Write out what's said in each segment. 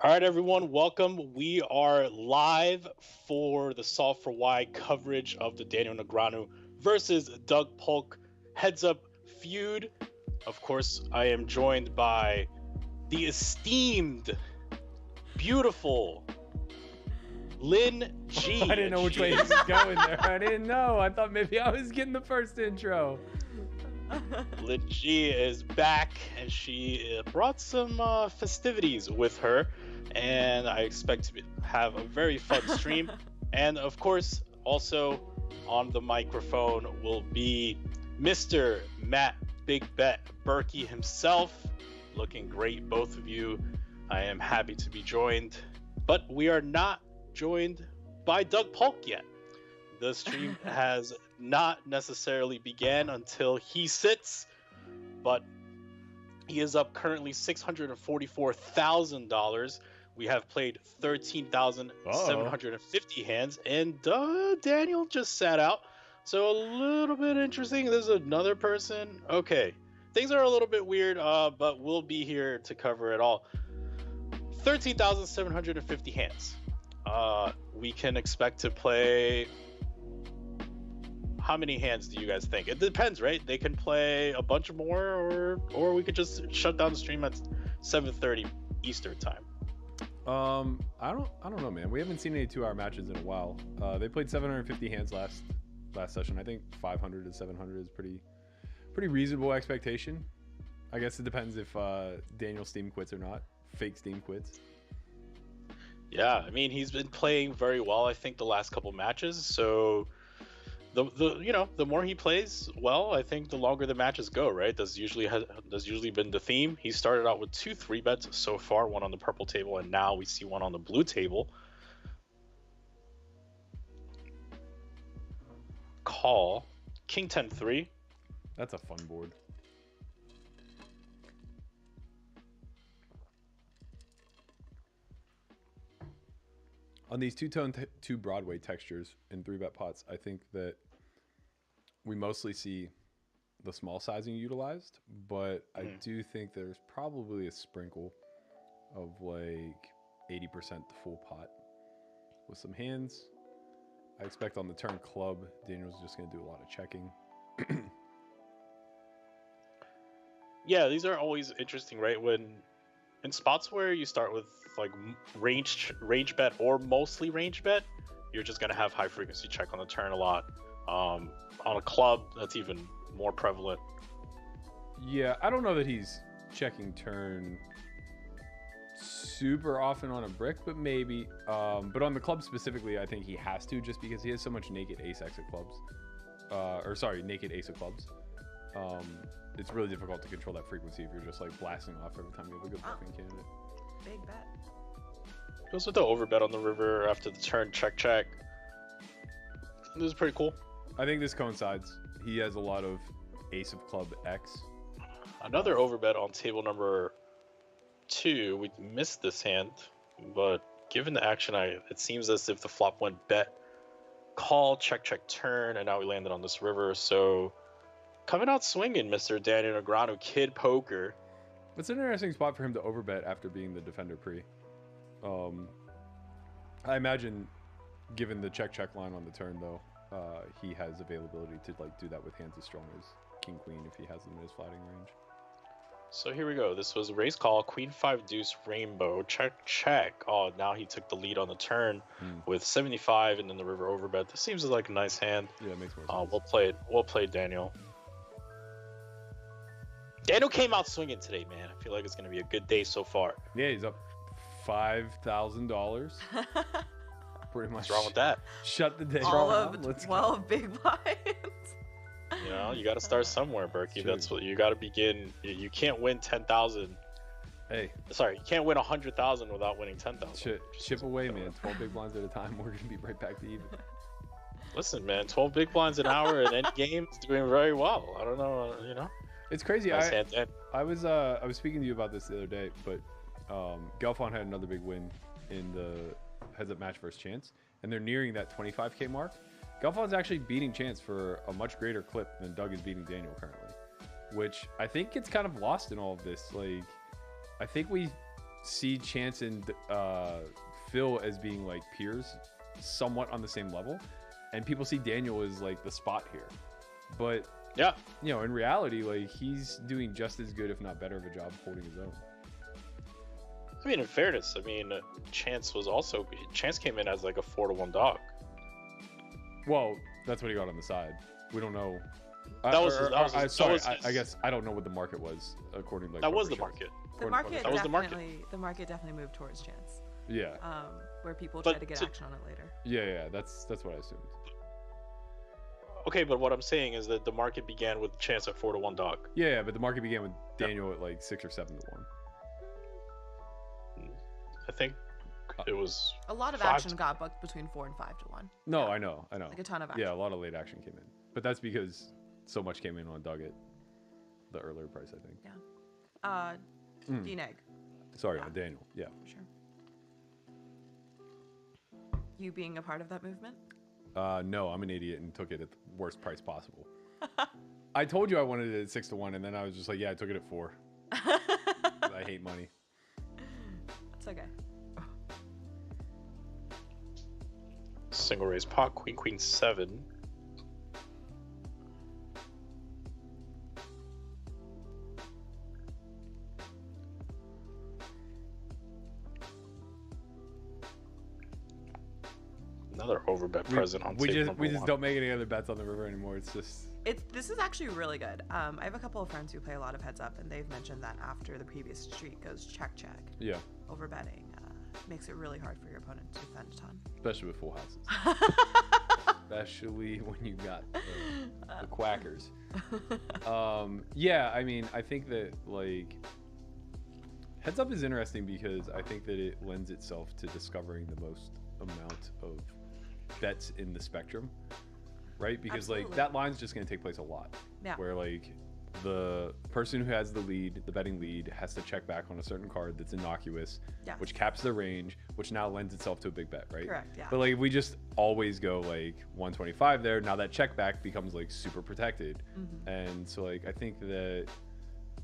All right, everyone, welcome. We are live for the Solve for Why coverage of the Daniel Negreanu versus Doug Polk heads up feud. Of course, I am joined by the esteemed, beautiful LYNNE G. I didn't know which way this is going there. I didn't know. I thought maybe I was getting the first intro. LYNNE G is back, and she brought some festivities with her, and I expect to have a very fun stream. And of course, also on the microphone will be Mr. Matt Big Bet Berkey himself. Looking great, both of you. I am happy to be joined, but we are not joined by Doug Polk yet. The stream has not necessarily began until he sits, but he is up currently $644,000. We have played 13,750 hands, and Daniel just sat out. So a little bit interesting. There's another person. Okay, things are a little bit weird, but we'll be here to cover it all. 13,750 hands. We can expect to play. How many hands do you guys think? It depends, right? They can play a bunch more, or we could just shut down the stream at 7:30 Eastern time. I don't know, man. We haven't seen any 2-hour matches in a while. They played 750 hands last session. I think 500 to 700 is pretty reasonable expectation. I guess it depends if Daniel Steam quits or not. Fake Steam quits. Yeah, I mean, he's been playing very well, I think, the last couple matches. So the more he plays well, I think the longer the matches go, right? That's usually been the theme. He started out with 2 3-bets so far, one on the purple table, and now we see one on the blue table. Call King 10-3. That's a fun board. On these two-tone, two Broadway textures in 3-bet pots, I think that we mostly see the small sizing utilized, but I do think there's probably a sprinkle of like 80% the full pot with some hands. I expect on the turn club, Daniel's just going to do a lot of checking. Yeah, these are always interesting, right? When in spots where you start with like range bet or mostly range bet, you're just gonna have high frequency check on the turn a lot. On a club, that's even more prevalent. Yeah, I don't know that he's checking turn super often on a brick, but maybe. But on the club specifically, I think he has to, just because he has so much naked ace-x of clubs. Naked ace of clubs. It's really difficult to control that frequency if you're just like blasting off every time you have a good bluffing candidate. Big bet. Goes with the overbet on the river after the turn check. This is pretty cool. I think this coincides. He has a lot of ace of club X. Another overbet on table number 2. We missed this hand, but given the action, it seems as if the flop went bet, call, check, turn, and now we landed on this river. So coming out swinging, Mr. Daniel Negreanu, Kid Poker. It's an interesting spot for him to overbet after being the defender pre. I imagine, given the check line on the turn, though, he has availability to like do that with hands as strong as King Queen if he has them in his flatting range. So here we go. This was raise call, Queen 5 Deuce Rainbow, check. Oh, now he took the lead on the turn with 75, and then the river overbet. This seems like a nice hand. Yeah, it makes more sense. We'll play Daniel. Daniel came out swinging today, man. I feel like it's gonna be a good day so far. Yeah, he's up $5,000. Pretty much. What's wrong with that? Shut the day. All of 12 big blinds. You know, you got to start somewhere, Berkey. True. That's what you got to begin. You can't win 10,000. Hey, sorry, you can't win 100,000 without winning 10,000. Chip away, man. 12 big blinds at a time. We're gonna be right back to even. Listen, man, 12 big blinds an hour in any game is doing very well. I don't know, you know. It's crazy. Nice I was speaking to you about this the other day, but Gelfond had another big win in the heads-up match versus Chance, and they're nearing that 25K mark. Gelfond's actually beating Chance for a much greater clip than Doug is beating Daniel currently, which I think gets kind of lost in all of this. Like, I think we see Chance and Phil as being like peers, somewhat on the same level, and people see Daniel as like the spot here. But yeah, you know, in reality, like he's doing just as good, if not better, of a job holding his own. I mean, in fairness, Chance came in as like a 4-1 dog. Well, that's what he got on the side. We don't know. I guess I don't know what the market was according to like. That was the market. The market definitely moved towards Chance. Yeah. Where people try to get action on it later. Yeah. That's what I assumed. Okay, but what I'm saying is that the market began with Chance at 4-1 dog. Yeah, but the market began with Daniel at like 6 or 7-1. I think it was a lot of action got booked between 4 and 5-1. No, yeah. I know. Like a ton of action. Yeah, a lot of late action came in, but that's because so much came in on Doug at the earlier price, I think. Yeah. Dneg. Sorry, on Daniel. Yeah. Sure. You being a part of that movement? No, I'm an idiot and took it at the worst price possible. I told you I wanted it at 6-1, and then I was just like, yeah, I took it at 4. I hate money. It's okay. Single raise pot, queen 7. Another overbet present on table we just don't make any other bets on the river anymore. It's just this is actually really good. I have a couple of friends who play a lot of heads up, and they've mentioned that after the previous streak goes check. Yeah. Overbetting makes it really hard for your opponent to defend a ton. Especially with full houses. Especially when you got the quackers. Yeah, I mean, I think that like heads up is interesting because I think that it lends itself to discovering the most amount of bets in the spectrum, right? Because like that line's just going to take place a lot. Yeah. Where like the person who has the lead, the betting lead, has to check back on a certain card that's innocuous, which caps the range, which now lends itself to a big bet, right? Correct, yeah. But like if we just always go like 125 there, now that check back becomes like super protected. And so like I think that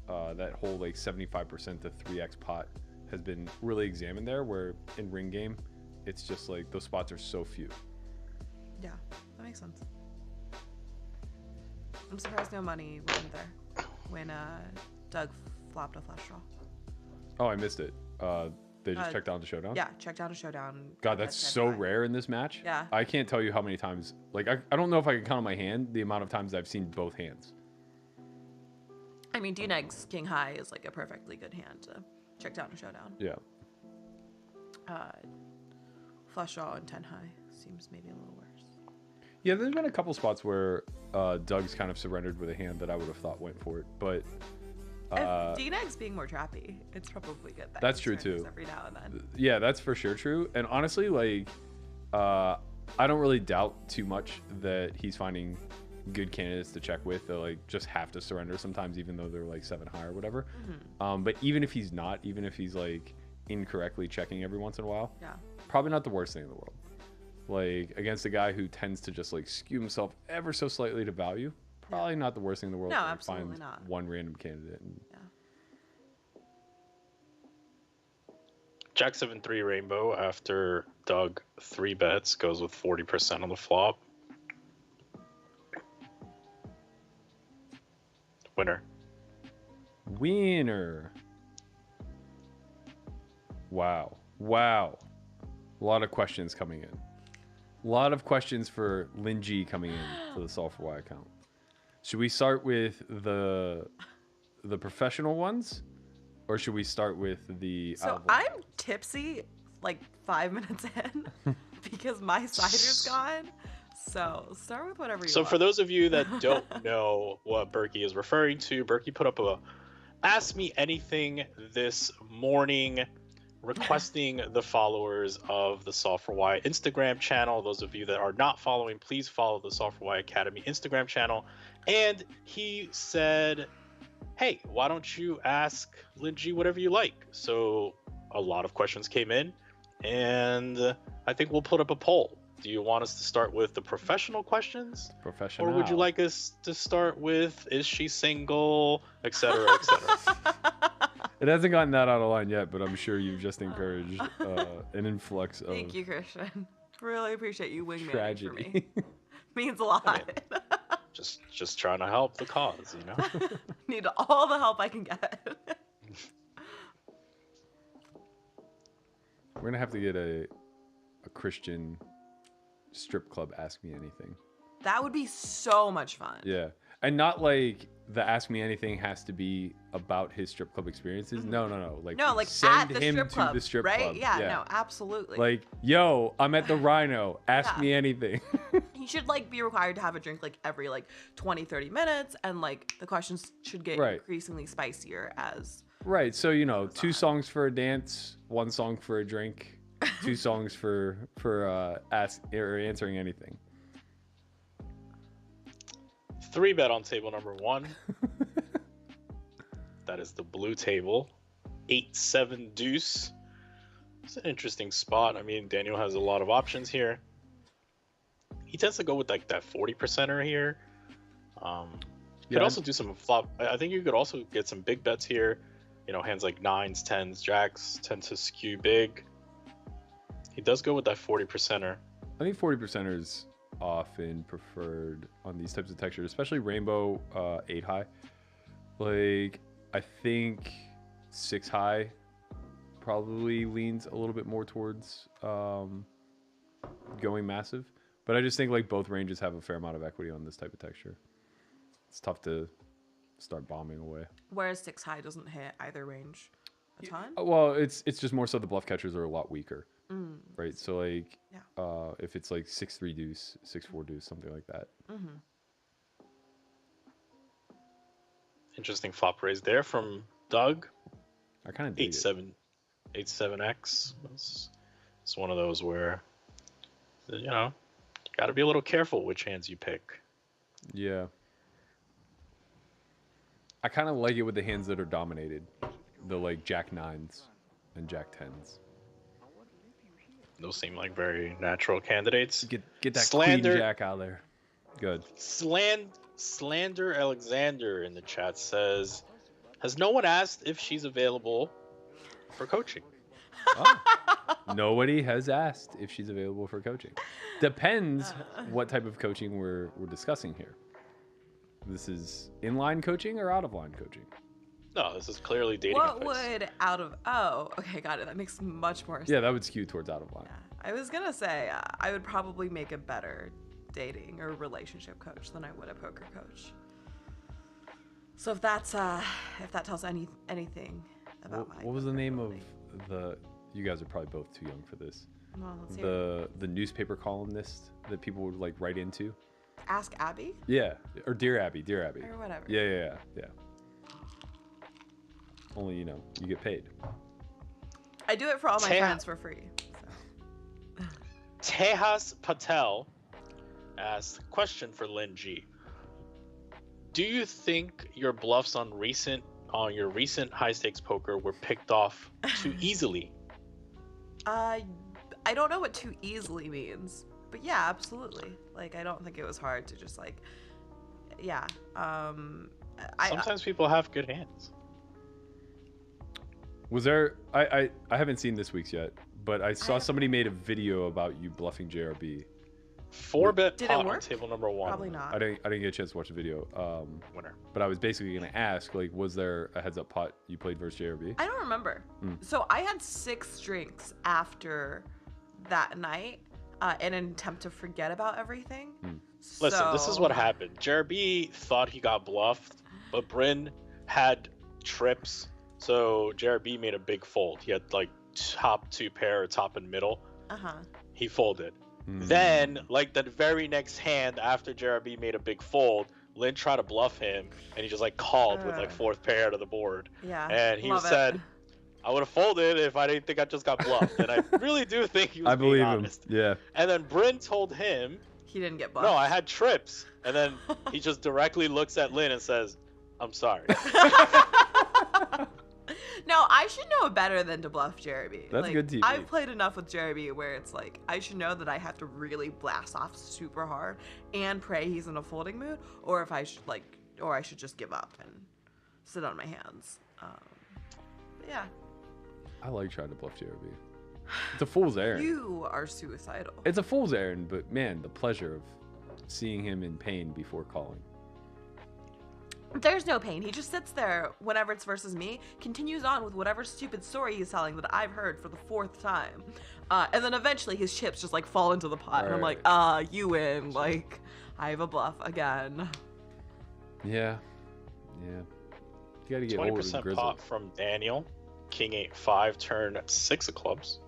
that whole like 75% to 3x pot has been really examined there, where in ring game it's just like those spots are so few. Yeah, that makes sense. I'm surprised no money wasn't there when Doug flopped a flush draw. Oh, I missed it. They just checked down to Showdown? Yeah, checked down to Showdown. God, that's so rare in this match. Yeah. I can't tell you how many times. Like, I don't know if I can count on my hand the amount of times I've seen both hands. I mean, Dneg's King High is like a perfectly good hand to check down to Showdown. Yeah. Flush draw and 10 high seems maybe a little worse. Yeah, there's been a couple spots where Doug's kind of surrendered with a hand that I would have thought went for it, but Dneg's being more trappy, it's probably good. That's true too. Every now and then. Yeah, that's for sure true. And honestly, like, I don't really doubt too much that he's finding good candidates to check with that like just have to surrender sometimes, even though they're like 7 high or whatever. But even if he's not, even if he's like incorrectly checking every once in a while, probably not the worst thing in the world. Like against a guy who tends to just like skew himself ever so slightly to value, probably not the worst thing in the world. No, to absolutely find not. one random candidate. And... Jack 7-3 rainbow after Doug 3 bets goes with 40% on the flop. Winner. Wow. A lot of questions coming in. A lot of questions for Lynn G coming in for the Solve for Why account. Should we start with the professional ones, or should we start with the? So I'm tipsy, like 5 minutes in, because my cider's gone. So start with whatever you want. So for those of you that don't know what Berkey is referring to, Berkey put up a Ask Me Anything this morning, requesting the followers of the Solve for Why Instagram channel. Those of you that are not following, please follow the Solve for Why Academy Instagram channel. And he said, hey, why don't you ask Lynn G whatever you like? So a lot of questions came in, and I think we'll put up a poll. Do you want us to start with the professional questions? Professional. Or would you like us to start with, is she single, etc., etc.? It hasn't gotten that out of line yet, but I'm sure you've just encouraged an influx of Thank you, Christian. Really appreciate you wingmanning for tragedy. me. Means a lot. I mean, just trying to help the cause, you know. Need all the help I can get. We're gonna have to get a Christian strip club Ask Me Anything. That would be so much fun. Yeah, and not like the Ask Me Anything has to be about his strip club experiences. No. Like No, like send at the him strip club, to the strip right? club. Yeah, no, absolutely. Like, yo, I'm at the Rhino. Ask Yeah. me anything. You should like be required to have a drink like every like 20-30 minutes, and like the questions should get Right. increasingly spicier as Right. So, you know, 2 songs for a dance, 1 song for a drink, 2 songs for ask or answering anything. 3-bet on table number 1. That is the blue table. 8-7 deuce. It's an interesting spot. I mean, Daniel has a lot of options here. He tends to go with like that 40%er here. You could also do some flop. I think you could also get some big bets here. You know, hands like 9s, 10s, jacks tend to skew big. He does go with that 40%er. I think 40% is often preferred on these types of textures, especially rainbow 8 high. Like, I think 6 high probably leans a little bit more towards going massive. But I just think like both ranges have a fair amount of equity on this type of texture. It's tough to start bombing away. whereas 6 high doesn't hit either range a ton. Well, it's just more so the bluff catchers are a lot weaker, right? So like, if it's like 6-3 deuce, 6-4 deuce, something like that. Interesting flop raise there from Doug. I kind of dig 8-7, 8-7x. It's one of those where, you know, got to be a little careful which hands you pick. Yeah. I kind of like it with the hands that are dominated, the like jack 9s and jack 10s. Those seem like very natural candidates. Get that Slander- queen jack out there. Good. Slander Alexander in the chat says, has no one asked if she's available for coaching? Oh. Nobody has asked if she's available for coaching. Depends what type of coaching we're discussing here. This is in-line coaching or out-of-line coaching? No, this is clearly dating What advice. would out of okay, got it. That makes much more sense. Yeah, that would skew towards out-of-line. Yeah. I was gonna say I would probably make a better dating or relationship coach than I would a poker coach. So if that tells anything about my What was the name of the? You guys are probably both too young for this. Well, let's hear it. The newspaper columnist that people would like write into. Ask Abby Yeah, or Dear Abby. or whatever. Yeah. Only, you know, you get paid. I do it for all my friends for free. So. Tejas Patel asked, question for Lynn G. Do you think your bluffs on your recent high stakes poker were picked off too easily? I don't know what too easily means, but yeah, absolutely. Like, I don't think it was hard to just like, yeah. Sometimes people have good hands. Was there? I haven't seen this week's yet, but I saw somebody made a video about you bluffing JRB. 4-bet Did it pot on work? table number 1. Probably not. I didn't get a chance to watch the video. Winner. But I was basically gonna ask, like, was there a heads up pot you played versus JRB? I don't remember. So I had 6 drinks after that night in an attempt to forget about everything. Listen, this is what happened. JRB thought he got bluffed, but Bryn had trips, so JRB made a big fold. He had like top 2 pair or top and middle. He folded. Then, like the very next hand after JRB made a big fold, Lynn tried to bluff him, and he just like called with like 4th pair to the board. Yeah. And he love said, it. I would have folded if I didn't think I just got bluffed. And I really do think he was I believe being him. honest. Yeah. And then Bryn told him, He didn't get bluffed. no, I had trips. And then he just directly looks at Lynn and says, I'm sorry. No, I should know better than to bluff Jeremy. That's like, good TV. I've played enough with Jeremy where it's like I should know that I have to really blast off super hard and pray he's in a folding mood, or if I should I should just give up and sit on my hands. Yeah. I like trying to bluff JRB. It's a fool's errand. You are suicidal. It's a fool's errand, but man, the pleasure of seeing him in pain before calling. There's no pain. He just sits there whenever it's versus me, continues on with whatever stupid story he's telling that I've heard for the 4th time. And then eventually his chips just like fall into the pot. And I'm like, you win. Like, I have a bluff again. Yeah. Yeah. You gotta get 20% pot from Daniel. King 8-5, turn 6 of clubs.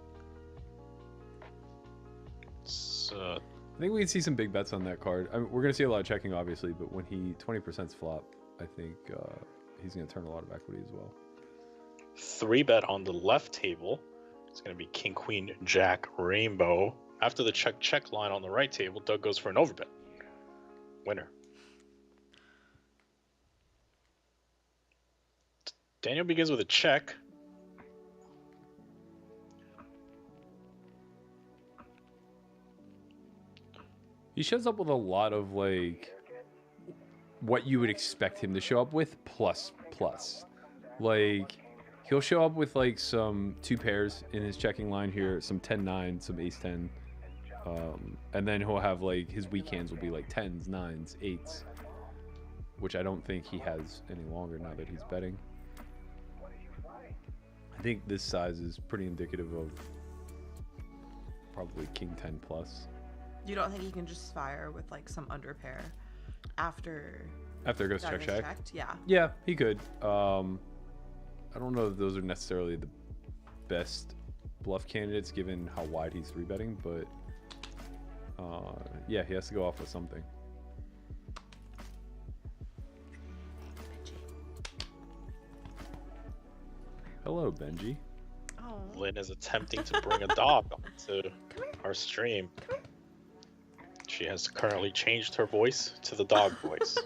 So, I think we can see some big bets on that card. I mean, we're gonna see a lot of checking, obviously, but when he 20%'s flop, I think he's gonna turn a lot of equity as well. 3-bet on the left table. It's gonna be King, Queen, Jack, Rainbow. After the check line on the right table, Doug goes for an overbet. Winner. Daniel begins with a check. He shows up with a lot of like what you would expect him to show up with plus. Like he'll show up with like some 2 pairs in his checking line here, some 10-9, some ace-10. And then he'll have like his weak hands will be like 10s, 9s, 8s, which I don't think he has any longer now that he's betting. I think this size is pretty indicative of probably King 10 plus. You don't think he can just fire with like some under pair after it goes that is check? checked? Yeah. Yeah, he could. I don't know if those are necessarily the best bluff candidates given how wide he's 3-betting, but yeah, he has to go off with something. Hello, Benji. Oh. Lynn is attempting to bring a dog onto our stream. She has currently changed her voice to the dog voice.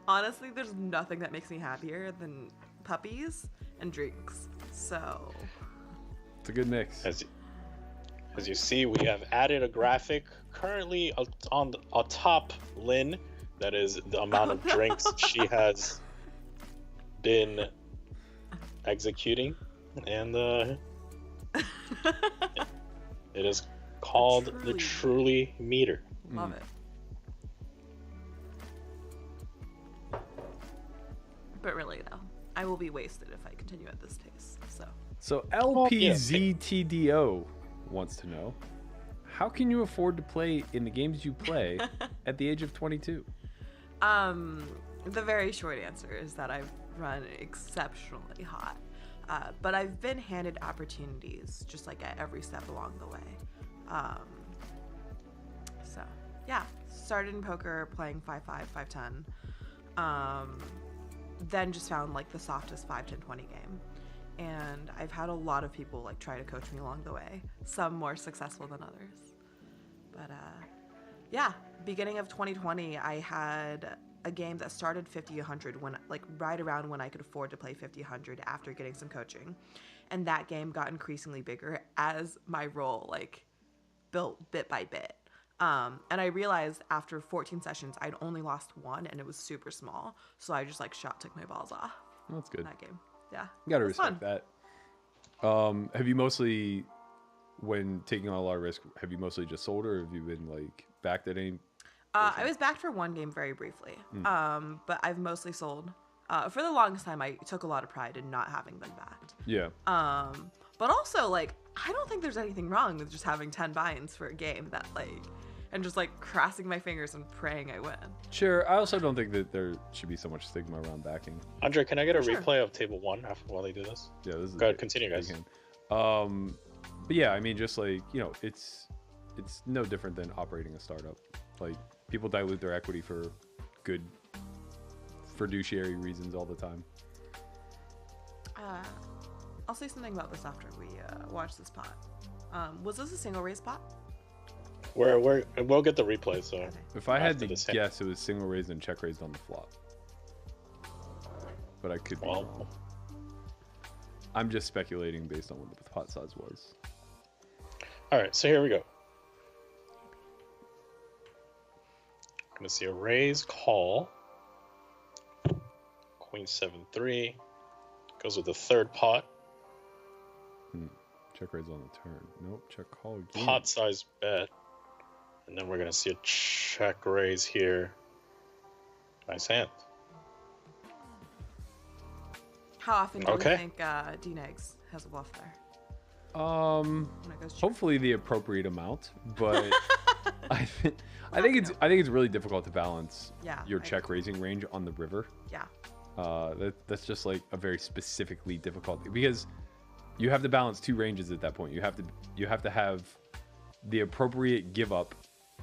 Honestly, there's nothing that makes me happier than puppies and drinks. So It's a good mix. As you see, we have added a graphic currently on atop Lynn. That is the amount of drinks she has been executing, and it is called the Truly meter. Love it. But really, though, I will be wasted if I continue at this pace. So LPZTDO wants to know, how can you afford to play in the games you play at the age of 22? The very short answer is that I've run exceptionally hot. But I've been handed opportunities just like at every step along the way. So yeah, started in poker playing 5-5, 5-10. Then just found like the softest 5-10-20 game. And I've had a lot of people like try to coach me along the way, some more successful than others. But yeah, beginning of 2020, I had a game that started 50-100 when like right around when I could afford to play 50-100 after getting some coaching. And that game got increasingly bigger as my role like built bit by bit. And I realized after 14 sessions, I'd only lost 1 and it was super small. So I just like took my balls off. That's good. In that game. Yeah. You gotta respect that. Have you mostly, when taking on a lot of risk, have you mostly just sold, or have you been like backed at any? I was backed for 1 game very briefly, but I've mostly sold. For the longest time, I took a lot of pride in not having been backed. Yeah. But also, like, I don't think there's anything wrong with just having 10 buy-ins for a game that, like, and just, like, crossing my fingers and praying I win. Sure. I also don't think that there should be so much stigma around backing. Andre, can I get a replay of table 1 while they do this? Yeah, this is Go ahead, continue, guys. But yeah, I mean, just like, you know, it's no different than operating a startup. Like, people dilute their equity for good fiduciary reasons all the time. I'll say something about this after we watch this pot. Was this a single raise pot? We'll get the replay, so. Okay. If I had to guess, it was single raised and check raised on the flop. But I could be wrong. I'm just speculating based on what the pot size was. Alright, so here we go. I'm going to see a raise call. Queen 7-3. Goes with the third pot. Check raise on the turn. Nope. Check call again. Pot size bet. And then we're going to see a check raise here. Nice hand. How often do you think Dnegs has a bluff there? When it goes check? Hopefully the appropriate amount, but I think it's really difficult to balance your check raising range on the river. Yeah. That's just like a very specifically difficult thing, because you have to balance two ranges at that point. You have to have the appropriate give up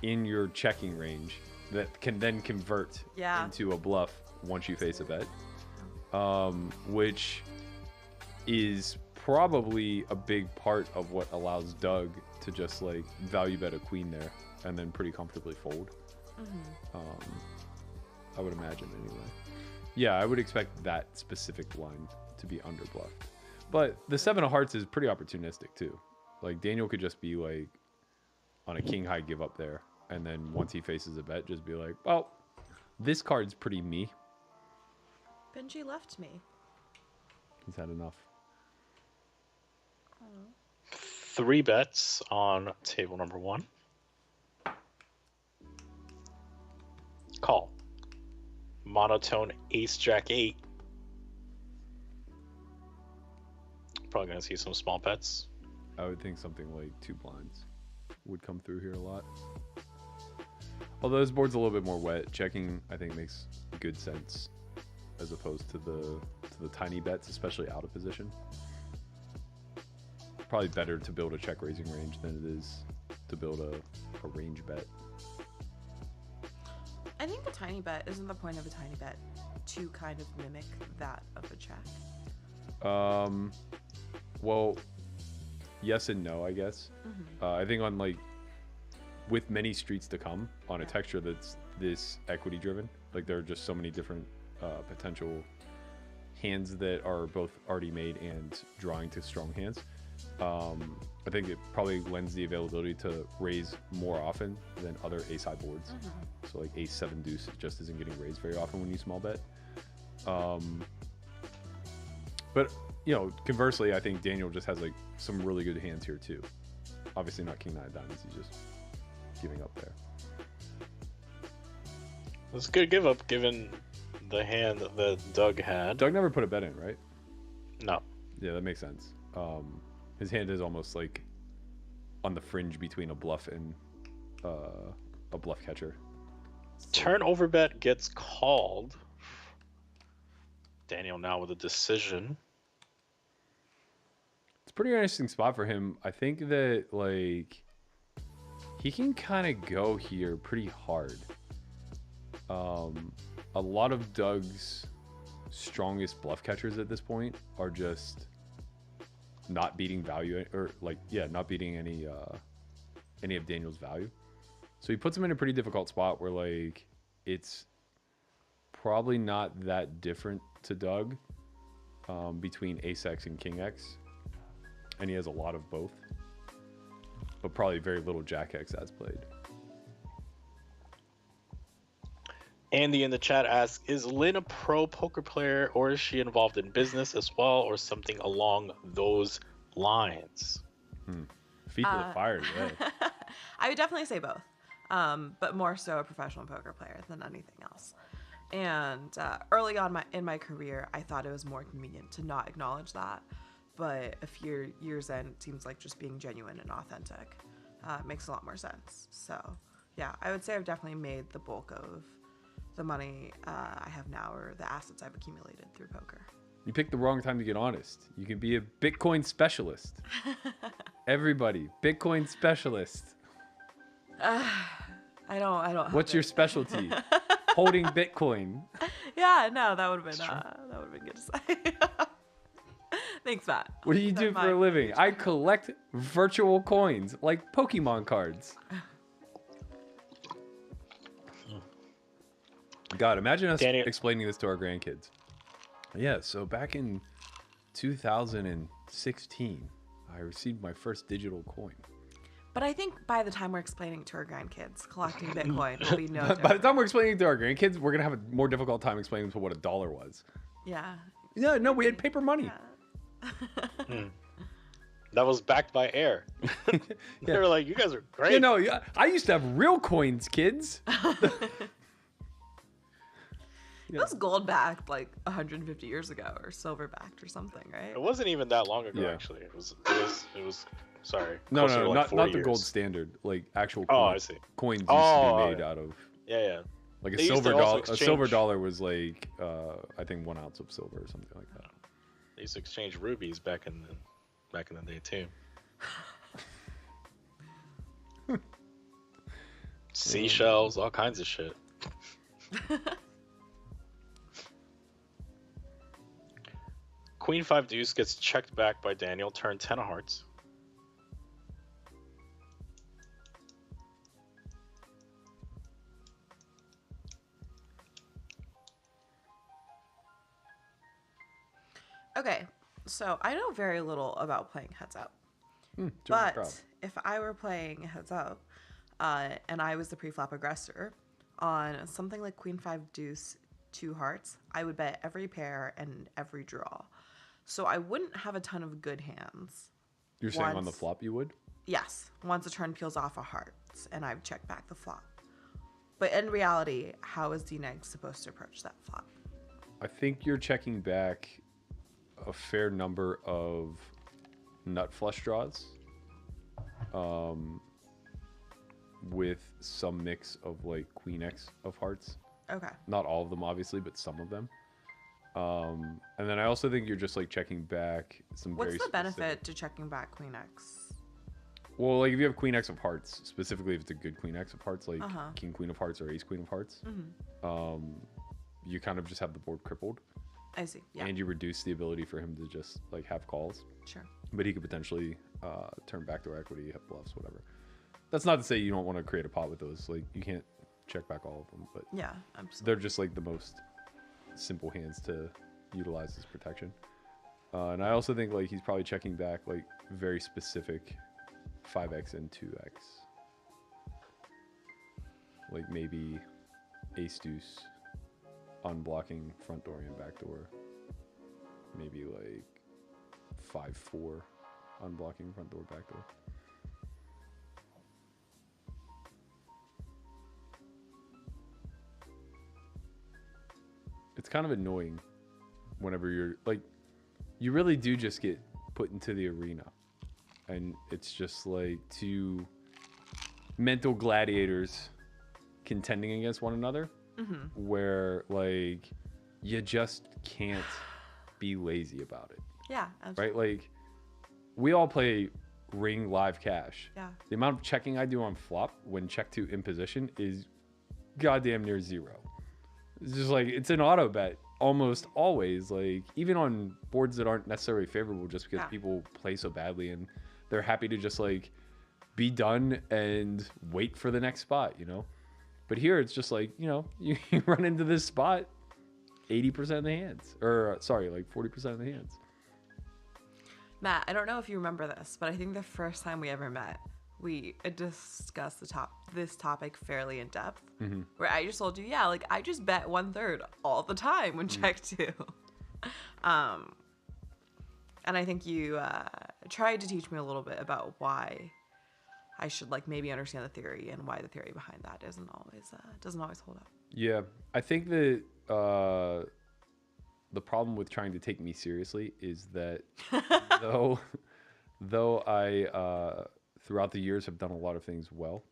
in your checking range that can then convert into a bluff once you face a bet, which is probably a big part of what allows Doug to just like value bet a queen there and then pretty comfortably fold. I would imagine anyway. Yeah, I would expect that specific line to be under bluffed. But the 7 of hearts is pretty opportunistic too. Like Daniel could just be like on a king high give up there, and then once he faces a bet, just be like, well, this card's pretty me. Benji left me. He's had enough. 3 bets on table number 1. Call. Monotone ace jack 8. Probably gonna see some small bets. I would think something like 2 blinds would come through here a lot. Although this board's a little bit more wet, checking I think makes good sense as opposed to the tiny bets, especially out of position. Probably better to build a check raising range than it is to build a range bet. I think the tiny bet isn't the point of a tiny bet to kind of mimic that of a check. Well, yes and no, I guess. I think on like with many streets to come on a texture that's this equity driven, like there are just so many different potential hands that are both already made and drawing to strong hands. I think it probably lends the availability to raise more often than other ace high boards. So like ace 7 deuce just isn't getting raised very often when you small bet. But you know, conversely, I think Daniel just has like some really good hands here too. Obviously not king 9 of diamonds, he's just giving up there. It's a good give up given the hand that Doug had. Doug never put a bet in, right? No. Yeah, that makes sense. His hand is almost like on the fringe between a bluff and a bluff catcher. Turn over bet gets called. Daniel now with a decision. It's a pretty interesting spot for him. I think that like he can kind of go here pretty hard. A lot of Doug's strongest bluff catchers at this point are just not beating value, or like not beating any of Daniel's value. So he puts him in a pretty difficult spot where like it's probably not that different to Doug between ace X and king X, and he has a lot of both, but probably very little jack X as played. Andy in the chat asks, is Lynn a pro poker player, or is she involved in business as well, or something along those lines? Feet to the fire today. I would definitely say both, but more so a professional poker player than anything else. And early on in my career, I thought it was more convenient to not acknowledge that, but a few years in, it seems like just being genuine and authentic makes a lot more sense. So yeah, I would say I've definitely made the bulk of the money I have now, or the assets I've accumulated through poker. You picked the wrong time to get honest. You can be a Bitcoin specialist. Everybody, Bitcoin specialist. I don't. What's your specialty? Holding Bitcoin. Yeah, no, that would have been good to say. Thanks, Matt. What do you do for a living? I collect virtual coins like Pokemon cards. God, imagine us explaining this to our grandkids. Yeah, so back in 2016, I received my first digital coin. But I think by the time we're explaining to our grandkids, collecting Bitcoin will be no different. By the time we're explaining to our grandkids, we're gonna have a more difficult time explaining to what a dollar was. Yeah. Yeah, no, we had paper money. Yeah. That was backed by air. They were like, "You guys are great." You know, I used to have real coins, kids. It was gold backed like 150 years ago, or silver backed or something, right? It wasn't even that long ago, Yeah. actually. It was. Sorry. No, closer to, like, not 40 the gold years. standard. Like actual Oh, coins. I see. Coins used to Oh, be made yeah. out of. Yeah. Like They used to also a silver exchange- dollar was like I think 1 ounce of silver or something like that. They used to exchange rubies back in the day too. Seashells, all kinds of shit. Queen 5 deuce gets checked back by Daniel, turn 10 of hearts. Okay, so I know very little about playing heads up. Join the crowd. But if I were playing heads up, and I was the pre-flop aggressor on something like Queen 5 deuce 2 hearts, I would bet every pair and every draw. So I wouldn't have a ton of good hands. You're saying on the once- flop you would? Yes, once a turn peels off a hearts and I've checked back the flop. But in reality, how is Dnegs supposed to approach that flop? I think you're checking back a fair number of nut flush draws, with some mix of like Queen X of hearts. Okay. Not all of them, obviously, but some of them. And then I also think you're just like checking back some. What's very the benefit specific- to checking back Queen X? Well, like if you have Queen X of hearts, specifically if it's a good Queen X of hearts, like Uh-huh. King Queen of hearts or Ace Queen of hearts, you kind of just have the board crippled, I see. Yeah. and you reduce the ability for him to just like have calls. Sure. But he could potentially turn backdoor equity, have bluffs, whatever. That's not to say you don't want to create a pot with those. Like you can't check back all of them, but Yeah, absolutely. they're just like the most simple hands to utilize as protection. And I also think like he's probably checking back like very specific 5x and 2x. Like maybe ace deuce unblocking front door and back door. Maybe like 5-4 unblocking front door, back door. It's kind of annoying whenever you're like, you really do just get put into the arena, and it's just like two mental gladiators contending against one another, where like you just can't be lazy about it, Yeah, absolutely. right? Like we all play Ring live cash. Yeah. The amount of checking I do on flop when check two in position is goddamn near zero. It's just like it's an auto bet almost always, like even on boards that aren't necessarily favorable, just because Yeah. people play so badly and they're happy to just like be done and wait for the next spot, you know. But here it's just like, you know, you run into this spot 80% of the hands, or sorry, like 40% of the hands. Matt, I don't know if you remember this, but I think the first time we ever met, we discussed this topic fairly in depth. Where I just told you, yeah, like I just bet 1/3 all the time when check two. And I think you tried to teach me a little bit about why I should like maybe understand the theory and why the theory behind that doesn't always hold up. Yeah, I think that the problem with trying to take me seriously is that though I throughout the years have done a lot of things well,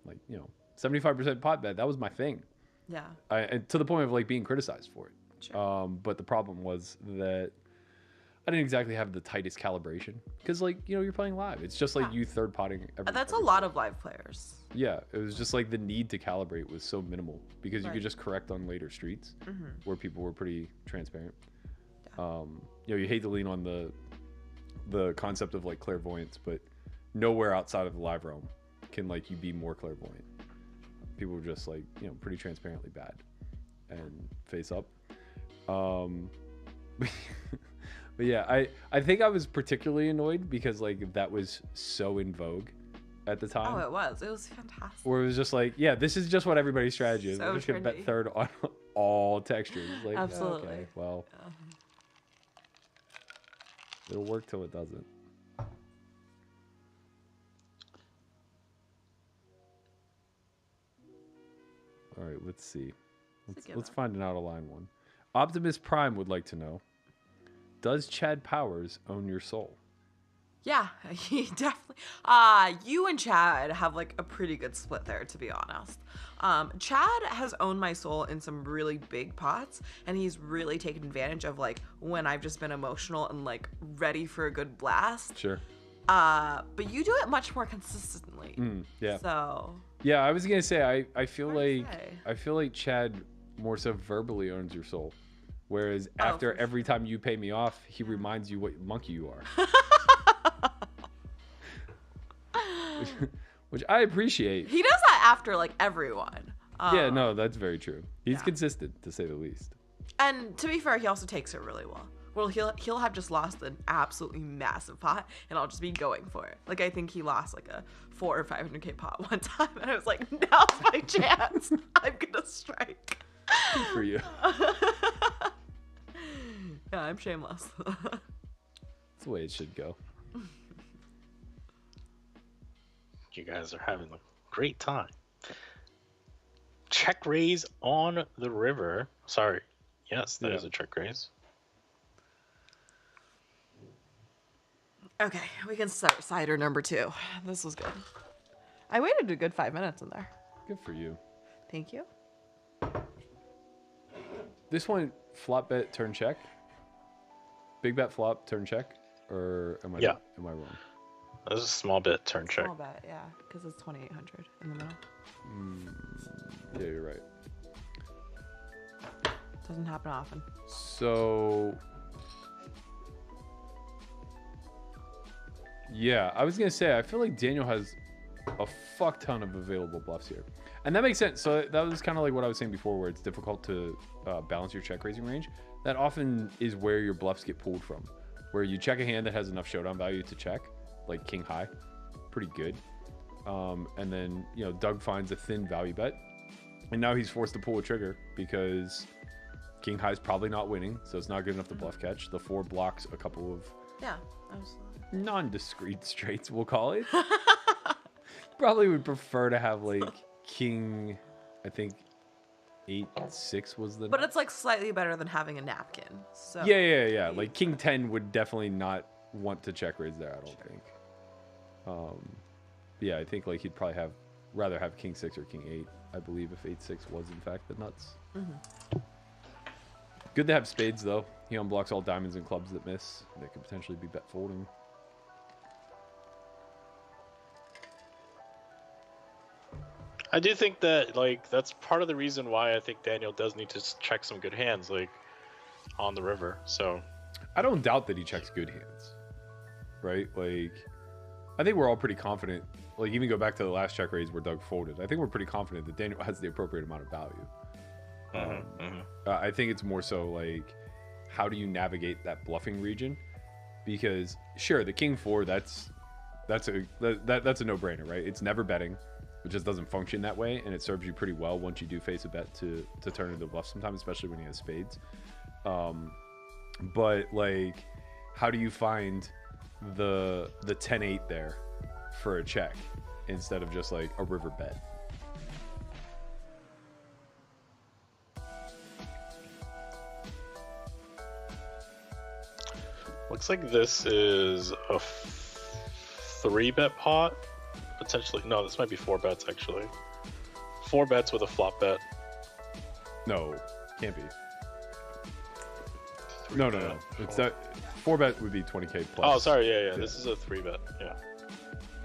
like, you know, 75% pot bet, that was my thing. Yeah. And to the point of like being criticized for it. Sure. But the problem was that I didn't exactly have the tightest calibration, because like, you know, you're playing live. It's just like Yeah. you third potting every That's a every lot of live players. Yeah, it was just like the need to calibrate was so minimal, because you Right. could just correct on later streets where people were pretty transparent. Yeah. You know, you hate to lean on the concept of like clairvoyance, but nowhere outside of the live realm can like you be more clairvoyant. People were just like, you know, pretty transparently bad and face up. But But yeah, I think I was particularly annoyed because like that was so in vogue at the time. Oh, it was. It was fantastic. Where it was just like, yeah, this is just what everybody's strategy is. So We're just gonna bet trendy. third on all textures. Like, yeah, Absolutely. okay, well, it'll work till it doesn't. All right, let's see. Let's find an out-of-line one. Optimus Prime would like to know, does Chad Powers own your soul? Yeah, he definitely. You and Chad have like a pretty good split there, to be honest. Chad has owned my soul in some really big pots, and he's really taken advantage of like when I've just been emotional and like ready for a good blast. Sure. But you do it much more consistently. Yeah. So. Yeah, I was gonna say I feel Hard to like say. I feel like Chad more so verbally owns your soul, whereas after for every time you pay me off, he reminds you what monkey you are. Which I appreciate. He does that after like everyone. Yeah, no, that's very true. He's yeah. consistent, to say the least. And to be fair, he also takes it really well. Well, he'll have just lost an absolutely massive pot, and I'll just be going for it. Like I think he lost like a 400 or 500K pot one time, and I was like, now's my chance. I'm gonna strike. Good for you. Yeah, I'm shameless. That's the way it should go. You guys are having a great time. Check raise on the river. Sorry. Yes, that is a check raise. Okay, we can start cider number 2. This was good. I waited a good 5 minutes in there. Good for you. Thank you. This one, flop bet, turn check. Big bet, flop, turn check. Or am I wrong? This is a small bit, turn check. Small bet, yeah, because it's 2,800 in the middle. Yeah, you're right. Doesn't happen often. So, yeah, I was going to say, I feel like Daniel has a fuck ton of available bluffs here. And that makes sense. So that was kind of like what I was saying before, where it's difficult to balance your check raising range. That often is where your bluffs get pulled from, where you check a hand that has enough showdown value to check, like king high, pretty good. And then, you know, Doug finds a thin value bet, and now he's forced to pull a trigger because king high is probably not winning, so it's not good enough to bluff catch. The 4 blocks a couple of non-discrete straights, we'll call it. Probably would prefer to have like king, I think 8-6 was the. But it's like slightly better than having a napkin. So Yeah. Like king 10 would definitely not want to check raise there, I don't think. Yeah, I think like he'd probably rather have king 6 or king 8. I believe if 8-6 was in fact the nuts. Good to have spades though. He unblocks all diamonds and clubs that miss. That could potentially be bet folding. I do think that like that's part of the reason why I think Daniel does need to check some good hands like on the river. So I don't doubt that he checks good hands, right? Like I think we're all pretty confident. Like even go back to the last check raise where Doug folded. I think we're pretty confident that Daniel has the appropriate amount of value. I think it's more so like how do you navigate that bluffing region? Because sure, the king 4 that's a no-brainer, right? It's never betting. It just doesn't function that way, and it serves you pretty well once you do face a bet to turn into a bluff sometimes, especially when he has spades. But like, how do you find the 10-8 there for a check instead of just like a river bet? looks like this is a 3-bet pot. Potentially, no, this might be 4 bets actually. 4 bets with a flop bet. No, can't be. No. It's that 4 bet would be 20K plus. Oh, sorry, yeah. This is a 3-bet, yeah.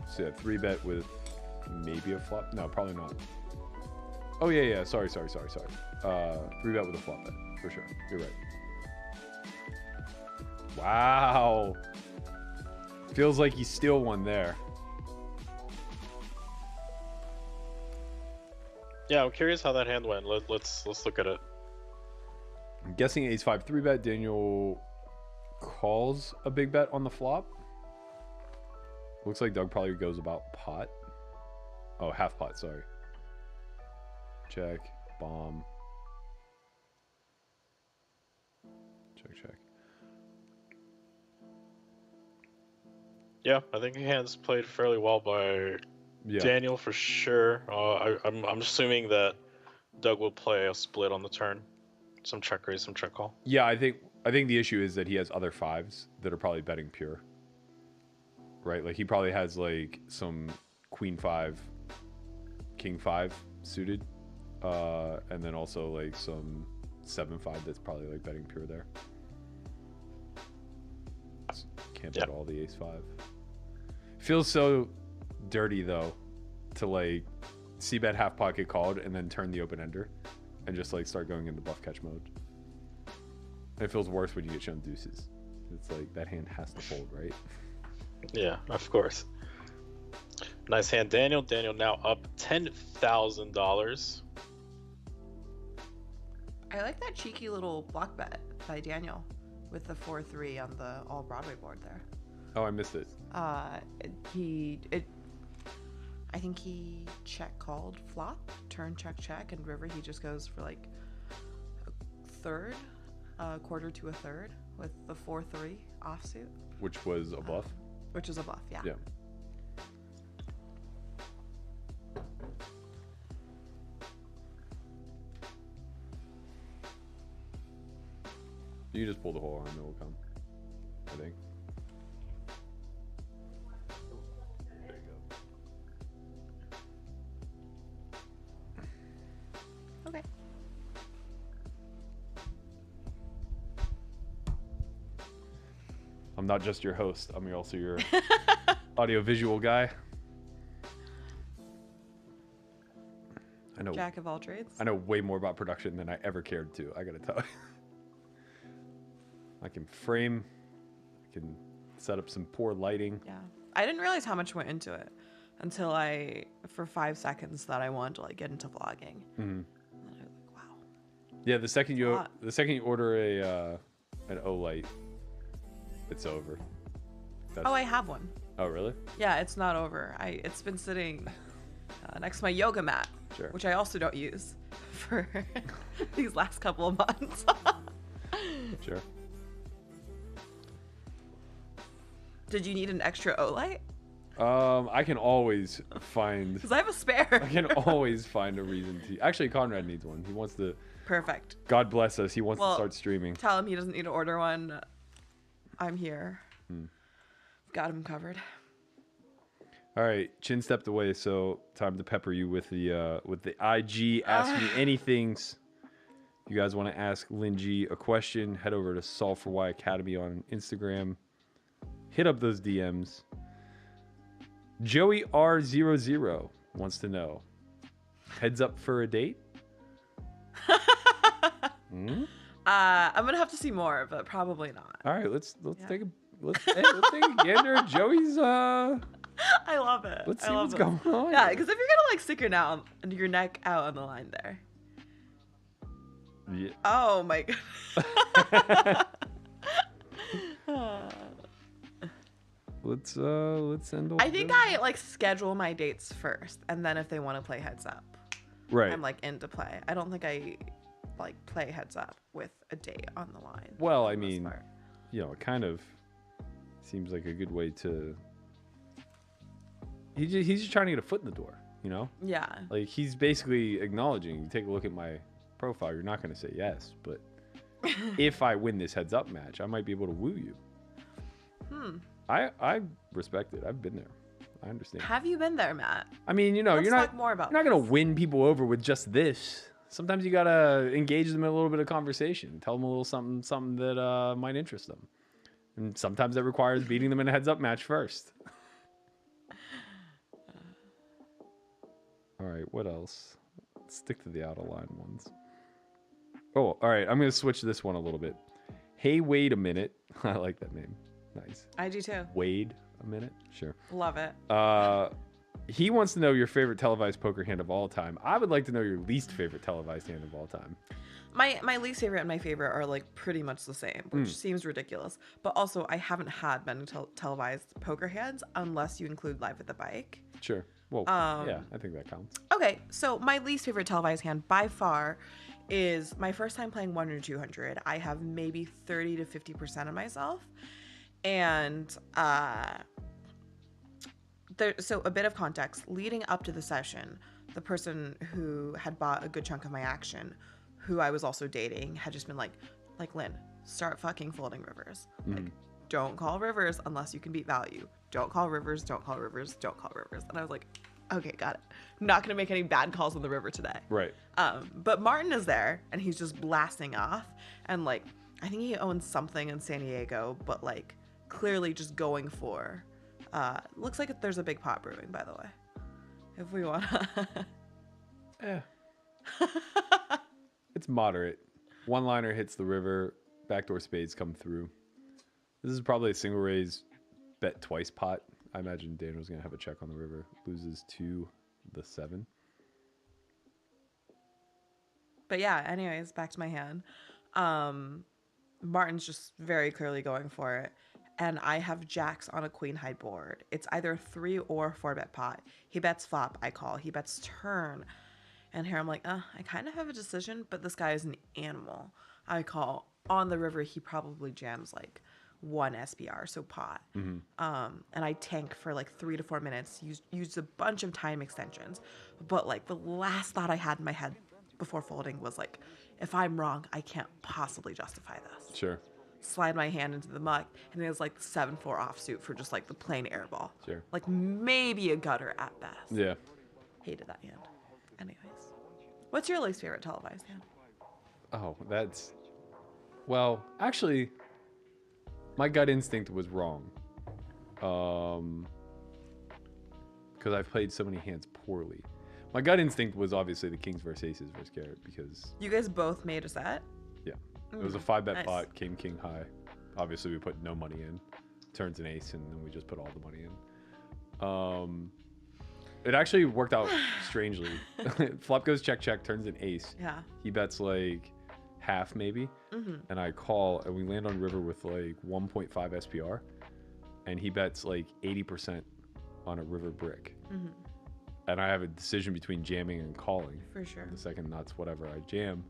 So yeah, 3-bet with maybe a flop. No, probably not. Oh yeah. Sorry. 3-bet with a flop bet for sure. You're right. Wow. Feels like he's still one there. Yeah, I'm curious how that hand went. Let's look at it. I'm guessing ace 5 3-bet. Daniel calls a big bet on the flop. Looks like Doug probably goes about pot. Oh, half pot, sorry. Check, bomb. Check. Yeah, I think your hand's played fairly well by Daniel for sure. I'm assuming that Doug will play a split on the turn. Some check raise, some check call. Yeah, I think the issue is that he has other fives that are probably betting pure. Right? Like he probably has like some queen five, king five suited. And then also like some 7-5 that's probably like betting pure there. Can't bet all the ace five. Feels so dirty though to like see bet half pocket called and then turn the open ender and just like start going into bluff catch mode. It feels worse when you get shown deuces. It's like that hand has to fold, right? Yeah, of course. Nice hand, Daniel. Daniel now up $10,000. I like that cheeky little block bet by Daniel with the 4-3 on the all Broadway board there. Oh, I missed it. I think he check called flop, turn check, and river he just goes for like a third, quarter to a third with the 4-3 offsuit. Which was a bluff? Which is a bluff, yeah. Yeah. You just pull the whole arm, it will come, I think. There you go. Okay. I'm not just your host, I'm also your audio-visual guy. I know. Jack of all trades. I know way more about production than I ever cared to, I gotta tell you. I can frame, I can set up some poor lighting. Yeah. I didn't realize how much went into it until for 5 seconds, thought I wanted to like get into vlogging. Mm-hmm. And then I was like, wow. Yeah, the second you order an O light, it's over. I have one. Oh, really? Yeah, it's not over. It's been sitting next to my yoga mat, sure. Which I also don't use for these last couple of months. Sure. Did you need an extra O light? I can always find. Because I have a spare. I can always find a reason to. Actually, Conrad needs one. He wants to. Perfect. God bless us. He wants to start streaming. Tell him he doesn't need to order one. I'm here. Got him covered. All right, Chin stepped away, so time to pepper you with the IG Ask Me Anythings. If you guys want to ask Lynn G a question, head over to Solve for Why Academy on Instagram. Hit up those DMs. Joey R00 wants to know, heads up for a date? I'm gonna have to see more, but probably not. All right, let's take a gander at Joey's. I love it. Let's see what's going on. Yeah, because if you're gonna like stick your neck out on the line there. Yeah. Oh my god. Let's end. I think I like schedule my dates first, and then if they want to play heads up, right? I'm like into play. I don't think I like play heads up with a date on the line. Well, I mean, it kind of seems like a good way to. He's just trying to get a foot in the door, Yeah. Like he's basically acknowledging. You take a look at my profile, you're not going to say yes, but if I win this heads up match, I might be able to woo you. I respect it. I've been there. I understand. Have you been there, Matt? I mean, Let's you're talk more about you're not going to win people over with just this. Sometimes you got to engage them in a little bit of conversation. Tell them a little something that might interest them. And sometimes that requires beating them in a heads up match first. All right, what else? Let's stick to the out of line ones. Oh, all right. I'm going to switch this one a little bit. Hey, wait a minute. I like that name. Nice. I do too. Wade a minute. Sure. Love it. He wants to know your favorite televised poker hand of all time. I would like to know your least favorite televised hand of all time. My least favorite and my favorite are like pretty much the same, which seems ridiculous. But also, I haven't had betting televised poker hands unless you include live at the bike. Sure. Well, yeah, I think that counts. Okay, so my least favorite televised hand by far is my first time playing 1 or 200. I have maybe 30 to 50% of myself, and so a bit of context. Leading up to the session, the person who had bought a good chunk of my action, who I was also dating, had just been like, Lynn, start fucking folding rivers. Like, don't call rivers unless you can beat value. Don't call rivers, don't call rivers, don't call rivers. And I was like, okay, got it. Not going to make any bad calls on the river today. Right. But Martin is there, and he's just blasting off. And, like, I think he owns something in San Diego, but, like, clearly just going for... looks like there's a big pot brewing, by the way. If we want to... It's moderate. One-liner hits the river. Backdoor spades come through. This is probably a single raise bet twice pot. I imagine Daniel's going to have a check on the river. Loses to the 7. But yeah, anyways, back to my hand. Martin's just very clearly going for it. And I have jacks on a queen high board. It's either 3 or 4 bet pot. He bets flop, I call. He bets turn. And here I'm like, I kind of have a decision, but this guy is an animal. I call. On the river, he probably jams like 1 SPR, so pot. And I tank for like 3 to 4 minutes, used a bunch of time extensions. But like the last thought I had in my head before folding was like, if I'm wrong, I can't possibly justify this. Sure. Slide my hand into the muck, and it was like the 7-4 offsuit for just like the plain air ball. Sure. Like maybe a gutter at best. Yeah. Hated that hand. Anyways. What's your least favorite televised hand? Oh, well, actually, my gut instinct was wrong. Because I've played so many hands poorly. My gut instinct was obviously the kings versus aces versus Garrett because... You guys both made a set? Yeah. It was a 5-bet nice. pot, king high. Obviously, we put no money in. Turns an ace, and then we just put all the money in. It actually worked out strangely. Flop goes check, turns an ace. Yeah. He bets like half maybe. And I call, and we land on river with like 1.5 SPR. And he bets like 80% on a river brick. And I have a decision between jamming and calling. For sure. The second nuts, whatever, I jam.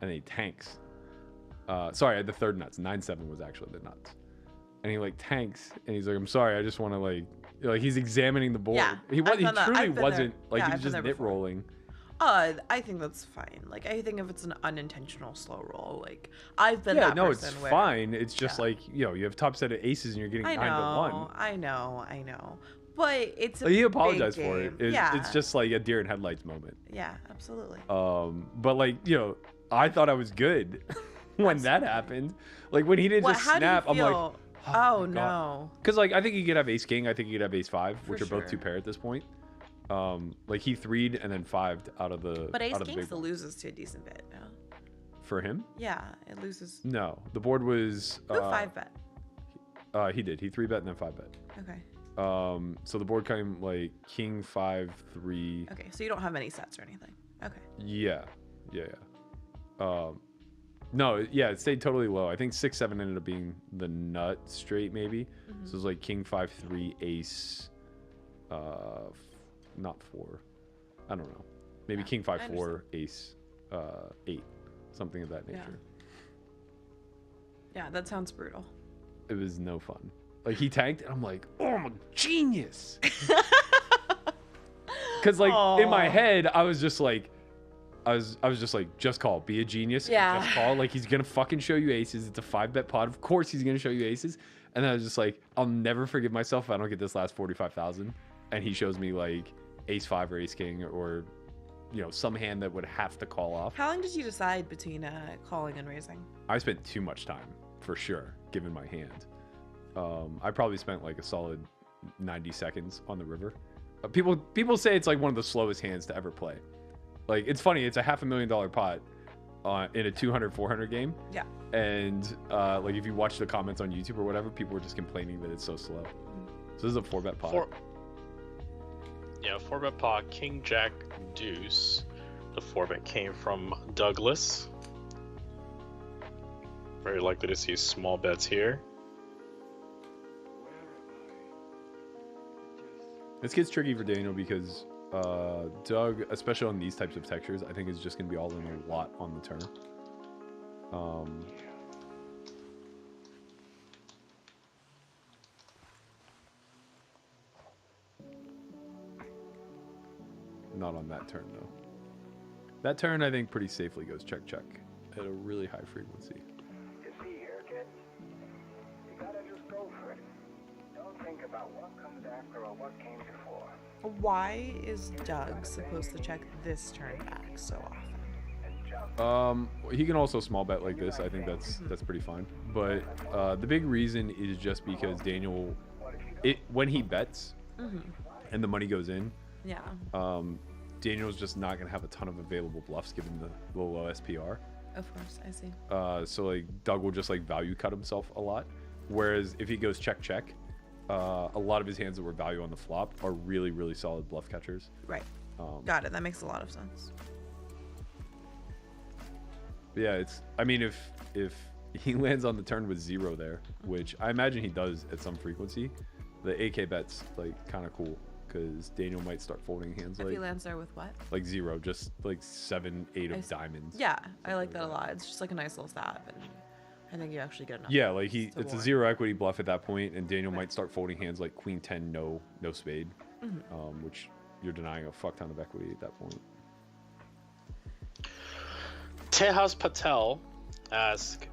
And he tanks. Sorry, the third nuts. 9-7 was actually the nuts. And he like tanks, and he's like, I'm sorry, I just want to like he's examining the board. Yeah, He truly wasn't there. like Yeah, he I've was been just there nit before. rolling. I think that's fine. Like, I think if it's an unintentional slow roll, like, I've been that No, person it's where... fine. It's just like, you have top set of aces and you're getting 9-1. I know. But it's a Like, he big apologized for game. it. Yeah. It's just like a deer in headlights moment. Yeah, absolutely. But like, I thought I was good when that happened. Like when he did just how do you snap, I'm like, feel? Oh, no. Because like I think you could have ace king, I think you could have ace 5, which For are both sure. 2 pair at this point. Like he 3'd and then 5'd out of the But ace out of the king big still one. loses to a decent bit, no? For him? Yeah, it loses. No, the board was Who 5-bet? he did. He 3-bet and then 5-bet. Okay. So the board came like king 5-3. Okay, so you don't have any sets or anything. Okay. Yeah. No, yeah, it stayed totally low. I think 6-7 ended up being the nut straight maybe. So it was like king 5-3 ace, not 4. I don't know. Maybe king 5-4 ace 8, something of that nature. Yeah, that sounds brutal. It was no fun. Like he tanked, and I'm like, oh, I'm a genius. Because like in my head, I was just like, just call, be a genius. Yeah. Just call. Like he's gonna fucking show you aces. It's a 5-bet pot. Of course he's gonna show you aces. And then I was just like, I'll never forgive myself if I don't get this last 45,000. And he shows me like ace 5 or ace king or some hand that would have to call off. How long did you decide between calling and raising? I spent too much time for sure, given my hand. I probably spent like a solid 90 seconds on the river. People say it's like one of the slowest hands to ever play. Like it's funny, it's a $500,000 pot in a 200-400 game. Yeah. And like if you watch the comments on YouTube or whatever, people were just complaining that it's so slow. So this is a 4-bet pot. 4-bet pot, king, jack, deuce. The 4-bet came from Douglas. Very likely to see small bets here. This gets tricky for Daniel because Doug, especially on these types of textures, I think is just going to be all in a lot on the turn. Not on that turn, though. That turn, I think, pretty safely goes check, check at a really high frequency. You see here, kid? You gotta just go for it. Don't think about what comes after or what came before. Why is Doug supposed to check this turn back so often? He can also small bet like this. I think that's pretty fine. But the big reason is just because Daniel, when he bets and the money goes in, Yeah. Daniel's just not gonna have a ton of available bluffs given the low SPR. Of course, I see. So like Doug will just like value cut himself a lot. Whereas if he goes check check, a lot of his hands that were value on the flop are really, really solid bluff catchers. Right. Got it. That makes a lot of sense. Yeah, I mean, if he lands on the turn with 0 there, which I imagine he does at some frequency, the AK bet's like kind of cool because Daniel might start folding hands If like he lands there with what? like 0, just like 7, 8 of diamonds. Yeah, I like that a lot. It's just like a nice little stab, and I think you actually get enough. Yeah, like to it's a warrant. 0 equity bluff at that point, and Daniel might start folding hands like Queen 10, no spade, which you're denying a fuck ton of equity at that point. Tejas Patel asks,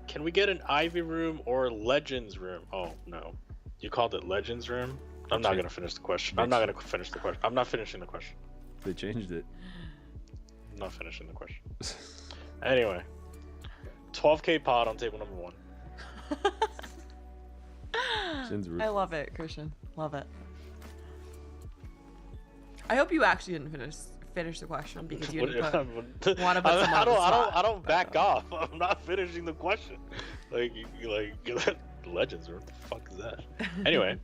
can we get an Ivy room or Legends room? Oh, no. You called it Legends room? I'm not going to finish the question. I'm not going to finish the question. I'm not finishing the question. They changed it. I'm not finishing the question. Anyway. 12K pod on table number 1. Shin's roof. I love it, Christian. Love it. I hope you actually didn't finish the question because you didn't put one of us. I don't back off. I'm not finishing the question. Like Legends, what the fuck is that? Anyway,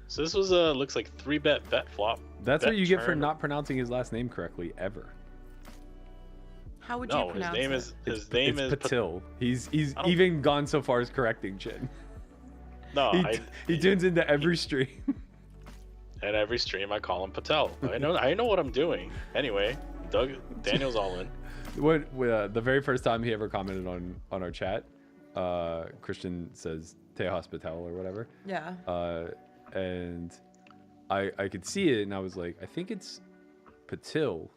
so this was looks like 3-bet bet flop. That's bet what you get for turn. not pronouncing his last name correctly ever. How would you No, pronounce his name is Patil. He's even gone so far as correcting Chin. No, he tunes into every stream. And every stream I call him Patel. I know what I'm doing. Anyway, Daniel's all in. The very first time he ever commented on our chat, Christian says Tejas Patel or whatever. Yeah. And I could see it, and I was like, I think it's Patil,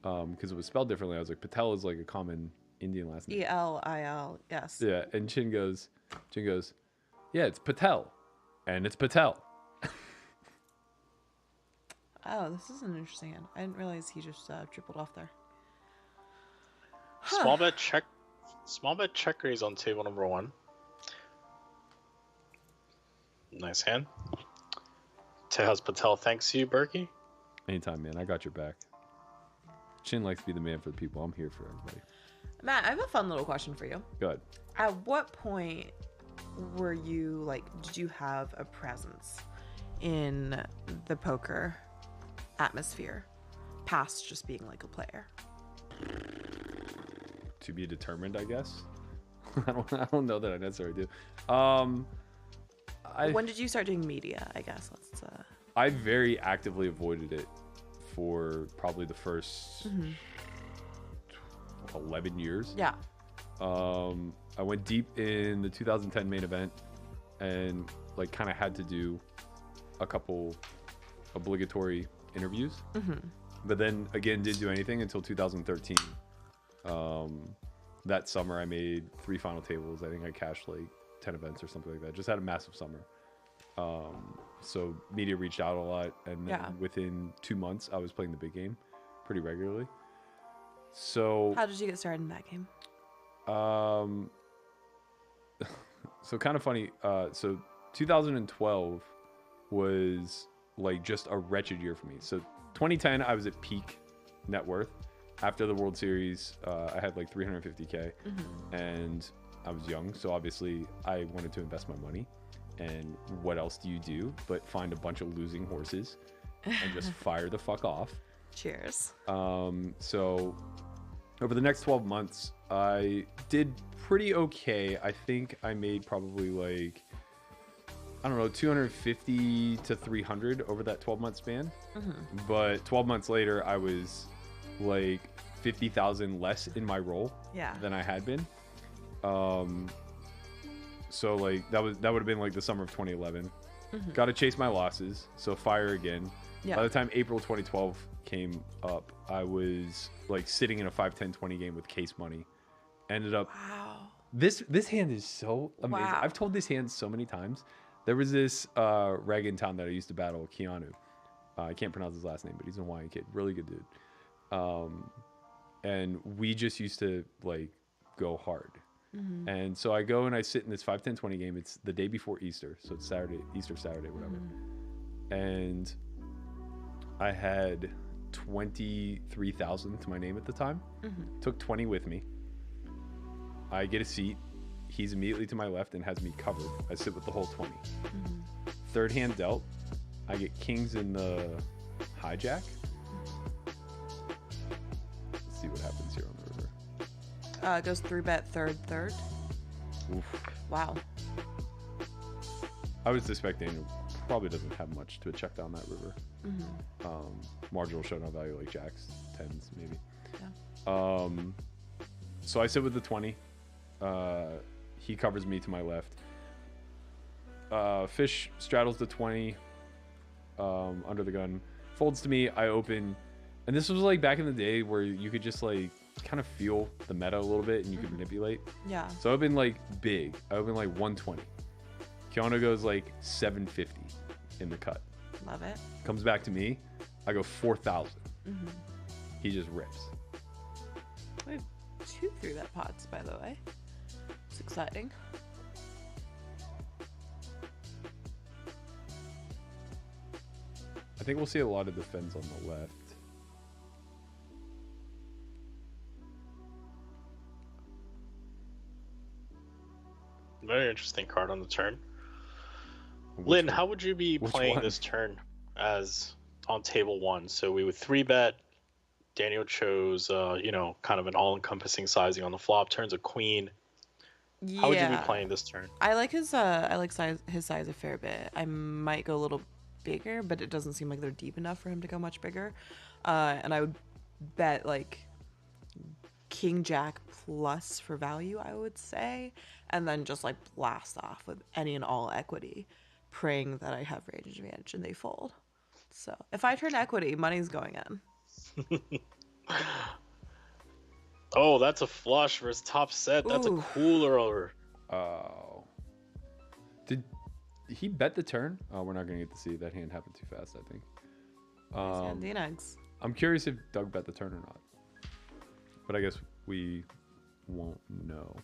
because it was spelled differently. I was like, Patel is like a common Indian last name. Elil, yes. Yeah, and Chin goes, yeah, it's Patel, and it's Patel. Oh, this is an interesting one. I didn't realize he just tripled off there. Small bet check raise on table number 1. Nice hand. Tejas Patel thanks you, Berkey. Anytime, man. I got your back. Chin likes to be the man for the people. I'm here for everybody. Matt, I have a fun little question for you. Go ahead. At what point were you did you have a presence in the poker atmosphere past just being like a player? To be determined, I guess. I don't know that I necessarily do. When did you start doing media? I guess I very actively avoided it for probably the first 11 years. Yeah. I went deep in the 2010 main event and kind of had to do a couple obligatory interviews, but then again didn't do anything until 2013. That summer I made 3 final tables. I think I cashed 10 events or something like that. Just had a massive summer. So media reached out a lot, and then within 2 months I was playing the big game pretty regularly. So how did you get started in that game? So kind of funny. So 2012 was just a wretched year for me. So 2010 I was at peak net worth. After the World Series, I had 350K, and I was young, so obviously I wanted to invest my money. And what else do you do but find a bunch of losing horses and just fire the fuck off? Cheers. So over the next 12 months, I did pretty okay. I think I made probably like, I don't know, 250 to 300 over that 12-month span. But 12 months later, I was like 50,000 less in my role than I had been. So like that would have been like the summer of 2011. Got to chase my losses, so fire again. By the time April 2012 came up, I was like sitting in a 5-10-20 game with case money. Ended up. Wow. This hand is so amazing. Wow. I've told this hand so many times. There was this reg in town that I used to battle, Keanu. I can't pronounce his last name, but he's a Hawaiian kid. Really good dude. And we just used to like go hard. And so I go and I sit in this 5-10-20 game. It's the day before Easter, so it's Easter Saturday, whatever. And I had 23,000 to my name at the time. Took 20 with me. I get a seat. He's immediately to my left and has me covered. I sit with the whole 20. Third hand dealt. I get kings in the hijack. Let's see what happens here on the river. It goes 3-bet, third. Oof. Wow. I would suspect Daniel probably doesn't have much to a check down that river. Marginal showdown value like jacks, 10s maybe. So I sit with the 20. He covers me to my left. Fish straddles the 20 under the gun, folds to me. I open, and this was like back in the day where you could just like kind of feel the meta a little bit and you could manipulate. So I open like big. I open like 120. Keanu goes like 750 in the cut. Love it. Comes back to me. I go 4,000. He just rips. We have 2 3-bet pots, by the way. It's exciting. I think we'll see a lot of defense on the left. Very interesting card on the turn. Lynn, how would you be playing this turn as on table 1? So we would 3-bet. Daniel chose, kind of an all-encompassing sizing on the flop. Turns a queen. How would you be playing this turn? I like his his size a fair bit. I might go a little bigger, but it doesn't seem like they're deep enough for him to go much bigger. And I would bet like king jack plus for value, I would say, and then just like blast off with any and all equity, praying that I have range advantage and they fold. So if I turn equity, money's going in. Oh, that's a flush versus top set. That's a cooler over. Oh. Did he bet the turn? Oh, we're not going to get to see. That hand happened too fast, I think. Dnegs. I'm curious if Doug bet the turn or not. But I guess we won't know.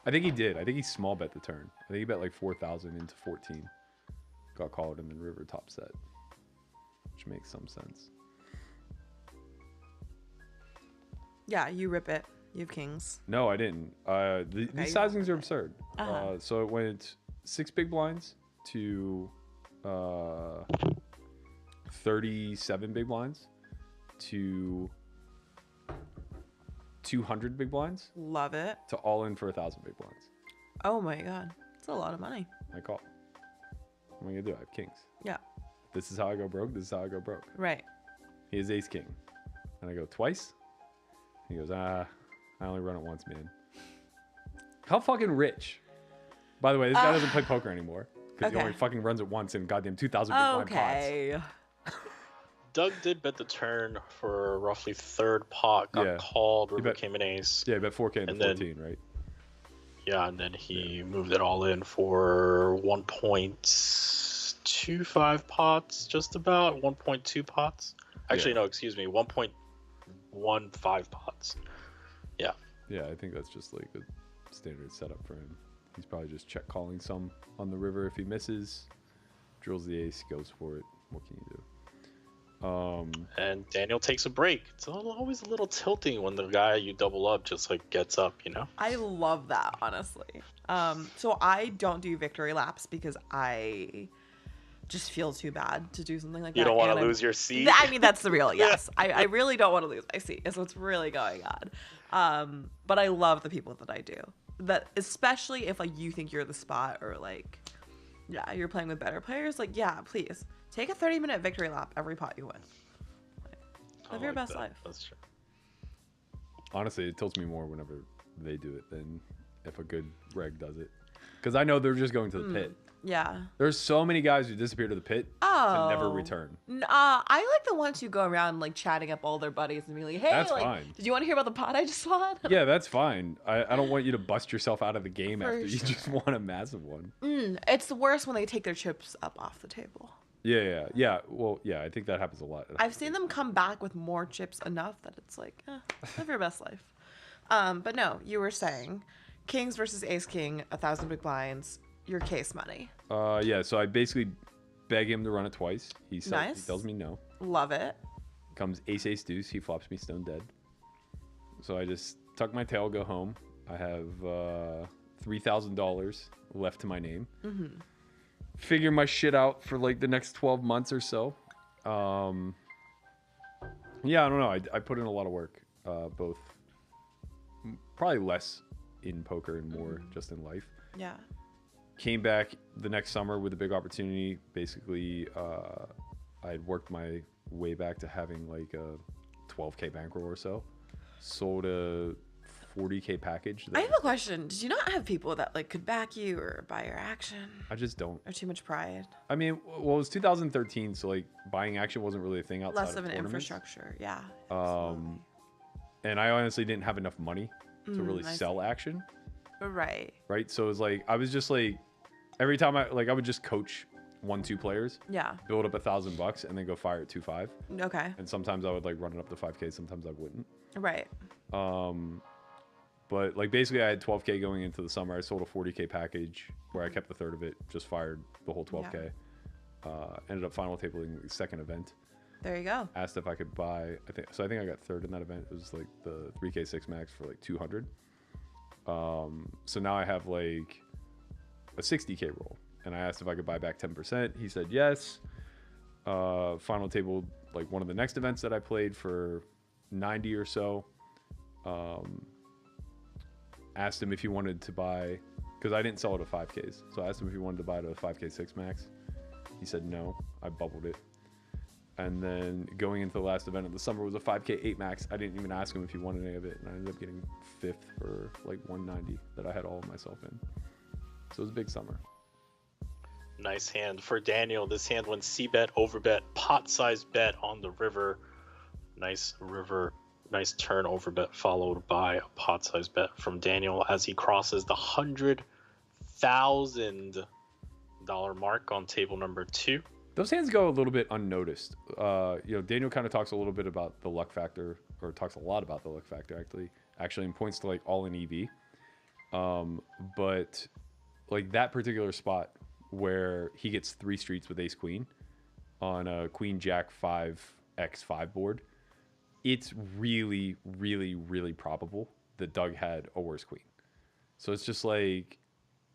I think he did. I think he small bet the turn. I think he bet like 4,000 into 14. Got called and then river top set. Which makes some sense. Yeah, you rip it. You have kings. No, I didn't. These sizings are absurd. So it went 6 big blinds to 37 big blinds to 200 big blinds. Love it. To all in for 1,000 big blinds. Oh my god. That's a lot of money. I call. What am I going to do? I have kings. Yeah. This is how I go broke. This is how I go broke. Right. He has ace king. And I go twice. He goes, I only run it once, man. How fucking rich. By the way, this guy doesn't play poker anymore. Because he only fucking runs it once in goddamn 2,000 big blind pots. Doug did bet the turn for roughly third pot. Got called. River came an ace. Yeah, he bet 4K into 14, right? Yeah, and then he moved it all in for 1.25 pots, just about 1.2 pots. Actually, no, excuse me, 1.15 pots. Yeah. Yeah, I think that's just like a standard setup for him. He's probably just check calling some on the river. If he misses, drills the ace, goes for it. What can you do? And Daniel takes a break. It's always a little tilting when the guy you double up just like gets up, you know? I love that, honestly. So I don't do victory laps because I just feel too bad to do something like that. You don't want to lose your seat? I mean, that's the real, yes. I really don't want to lose my seat is what's really going But I love the people that I do. That especially if like you think you're the spot or like, yeah, you're playing with better players. Like, yeah, please take a 30-minute victory lap every pot you win. Live your best life. That's true. Honestly, it tilts me more whenever they do it than if a good reg does it. Because I know they're just going to the pit. Yeah. There's so many guys who disappear to the pit to never return. I like the ones who go around like chatting up all their buddies and be like, hey, That's like, fine. did you want to hear about the pot I just won? Yeah, that's fine. I don't want you to bust yourself out of the game For after you sure. just won a massive one. It's the worst when they take their chips up off the table. Yeah. Well, yeah, I think that happens a lot. I've seen them come back with more chips enough that it's like, live your best life. But no, you were saying Kings versus Ace King, 1,000 big blinds, your case money. Yeah, so I basically beg him to run it twice. He Nice. tells me no. Love it. Comes ace ace deuce. He flops me stone dead. So I just tuck my tail, go home. I have $3,000 left to my name. Figure my shit out for like the next 12 months or so. Yeah, I don't know. I put in a lot of work, both probably less in poker and more just in life. Yeah. Came back the next summer with a big opportunity. Basically, I had worked my way back to having like a 12K bankroll or so. Sold a 40K package. I have a question. Did you not have people that like could back you or buy your action? I just don't. Or too much pride? I mean, well, it was 2013, so like buying action wasn't really a thing outside Less of an tournaments. infrastructure. Yeah. absolutely. And I honestly didn't have enough money to really I sell action. Right. Right. So it was like, I was just like, every time I would just coach 1-2 players, Yeah. build up $1,000 and then go fire at 2-5. Okay. And sometimes I would like run it up to 5K. Sometimes I wouldn't. Right. But like basically I had 12K going into the summer. I sold a 40K package where I kept a third of it, just fired the whole 12K. Ended up final tabling the second event. There you go. Asked if I could buy, I think I got third in that event. It was like the 3K 6 max for like 200. So now I have like a 60K roll, and I asked if I could buy back 10%. He said yes. Final table like one of the next events that I played for 90 or so. Asked him if he wanted to buy, because I didn't sell it at 5Ks. So I asked him if he wanted to buy it at a 5K 6 max. He said no. I bubbled it. And then going into the last event of the summer was a 5K 8 max. I didn't even ask him if he wanted any of it, and I ended up getting 5th for like 190 that I had all of myself in. So it was a big summer. Nice hand for Daniel. This hand went C-bet, overbet, pot-sized bet on the river. Nice river, nice turn overbet followed by a pot-sized bet from Daniel as he crosses the $100,000 mark on table number 2. Those hands go a little bit unnoticed. Daniel kind of talks a little bit about the luck factor, or talks a lot about the luck factor actually, and points to like all in EV. But like that particular spot where he gets 3 streets with ace queen on a queen jack 5x5 board, it's really, really, really probable that Doug had a worse queen. So it's just like,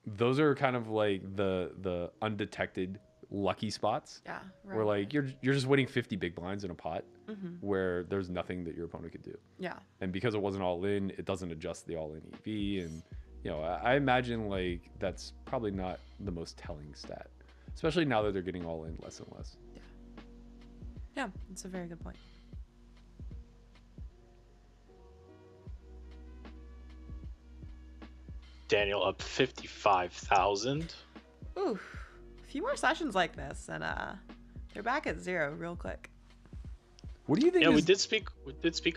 those are kind of like the undetected lucky spots. Yeah. Right. Where like you're just winning 50 big blinds in a pot where there's nothing that your opponent could do. Yeah. And because it wasn't all in, it doesn't adjust the all in EV. And I imagine like that's probably not the most telling stat, especially now that they're getting all in less and less. Yeah, that's a very good point. Daniel up 55,000. Ooh, a few more sessions like this, and they're back at 0 real quick. What do you think? Yeah, we did speak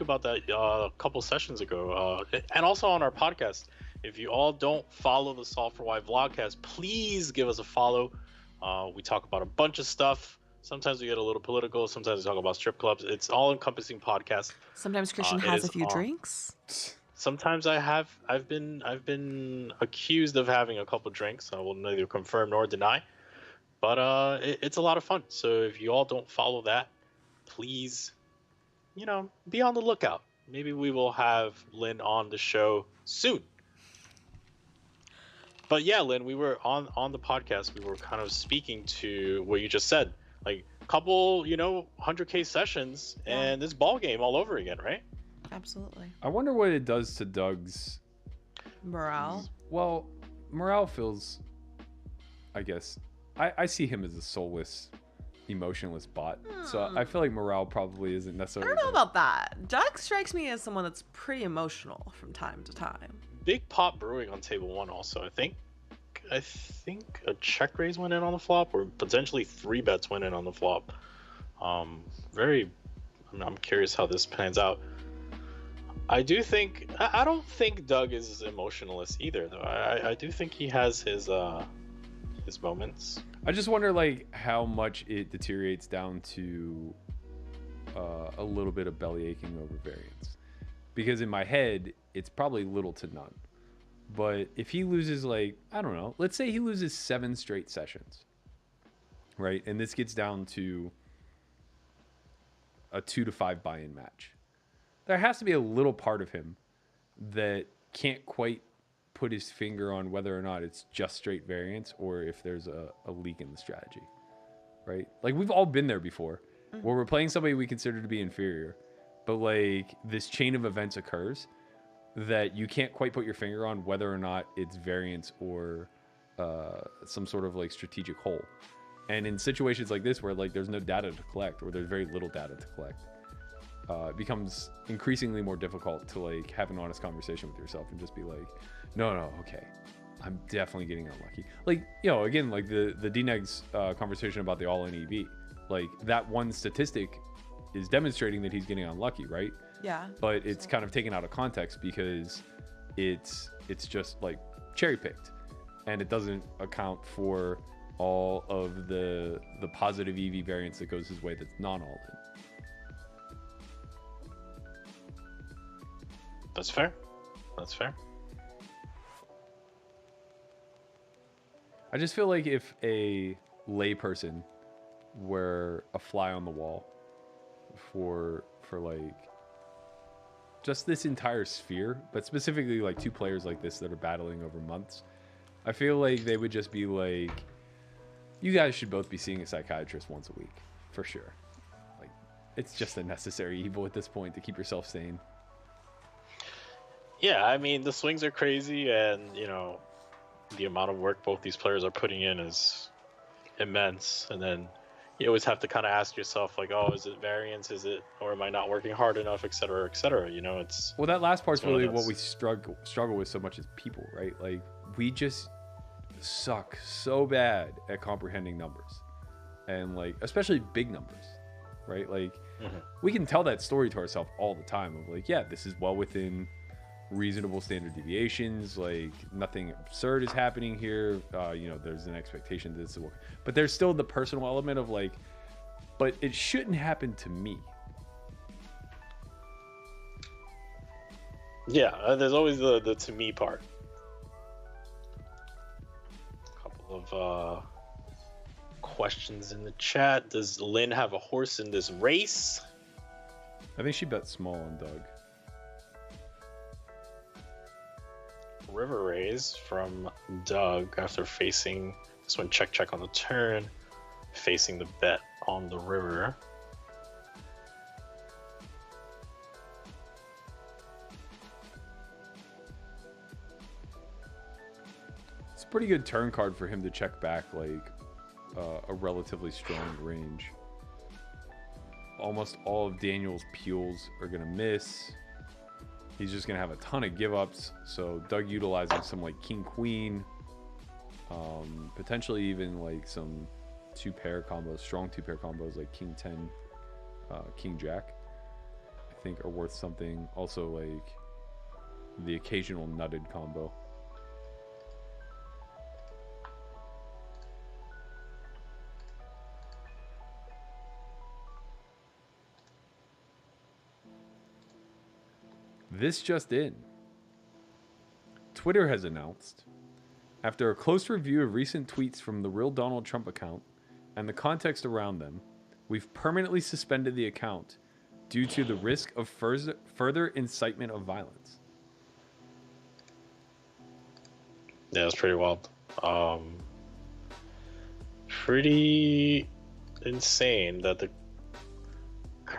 about that a couple sessions ago, and also on our podcast. If you all don't follow the Solve for Why vlogcast, please give us a follow. We talk about a bunch of stuff. Sometimes we get a little political. Sometimes we talk about strip clubs. It's all encompassing podcast. Sometimes Christian has a few drinks. Sometimes I've been accused of having a couple drinks. I will neither confirm nor deny, but it's a lot of fun. So if you all don't follow that, please, be on the lookout. Maybe we will have LYNNE on the show soon. But yeah, LYNNE, we were on the podcast. We were kind of speaking to what you just said, like a couple, 100K sessions, and this ball game all over again, right? Absolutely. I wonder what it does to Doug's Morale. Well, morale feels, I guess, I see him as a soulless, emotionless bot. So I feel like morale probably isn't I necessarily. don't know about that. Doug strikes me as someone that's pretty emotional from time to time. Big pot brewing on table 1 also. I think a check raise went in on the flop, or potentially 3 bets went in on the flop. I'm curious how this pans out. I don't think Doug is emotionless either, though. I do think he has his moments. I just wonder, like, how much it deteriorates down to a little bit of belly aching over variance. Because in my head, it's probably little to none. But if he loses, like, I don't know, let's say he loses 7 straight sessions, right? And this gets down to a 2 to 5 buy-in match. There has to be a little part of him that can't quite put his finger on whether or not it's just straight variance or if there's a leak in the strategy, right? Like, we've all been there before where we're playing somebody we consider to be inferior, but like this chain of events occurs that you can't quite put your finger on whether or not it's variance or some sort of like strategic hole. And in situations like this where like there's no data to collect or there's very little data to collect, it becomes increasingly more difficult to like have an honest conversation with yourself and just be like, no, okay, I'm definitely getting unlucky. Like, you know, again, like the Dnegs conversation about the all-in EV, like that one statistic is demonstrating that he's getting unlucky, right? Yeah. But it's kind of taken out of context because it's just like cherry picked, and it doesn't account for all of the positive EV variance that goes his way that's non all-in. That's fair. That's fair. I just feel like if a layperson were a fly on the wall for like just this entire sphere, but specifically like 2 players like this that are battling over months, I feel like they would just be like, you guys should both be seeing a psychiatrist once a week, for sure. Like, it's just a necessary evil at this point to keep yourself sane. Yeah, I mean, the swings are crazy, and, you know, the amount of work both these players are putting in is immense. And then you always have to kind of ask yourself, like, oh, is it variance? Is it, or am I not working hard enough, et cetera, et cetera? You know, it's... Well, that last part's really what we struggle with so much as people, right? Like, we just suck so bad at comprehending numbers. And, like, especially big numbers, right? Like, we can tell that story to ourselves all the time of, like, yeah, this is well within reasonable standard deviations, like nothing absurd is happening here, you know, there's an expectation that this will, but there's still the personal element of like, but it shouldn't happen to me. Yeah, there's always the to me part. A couple of questions in the chat. Does LYNNE have a horse in this race? I think she bet small on Doug. River raise from Doug after facing this one, check on the turn, facing the bet on the river. It's a pretty good turn card for him to check back like a relatively strong range. Almost all of Daniel's peels are gonna miss. He's just gonna have a ton of give ups. So Doug utilizing some like king queen, potentially even like some 2-pair combos, strong 2-pair combos like king 10, king jack, I think are worth something. Also like the occasional nutted combo. This just in. Twitter has announced, after a close review of recent tweets from the real Donald Trump account and the context around them, we've permanently suspended the account due to the risk of further incitement of violence. Yeah, that's pretty wild. Pretty insane that the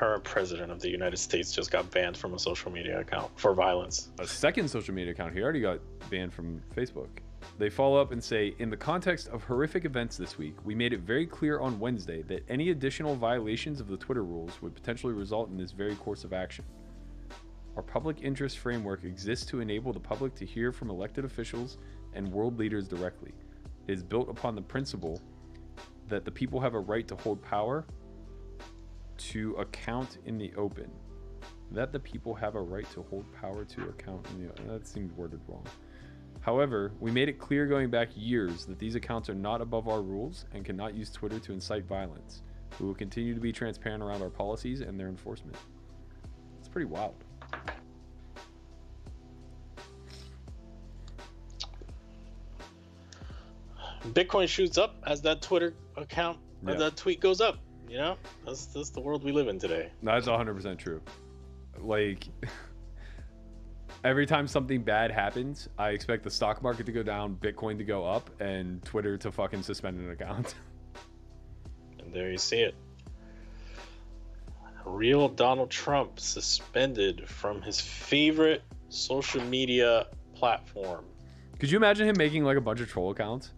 current president of the United States just got banned from a social media account for violence. A second social media account. He already got banned from Facebook. They follow up and say, in the context of horrific events this week, we made it very clear on Wednesday that any additional violations of the Twitter rules would potentially result in this very course of action. Our public interest framework exists to enable the public to hear from elected officials and world leaders directly. It is built upon the principle that the people have a right to hold power to account in the open. That the people have a right to hold power to account in the open. That seemed worded wrong. However, we made it clear going back years that these accounts are not above our rules and cannot use Twitter to incite violence. We will continue to be transparent around our policies and their enforcement. It's pretty wild. Bitcoin shoots up as that Twitter account, Yeah. that tweet goes up. You know, that's the world we live in today. No, that's 100% true. Like, every time something bad happens, I expect the stock market to go down, Bitcoin to go up, and Twitter to fucking suspend an account. And there you see it. Real Donald Trump suspended from his favorite social media platform. Could you imagine him making like a bunch of troll accounts?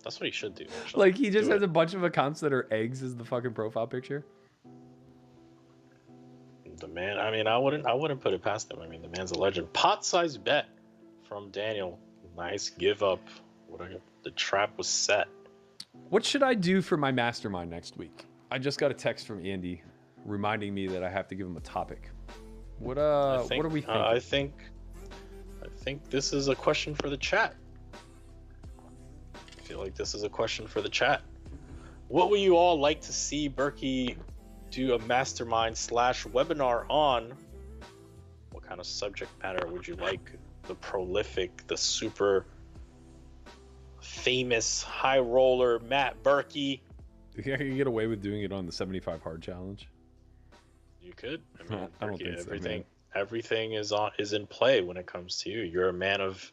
That's what he should do. Actually. Like, he just Do has it. a bunch of accounts that are eggs as the fucking profile picture. The man. I mean, I wouldn't put it past him. I mean, the man's a legend. Pot-sized bet from Daniel. Nice give up. The trap was set. What should I do for my mastermind next week? I just got a text from Andy reminding me that I have to give him a topic. What are we thinking? I think this is a question for the chat. I feel like this is a question for the chat. What would you all like to see Berkey do a mastermind / webinar on? What kind of subject matter would you like the prolific, the super famous high roller Matt Berkey? Do you think I can get away with doing it on the 75 hard challenge? You could. I mean, I don't Berkey, think so, man. everything is in play when it comes to you. You're a man of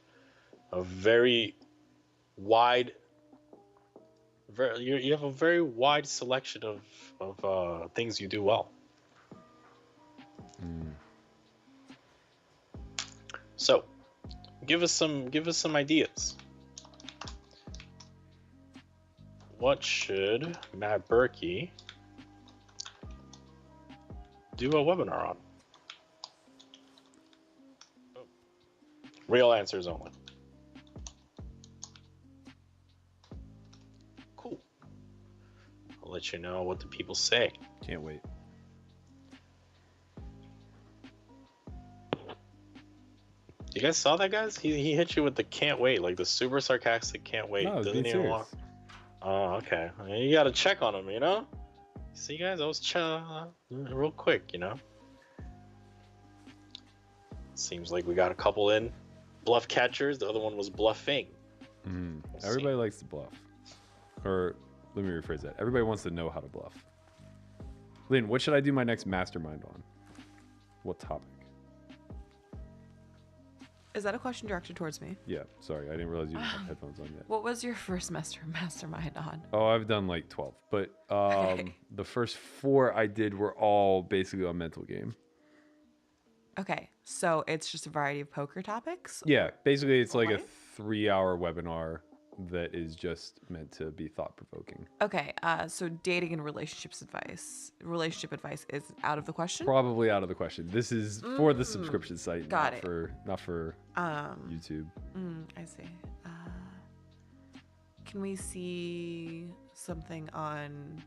very wide. You have a very wide selection of things you do well. So, give us some ideas. What should Matt Berkey do a webinar on? Real answers only. Cool. I'll let you know what the people say. Can't wait. You guys saw that, guys? He hit you with the can't wait, like the super sarcastic can't wait. No, Doesn't be even serious. want. Oh, okay. You gotta check on him, you know? See, guys, I was real quick, you know? Seems like we got a couple in. Bluff catchers, the other one was bluffing. We'll Everybody likes to bluff. Or, let me rephrase that. Everybody wants to know how to bluff. Lynn, what should I do my next mastermind on? What topic? Is that a question directed towards me? Yeah, sorry. I didn't realize you didn't have headphones on yet. What was your first mastermind on? Oh, I've done like 12. But Okay. the first 4 I did were all basically a mental game. Okay, so it's just a variety of poker topics? Yeah, basically it's like a Okay. 3-hour webinar that is just meant to be thought-provoking. Okay, so dating and relationship advice is out of the question? Probably out of the question. This is for the subscription site, Got not it. for YouTube. I see. Can we see something on...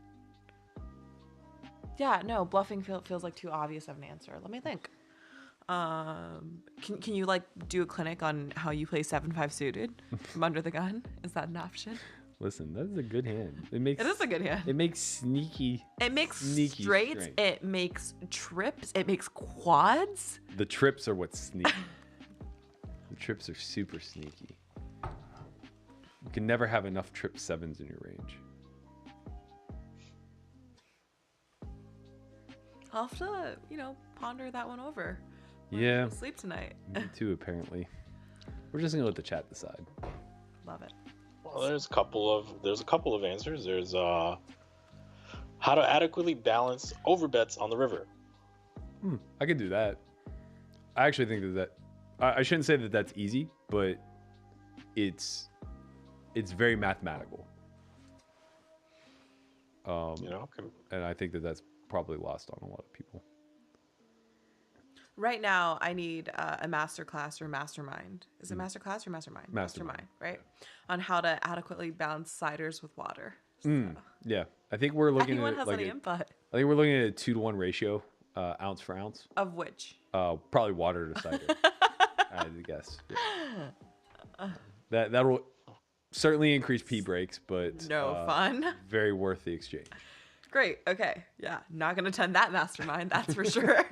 Yeah, no, bluffing feels like too obvious of an answer. Let me think. Can you like do a clinic on how you play 7-5 suited from under the gun? Is that an option? Listen, that is a good hand. It is a good hand. It makes sneaky. It makes Sneaky straights. strength. It makes trips. It makes quads. The trips are what's sneaky. The trips are super sneaky. You can never have enough trip 7s in your range. I'll have to, ponder that one over. Yeah, Go sleep tonight. me too, apparently. We're just gonna let the chat decide. Love it. Well, there's a couple of answers. There's How to adequately balance overbets on the river. I could do that. I actually think that I shouldn't say that that's easy, but it's very mathematical. And I think that that's probably lost on a lot of people. Right now, I need a master class or mastermind. Is it master class or mastermind? Mastermind, right? On how to adequately balance ciders with water. So. Yeah, I think we're looking Anyone at has like any input? I think we're looking at a 2-to-1 ratio, ounce for ounce. Of which? Probably water to cider. I guess. Yeah. That'll certainly increase pee breaks, but no fun. Very worth the exchange. Great. Okay. Yeah. Not gonna attend that mastermind. That's for sure.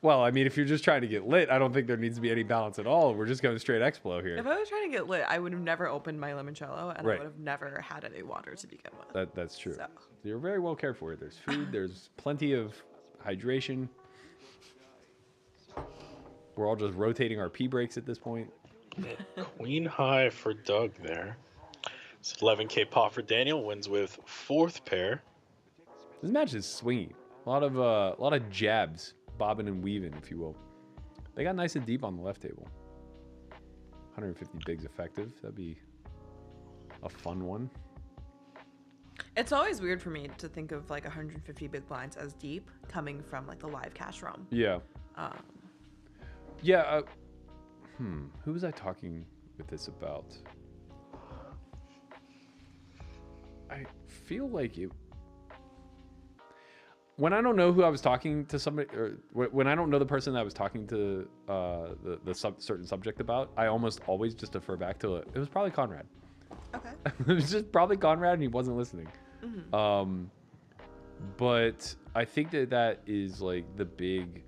Well, I mean, if you're just trying to get lit, I don't think there needs to be any balance at all. We're just going straight Explo here. If I was trying to get lit, I would have never opened my limoncello, and Right. I would have never had any water to begin with. That's true. So. You're very well cared for. There's food. There's plenty of hydration. We're all just rotating our pee breaks at this point. Queen high for Doug there. It's 11K pot for Daniel. Wins with 4th pair. This match is swingy. A lot of jabs, bobbing and weaving, if you will. They got nice and deep on the left table. 150 bigs effective. That'd be a fun one. It's always weird for me to think of like 150 big blinds as deep coming from like the live cash realm. Yeah. Yeah. Who was I talking with this about? I feel like it. When I don't know who I was talking to somebody, or when I don't know the person that I was talking to certain subject about, I almost always just defer back to it. It was probably Conrad. Okay. It was just probably Conrad, and he wasn't listening. Mm-hmm. But I think that is like the big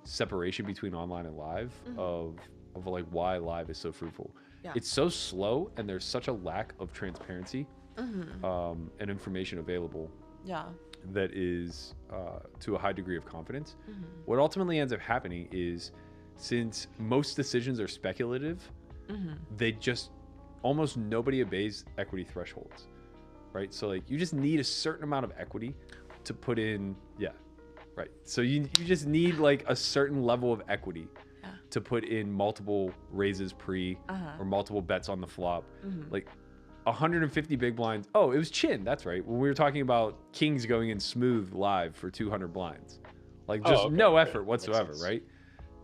separation between online and live of like why live is so fruitful. Yeah. It's so slow, and there's such a lack of transparency and information available. Yeah. That is to a high degree of confidence. What ultimately ends up happening is, since most decisions are speculative, they just almost nobody obeys equity thresholds, right? So like you just need a certain amount of equity to put in. Yeah, right. So you just need like a certain level of equity to put in multiple raises pre or multiple bets on the flop. Like 150 big blinds. Oh, it was chin. That's right. When we were talking about kings going in smooth live for 200 blinds, like just no effort whatsoever, right?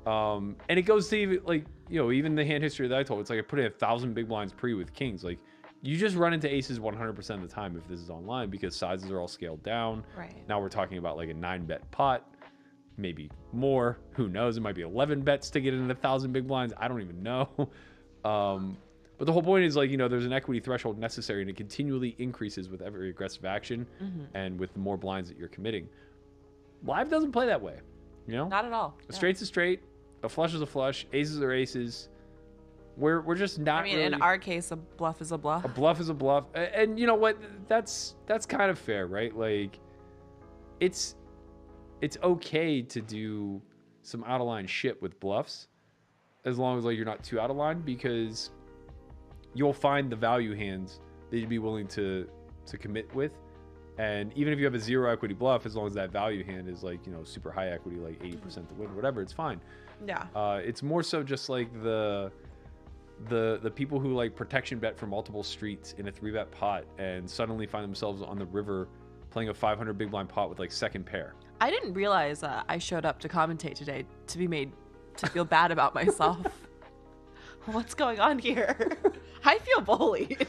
And it goes to even, like, you know, even the hand history that I told. It's like I put in 1,000 big blinds pre with kings. Like you just run into aces 100% of the time if this is online because sizes are all scaled down. Right. Now we're talking about like a 9-bet pot, maybe more. Who knows? It might be 11 bets to get into 1,000 big blinds. I don't even know. But the whole point is, like, you know, there's an equity threshold necessary, and it continually increases with every aggressive action and with the more blinds that you're committing. Live doesn't play that way, you know? Not at all. A straight's a straight, a flush is a flush, aces are aces. We're just not. I mean, really, in our case, a bluff is a bluff. A bluff is a bluff, and you know what? That's kind of fair, right? Like, it's okay to do some out of line shit with bluffs, as long as like you're not too out of line, because you'll find the value hands that you'd be willing to commit with. And even if you have a 0 equity bluff, as long as that value hand is like, you know, super high equity, like 80% to win, whatever, it's fine. Yeah. It's more so just like the people who like protection bet for multiple streets in a 3-bet pot and suddenly find themselves on the river playing a 500 big blind pot with like second pair. I didn't realize I showed up to commentate today to be made to feel bad about myself. What's going on here? I feel bullied.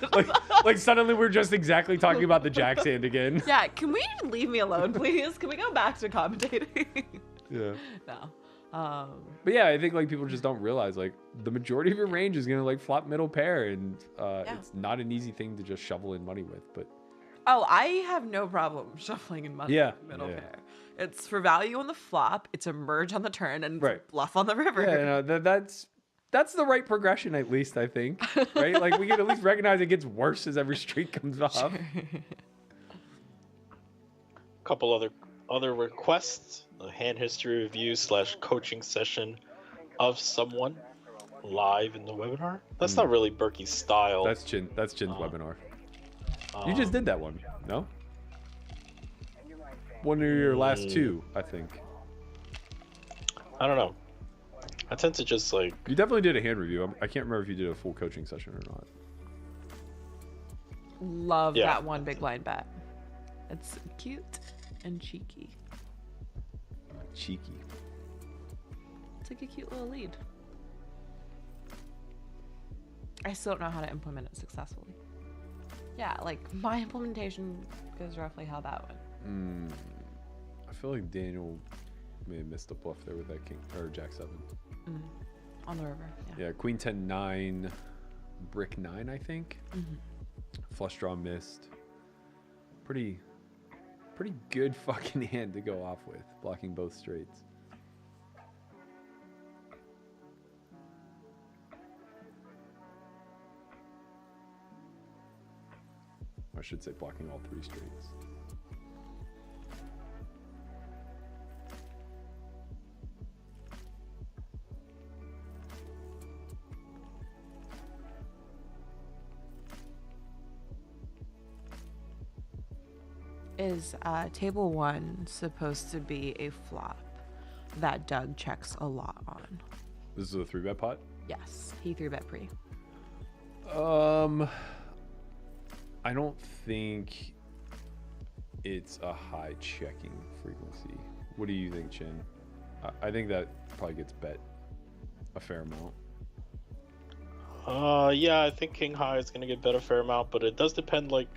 like suddenly we're just exactly talking about the jack's hand again. Yeah, can we leave me alone, please? Can we go back to commentating? Yeah. No. But yeah, I think like people just don't realize like the majority of your range is gonna like flop middle pair, and it's not an easy thing to just shovel in money with. But I have no problem shuffling in money middle pair. It's for value on the flop. It's a merge on the turn, and bluff on the river. Yeah, no, that's the right progression, at least, I think. Right? Like, we can at least recognize it gets worse as every streak comes off. Sure. Couple other requests. A hand history review / coaching session of someone live in the webinar. That's not really Berkey's style. That's Chin's webinar. You just did that one, no? one of your last two, I think. I don't know. I tend to just like. You definitely did a hand review. I can't remember if you did a full coaching session or not. Love that one big blind bet. It's cute and cheeky. Cheeky. It's like a cute little lead. I still don't know how to implement it successfully. Yeah, like my implementation goes roughly how that went. I feel like Daniel may have missed a bluff there with that king or jack 7. On the river. Yeah, queen 10 9, brick 9, I think. Flush draw missed. Pretty good fucking hand to go off with, blocking both straights. I should say blocking all 3 straights. Is table 1 supposed to be a flop that Doug checks a lot on? This is a 3-bet pot? Yes, he 3-bet pre. I don't think it's a high checking frequency. What do you think, Chin? I think that probably gets bet a fair amount. Yeah, I think king high is gonna get bet a fair amount, but it does depend. Like,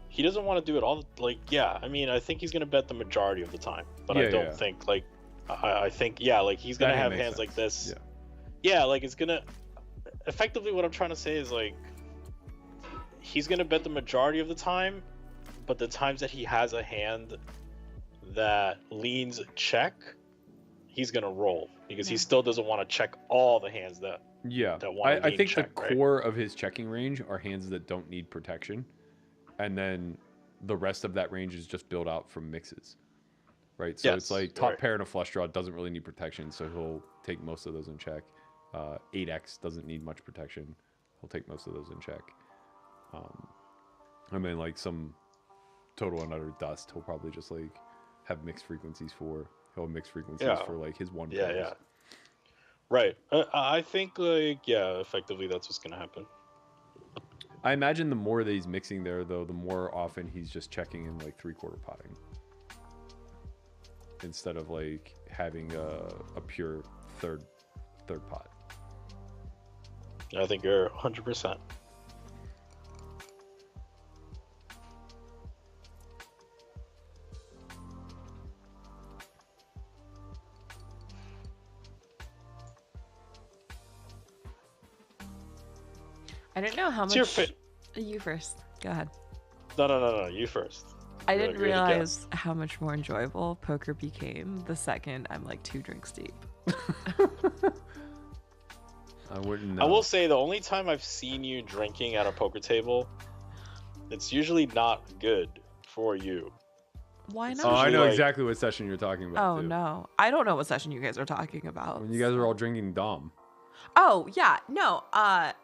he doesn't want to do it all. Like, yeah, I mean, I think he's gonna bet the majority of the time, but I don't think like. I think like he's gonna have hands like this. Yeah, like it's gonna. Effectively, what I'm trying to say is like. He's gonna bet the majority of the time, but the times that he has a hand that leans check, he's gonna roll because he still doesn't want to check all the hands that want to I think check, the core of his checking range are hands that don't need protection, and then the rest of that range is just built out from mixes, right? So it's like top pair and a flush draw doesn't really need protection, so he'll take most of those in check. 8x doesn't need much protection, he'll take most of those in check. I mean, like some total and utter dust, he'll probably just like have mixed frequencies for. He'll have mixed frequencies for like his one. Yeah. Right. I think like effectively that's what's gonna happen. I imagine the more that he's mixing there, though, the more often he's just checking in like 3/4 potting instead of like having a pure third pot. I think you're 100%. I don't know how much. You first. Go ahead. No. You first. I didn't realize how much more enjoyable poker became the second I'm like 2 drinks deep. I wouldn't know. I will say the only time I've seen you drinking at a poker table, it's usually not good for you. Why not? Oh, I know exactly what session you're talking about. Oh, no. I don't know what session you guys are talking about. When you guys are all drinking Dom. Oh, yeah. No.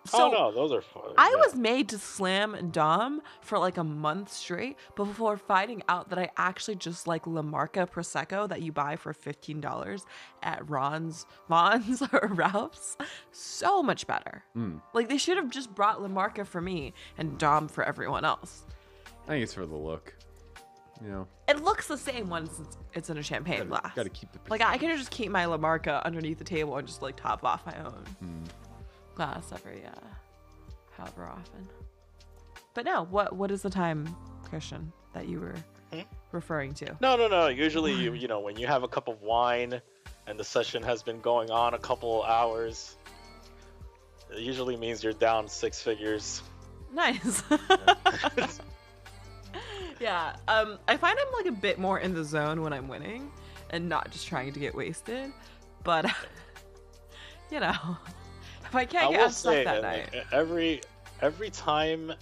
So no, those are fun. I was made to slam Dom for like a month straight before finding out that I actually just like La Marca Prosecco that you buy for $15 at Vons or Ralph's. So much better. Like they should have just brought La Marca for me and Dom for everyone else. I think it's for the look. You know, it looks the same once it's in a champagne glass. Gotta keep the like I can just keep my La Marca underneath the table and just like top off my own glass every however often. But no, what is the time, Christian, that you were referring to? No. Usually, you know, when you have a cup of wine and the session has been going on a couple hours, it usually means you're down 6 figures. Nice. Yeah, I find I'm like a bit more in the zone when I'm winning and not just trying to get wasted. But, you know, if I can't get unstuck that night. Like, every time,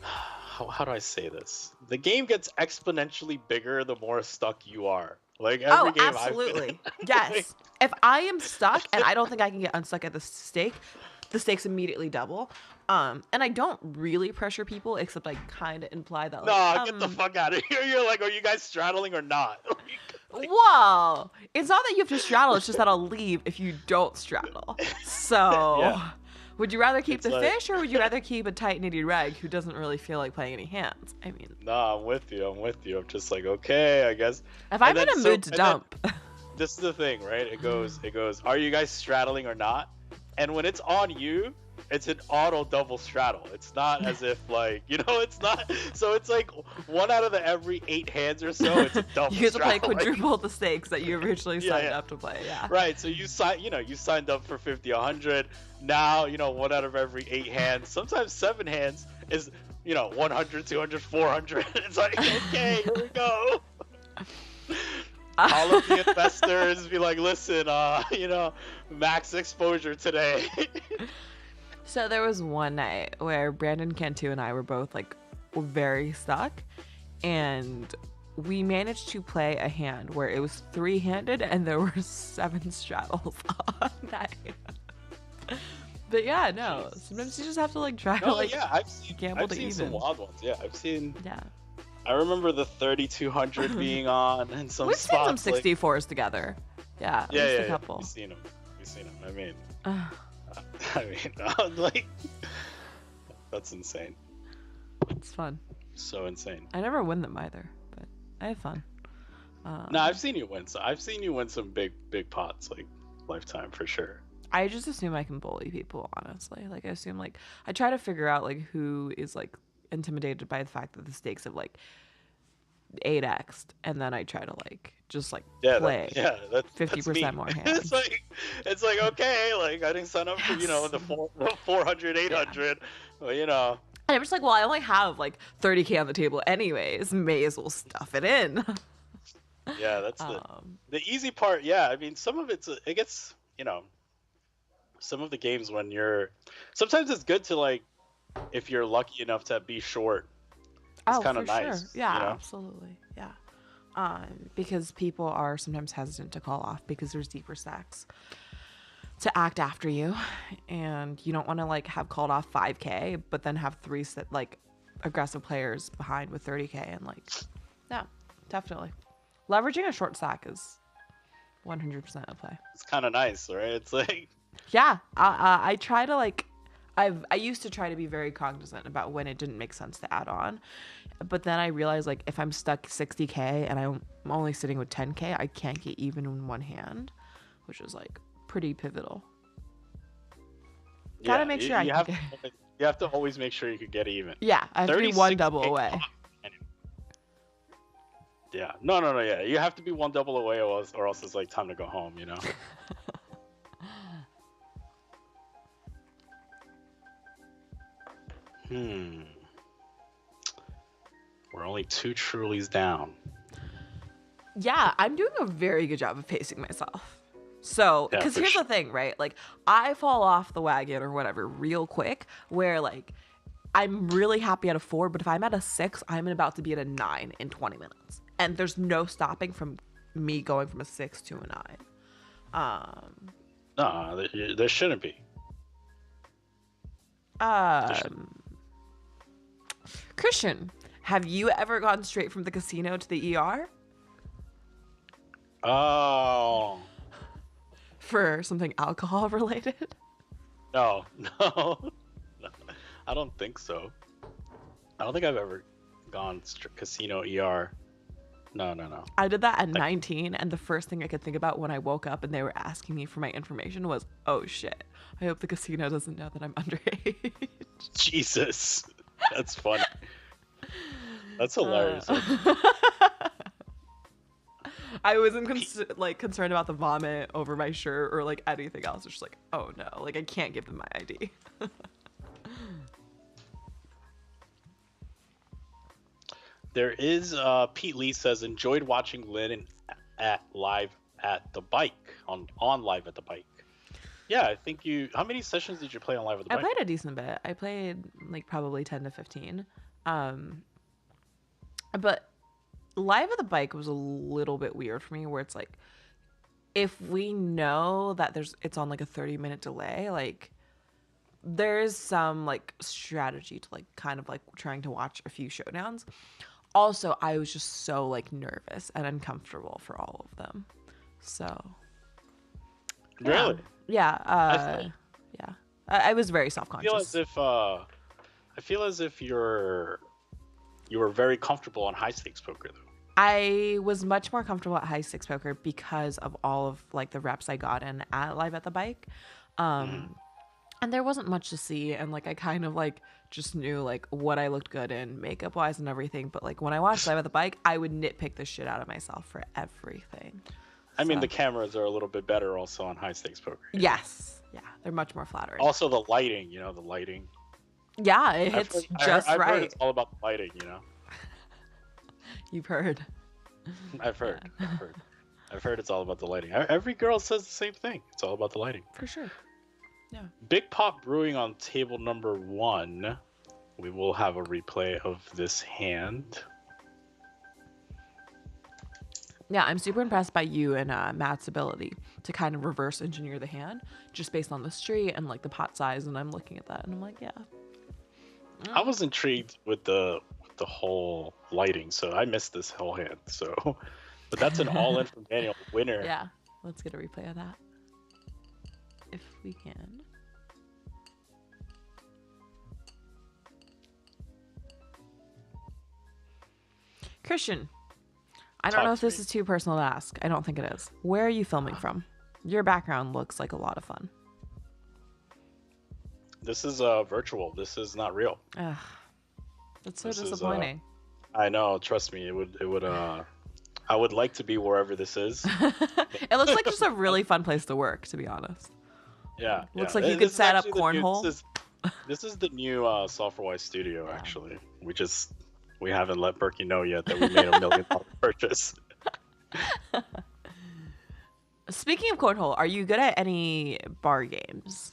how do I say this? The game gets exponentially bigger the more stuck you are. Like every game absolutely. Yes. If I am stuck and I don't think I can get unstuck at the stake, the stakes immediately double. And I don't really pressure people, except I kind of imply that. Like, Nah, get the fuck out of here. You're like, are you guys straddling or not? Whoa! It's not that you have to straddle. It's just that I'll leave if you don't straddle. So, Yeah. would you rather keep It's the like- fish, or would you rather keep a tight knitty reg who doesn't really feel like playing any hands? I mean, Nah, I'm with you. I'm just like, okay, I guess. if I'm And in then- a so- mood to and then- dump, This is the thing, right? It goes, are you guys straddling or not? And when it's on you, it's an auto double straddle. It's not as if like, it's not. So it's like 1 out of every 8 hands or so, it's a double you get to play straddle. Like, quadruple the stakes that you originally Yeah, signed yeah. up to play. Yeah. right. So you signed up for 50, 100. Now, 1 out of every 8 hands, sometimes 7 hands is, 100, 200, 400. It's like, okay, here we go. All of the investors be like, listen, max exposure today. So there was one night where Brandon Cantu and I were both like very stuck, and we managed to play a hand where it was 3-handed and there were 7 straddles on that hand. But yeah, no, sometimes you just have to like try to like I've seen, gamble to some even. wild ones. Yeah, I've seen. Yeah. I remember the 3200 being on and some We've seen some spots. Like, 64s together. Yeah, at yeah, least yeah, a couple. We've seen them. I mean, Ugh, like, that's insane. it's fun. So insane. I never win them either, but I have fun. No, I've seen you win. So I've seen you win some big pots, like lifetime for sure. I just assume I can bully people, honestly. Like, I assume, like, I try to figure out, like, who is, like, intimidated by the fact that the stakes have, like, 8x'd, and then I try to, like, just, like, play that's 50% me. more hands. it's like okay, like I didn't sign up for the 400, 800, well, And I'm just like, well, I only have, like, 30K on the table anyways. May as well stuff it in. Yeah, that's the easy part. Yeah, I mean, some of it gets, some of the games when sometimes it's good to, like, if you're lucky enough to be short, it's kind of nice. Sure. Yeah, absolutely. Yeah. Because people are sometimes hesitant to call off because there's deeper stacks to act after you, and you don't want to like have called off 5K, but then have 3 like aggressive players behind with 30K, and like, yeah, definitely leveraging a short stack is 100% a play. It's kind of nice, right? It's like, Yeah, I try to like, I used to try to be very cognizant about when it didn't make sense to add on, but then I realized like if I'm stuck 60K and I'm only sitting with 10K, I can't get even in one hand, which is like pretty pivotal. Gotta make sure you have to always make sure you could get even. Yeah, I have to be 1 double 36K. away. Yeah, no, yeah, you have to be 1 double away, or else it's like time to go home, We're only 2 Trulies down. Yeah, I'm doing a very good job of pacing myself. So, Yeah, because for here's sure. the thing, right? Like, I fall off the wagon or whatever real quick, where like I'm really happy at a 4, but if I'm at a 6, I'm about to be at a 9 in 20 minutes, and there's no stopping from me going from a 6 to a 9. No, there shouldn't be. Christian, have you ever gone straight from the casino to the ER Oh, for something alcohol related? no. I don't think so. I don't think I've ever gone casino ER. No. I did that at 19, and the first thing I could think about when I woke up and they were asking me for my information was, oh shit, I hope the casino doesn't know that I'm underage. Jesus, that's funny. That's hilarious. I wasn't concerned about the vomit over my shirt or like anything else. It's just like, oh no, like I can't give them my ID. There is Pete Lee says enjoyed watching LYNNE at live at the bike on live at the bike. Yeah, I think how many sessions did you play on live at the I bike? played a decent bit. I played like probably 10 to 15. But live at the bike was a little bit weird for me, where it's like, if we know that it's on like a 30-minute delay, like there is some like strategy to like kind of like trying to watch a few showdowns. Also, I was just so like nervous and uncomfortable for all of them. So Really? yeah, yeah. I was very I self-conscious. feel as if you were very comfortable on high stakes poker though. I was much more comfortable at high stakes poker because of all of like the reps I got in at Live at the Bike. And there wasn't much to see, and like I kind of like just knew like what I looked good in makeup wise and everything. But like when I watched Live at the Bike, I would nitpick the shit out of myself for everything. I mean, So- the cameras are a little bit better also on high stakes poker. Yes, yeah, they're much more flattering. Also, the lighting, the lighting. Yeah, it hits just I've right. heard it's all about the lighting, You've heard. I've heard it's all about the lighting. Every girl says the same thing. It's all about the lighting. For sure. Yeah. Big Pot Brewing on table number 1. We will have a replay of this hand. Yeah, I'm super impressed by you and Matt's ability to kind of reverse engineer the hand just based on the street and like the pot size. And I'm looking at that and I'm like, yeah. I was intrigued with the whole lighting, so I missed this whole hand. So, but that's an all-in from Daniel, winner. Yeah, let's get a replay of that if we can. Christian, I don't Talk know if to this me. is too personal to ask. I don't think it is. Where are you filming from? Your background looks like a lot of fun. This is virtual. This is not real. Ugh, that's so This is, disappointing. I know. Trust me. It would. I would like to be wherever this is. It looks like just a really fun place to work, to be honest. Yeah. Looks yeah. like you This could is set up actually the new- cornhole. This is the new Softwarewise studio. Actually, we haven't let Berkey know yet that we made a $1 million purchase. Speaking of cornhole, are you good at any bar games?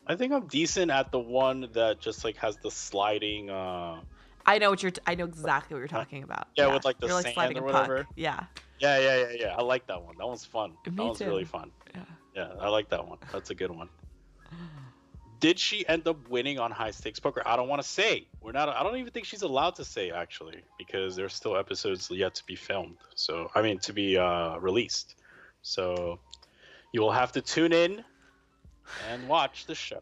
I think I'm decent at the one that just like has the sliding. I know exactly what you're talking about. Yeah, with, like, the you're, sand sliding or a puck. whatever. Yeah. Yeah. I like that one. That one's fun. Me That one's too. really fun. Yeah. Yeah, I like that one. That's a good one. Did she end up winning on high stakes poker? I don't want to say. I don't even think she's allowed to say actually, because there's still episodes yet to be filmed. So to be released. So you will have to tune in and watch the show.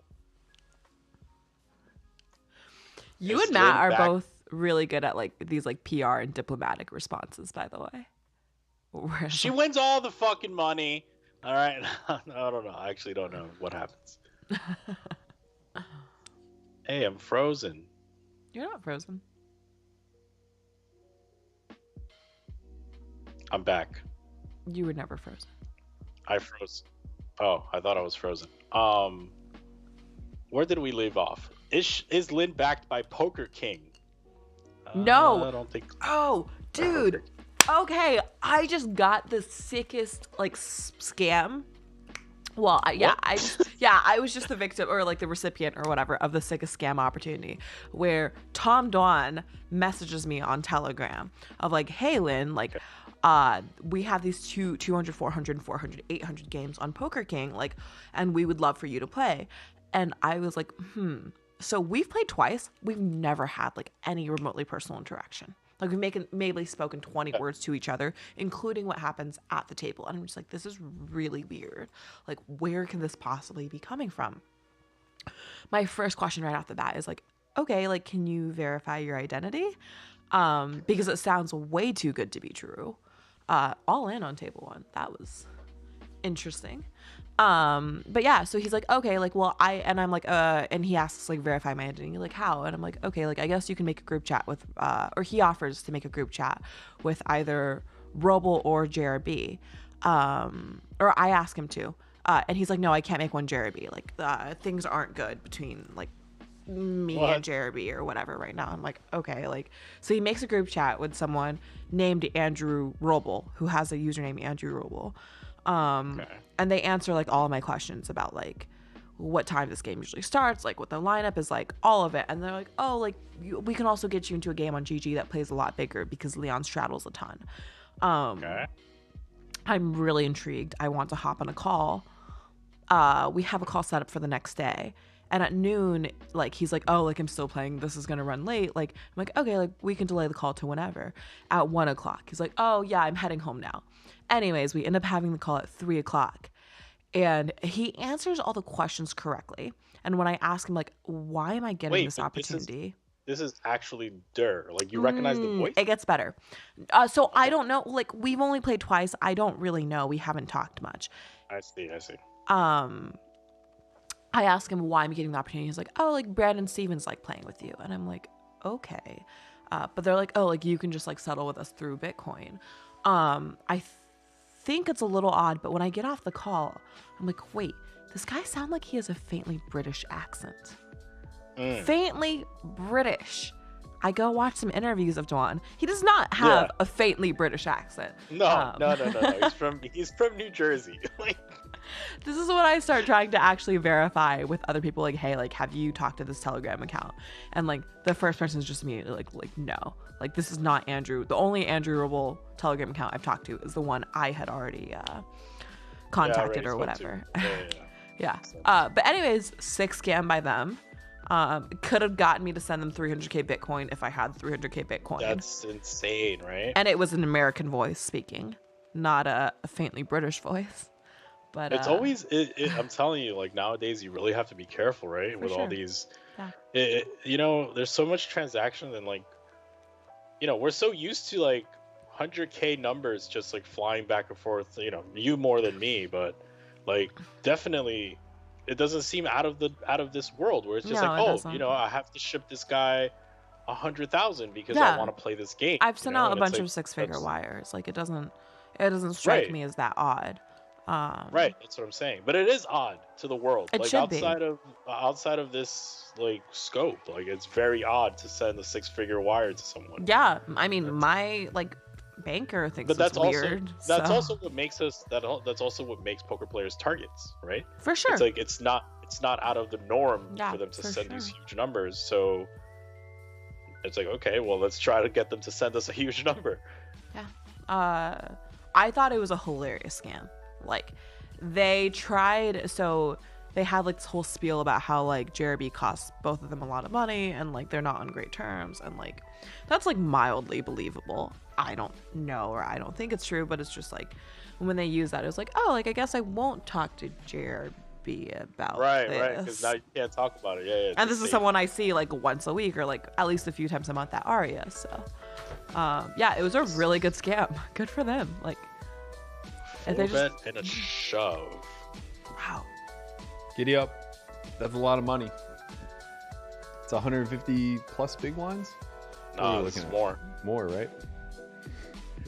You Is and Matt Lynn are back? both really good at like these like PR and diplomatic responses, by the way. Whereas- She wins all the fucking money. All right. I don't know. I actually don't know what happens. Hey, I'm frozen. You're not frozen. I'm back. You were never frozen. I froze. Oh, I thought I was frozen. Where did we leave off? Is Lynn backed by Poker King? No. I don't think. Oh, dude. Okay, I just got the sickest like scam. Well, I was just the victim or like the recipient or whatever of the sickest scam opportunity where Tom Dwan messages me on Telegram of like, hey, Lynn, like, we have these 200, 400, 400, 800 games on Poker King, like, and we would love for you to play. And I was like, So we've played twice. We've never had like any remotely personal interaction. Like we've maybe spoken 20 words to each other, including what happens at the table. And I'm just like, this is really weird. Like, where can this possibly be coming from? My first question right off the bat is like, okay, like, can you verify your identity? Because it sounds way too good to be true. All in on table 1. That was interesting. But yeah, so he's like, okay, like, well, I'm like, and he asks like, verify my identity, like, how? And I'm like, okay, like, I guess you can make a group chat with, or he offers to make a group chat with either Roble or JRB, or I ask him to, and he's like, no, I can't make one JRB, like, things aren't good between like me and JRB or whatever right now. I'm like, okay, like, so he makes a group chat with someone named Andrew Roble, who has a username Andrew Roble. And they answer like all of my questions about like what time this game usually starts, like what the lineup is, like all of it. And they're like, oh, like we can also get you into a game on GG that plays a lot bigger because Leon straddles a ton. I'm really intrigued. I want to hop on a call. We have a call set up for the next day. And at noon, like, he's like, oh, like, I'm still playing. This is going to run late. Like, I'm like, okay, like, we can delay the call to whenever. At 1 o'clock, he's like, oh, yeah, I'm heading home now. Anyways, we end up having the call at 3 o'clock. And he answers all the questions correctly. And when I ask him, like, why am I getting this opportunity? This is actually Dur. Like, you recognize the voice? It gets better. So I don't know. Like, we've only played twice. I don't really know. We haven't talked much. I see. I ask him why I'm getting the opportunity. He's like, oh, like, Brandon Stevens like playing with you. And I'm like, okay. But they're like, oh, like, you can just, like, settle with us through Bitcoin. I think it's a little odd, but when I get off the call, I'm like, wait, this guy sounds like he has a faintly British accent. Faintly British. I go watch some interviews of Dwan. He does not have a faintly British accent. No. He's from New Jersey. Like, this is when I start trying to actually verify with other people, like, hey, like, have you talked to this Telegram account? And, like, the first person is just immediately like, no. Like, this is not Andrew. The only Andrew-able Telegram account I've talked to is the one I had already contacted or whatever. Yeah. But anyways, sick scam by them. Could have gotten me to send them 300k Bitcoin if I had 300k Bitcoin. That's insane, right? And it was an American voice speaking, not a faintly British voice. But it's always, I'm telling you, like, nowadays you really have to be careful, right? With all these, you know, there's so much transaction and, like, you know, we're so used to, like, 100k numbers just, like, flying back and forth, you know, you more than me, but, like, definitely it doesn't seem out of this world where it's just you know, I have to ship this guy 100,000 because I want to play this game. I've sent out a bunch of 6-figure wires. Like, it doesn't strike me as that odd. Right, that's what I'm saying. But it is odd to the world. It like, should be. outside of this, like, scope, like, it's very odd to send a 6-figure wire to someone. Yeah, I mean, my, like, banker thinks it's weird. That's also what makes us. That's also what makes poker players targets, right? For sure. It's like it's not out of the norm for them to send these huge numbers. So it's like, okay, well, let's try to get them to send us a huge number. Yeah. I thought it was a hilarious scam. Like, they tried, so they had, like, this whole spiel about how, like, JRB costs both of them a lot of money and, like, they're not on great terms, and, like, that's, like, mildly believable. I don't know, or I don't think it's true, but it's just, like, when they use that, it was like, oh, like, I guess I won't talk to JRB about right, this. Right, because now you can't talk about it. Yeah. And this is someone I see, like, once a week or, like, at least a few times a month at Aria, so yeah, it was a really good scam. Good for them. Like, and a shove. Wow. Giddy up. That's a lot of money. It's 150 plus big blinds? No, it's more. More, right?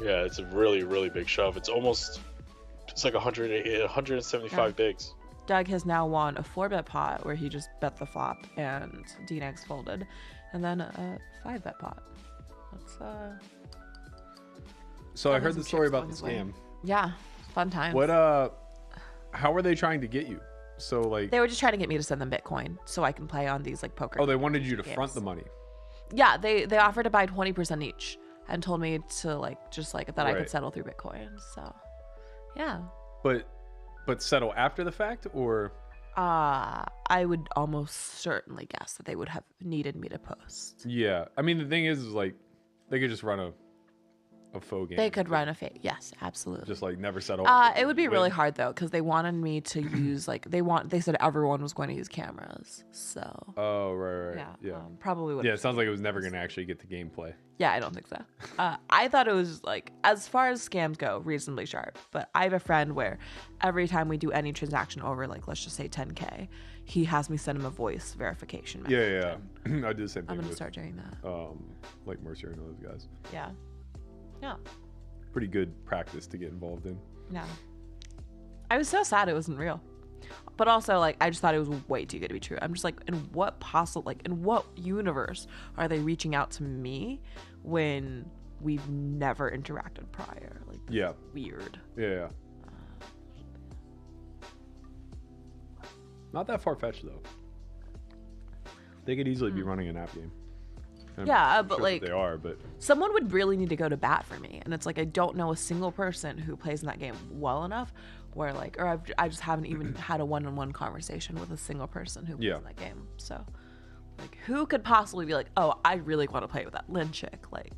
Yeah, it's a really, really big shove. It's like 175 bigs. Doug has now won a 4-bet pot where he just bet the flop and Dnegs folded, and then a 5-bet pot. That's So I heard the story about the scam. Yeah, fun times. What how were they trying to get you? So, like, they were just trying to get me to send them Bitcoin so I can play on these, like, poker. Oh, they wanted you to games. front the money. Yeah, they offered to buy 20% each and told me to, like, just, like, that I could settle through Bitcoin. So, yeah. But settle after the fact, or? I would almost certainly guess that they would have needed me to post. Yeah, I mean, the thing is like, they could just run a faux game. They could run a fake. Yes, absolutely. Just, like, never settle. It would be really hard though, because they wanted me to use, like, they said everyone was going to use cameras. So. Oh, right. Yeah. Probably would. Yeah, it sounds like it was never going to actually get the gameplay. Yeah, I don't think so. I thought it was, like, as far as scams go, reasonably sharp. But I have a friend where every time we do any transaction over, like, let's just say 10K, he has me send him a voice verification message. Yeah. I do the same thing. I'm gonna start doing that. Like Mercer and those guys. Yeah. Pretty good practice to get involved in. Yeah. I was so sad it wasn't real. But also, like, I just thought it was way too good to be true. I'm just like, in what universe are they reaching out to me when we've never interacted prior? Like, yeah, weird. Yeah. Not that far-fetched, though. They could easily be running an app game. But like, they are, but someone would really need to go to bat for me, and it's like, I don't know a single person who plays in that game well enough where like, or I just haven't even had a one-on-one conversation with a single person who plays in that game. So, like, who could possibly be like, oh, I really want to play with that LYNNE chick? Like,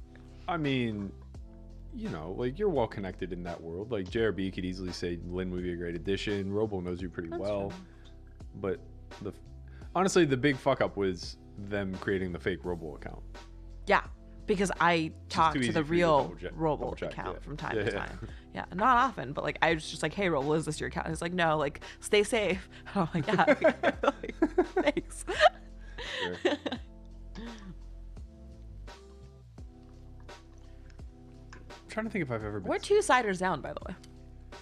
I mean, you know, like, you're well connected in that world. Like, JRB could easily say LYNNE would be a great addition. Robo knows you pretty well. true. But honestly, the big fuck up was them creating the fake Robo account. Yeah, because I talk too to easy the for you to real double-check- Robo double-check, account yeah. from time Yeah, to yeah. time. Yeah, not often, but like I was just like, hey, Robo, is this your account? And he's like, no, like stay safe. And I'm like, yeah, like, thanks. Sure. I'm trying to think if I've ever been. We're 2 ciders down, by the way.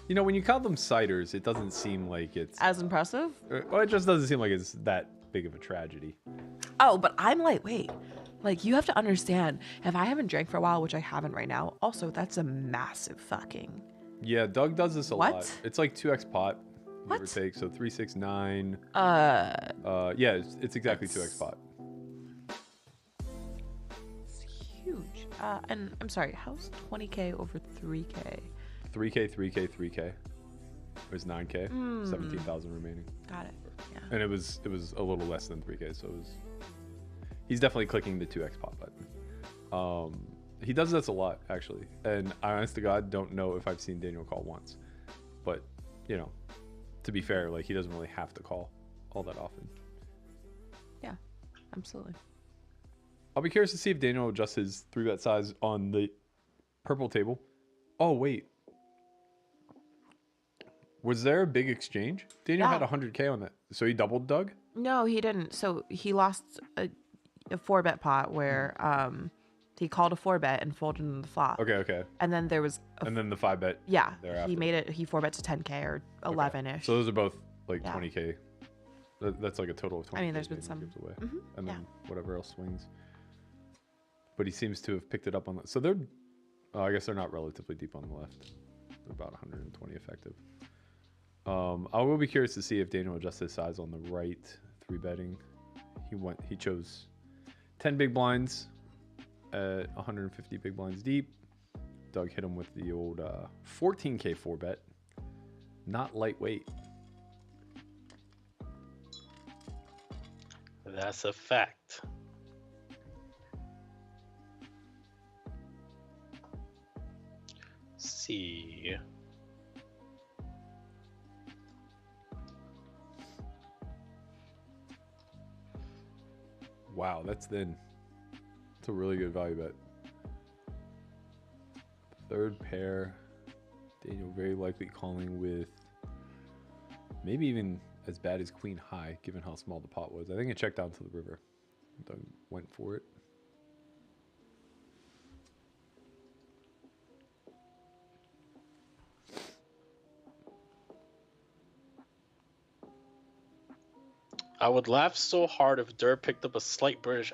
You know, when you call them ciders, it doesn't seem like it's. As impressive. Well, it just doesn't seem like it's that big of a tragedy. Oh, but I'm lightweight. Like, you have to understand, if I haven't drank for a while, which I haven't right now, also, that's a massive fucking... Yeah, Doug does this a What? lot. It's like 2x pot, give or What? take. So 369. Uh, Yeah, it's exactly That's- 2x pot. it's huge. And I'm sorry, how's 20K over 3K? 3K, 3K, 3K. It was 9K. 17,000 remaining. Got it. Yeah. And it was a little less than 3K, so it was. He's definitely clicking the 2x pot button. He does this a lot, actually. And I, honest to God, don't know if I've seen Daniel call once. But, you know, to be fair, like, he doesn't really have to call all that often. Yeah, absolutely. I'll be curious to see if Daniel adjusts his 3-bet size on the purple table. Oh, wait. Was there a big exchange? Daniel Yeah. had 100K on that. So he doubled Doug? No, he didn't. So he lost a 4-bet pot where he called a 4-bet and folded into the flop. Okay. And then there was a And then the 5-bet. yeah, thereafter. he made it. He 4-bet to 10K or 11ish. So those are both like Yeah. 20K. That's like a total of 20K. I mean, there's been Daniel some- gives away. And yeah. then whatever else swings. But he seems to have picked it up on that. So they're, I guess they're not relatively deep on the left. They're about 120 effective. I will be curious to see if Daniel adjusts his size on the right 3-betting. He chose 10 big blinds at 150 big blinds deep. Doug hit him with the old 14K 4-bet. Not lightweight. That's a fact. See. Wow, that's thin. It's a really good value bet. Third pair. Daniel very likely calling with maybe even as bad as queen high, given how small the pot was. I think it checked down to the river. Doug went for it. I would laugh so hard if Durr picked up a slight British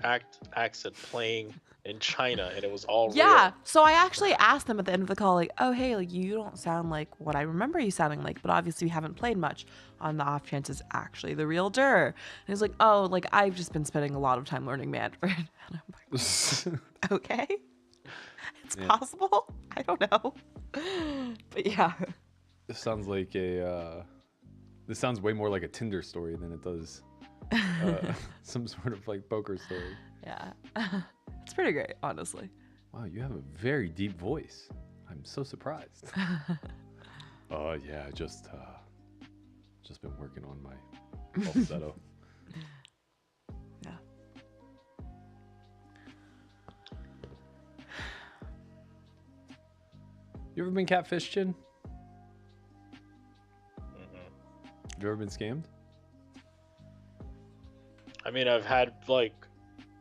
accent playing in China and it was all Yeah. real. So I actually asked them at the end of the call, like, oh, hey, like, you don't sound like what I remember you sounding like, but obviously we haven't played much on the off chance it's actually the real Durr. And he's like, oh, like, I've just been spending a lot of time learning Mandarin. And I'm like, okay. It's possible. I don't know. But yeah. This sounds like a. This sounds way more like a Tinder story than it does some sort of like poker story. Yeah. It's pretty great, honestly. Wow, you have a very deep voice. I'm so surprised. Yeah, just been working on my falsetto. Yeah. You ever been catfished, Chin? You ever been scammed? I mean, I've had like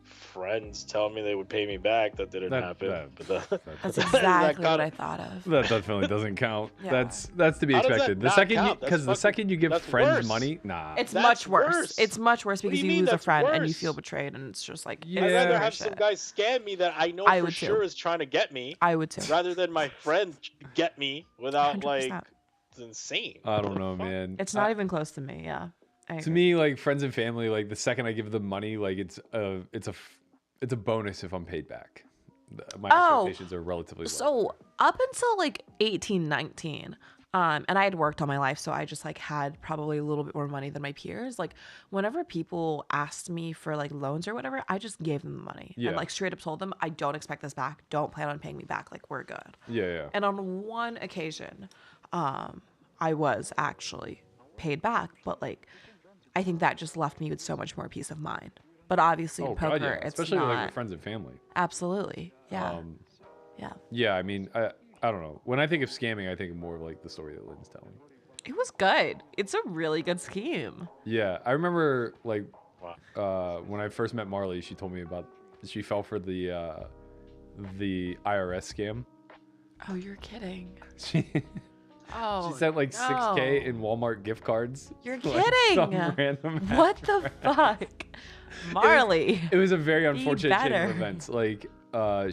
friends tell me they would pay me back. That didn't happen. But That's That exactly what kinda- I thought of. That definitely doesn't count. Yeah. That's to be How does that expected. The not second count? because the That's second you give that's friends worse. money, nah. It's That's much worse. worse. It's much worse What do because you you mean lose a that's friend and you worse? feel betrayed, and it's just like, Yeah. I'd rather have shit. some guy scam me that I know I for would too. sure is trying to get me, I would too. rather than my friend get me without 100%. like. It's insane. I don't What the know, fuck? man. It's not even close to me. Yeah. I To agree. me, like friends and family, like the second I give them money, like it's a bonus if I'm paid back. My Oh, expectations are relatively low. So up until like 18, 19, And I had worked all my life, so I just like had probably a little bit more money than my peers. Like whenever people asked me for like loans or whatever, I just gave them the money Yeah. and like straight up told them, I don't expect this back. Don't plan on paying me back. Like we're good. Yeah. And on one occasion, I was actually paid back, but like I think that just left me with so much more peace of mind. But obviously in poker, God, yeah. it's Especially not. with like your friends and family. Absolutely. Yeah. Yeah. Yeah, I mean, I don't know. When I think of scamming, I think of more of like the story that Lynn's telling. It was good. It's a really good scheme. Yeah, I remember like Wow. when I first met Marley, she told me about she fell for the IRS scam. Oh, you're kidding. She Oh, sent like no. 6K in Walmart gift cards. You're like, kidding. some random What the fuck? Marley. It was a very unfortunate chain better. of events. Like,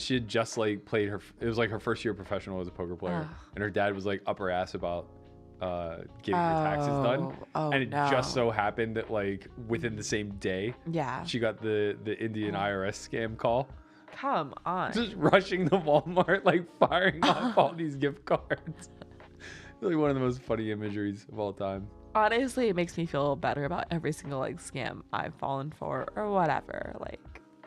she had just like played her. It was like her first year professional as a poker player, Ugh. and her dad was like up her ass about getting her taxes done. Oh, And it no. just so happened that like within the same day, Yeah. she got the Indian IRS scam call. Come on. Just rushing to Walmart, like firing off all these gift cards. Really one of the most funny imageries of all time. Honestly, it makes me feel better about every single like scam I've fallen for or whatever. Like,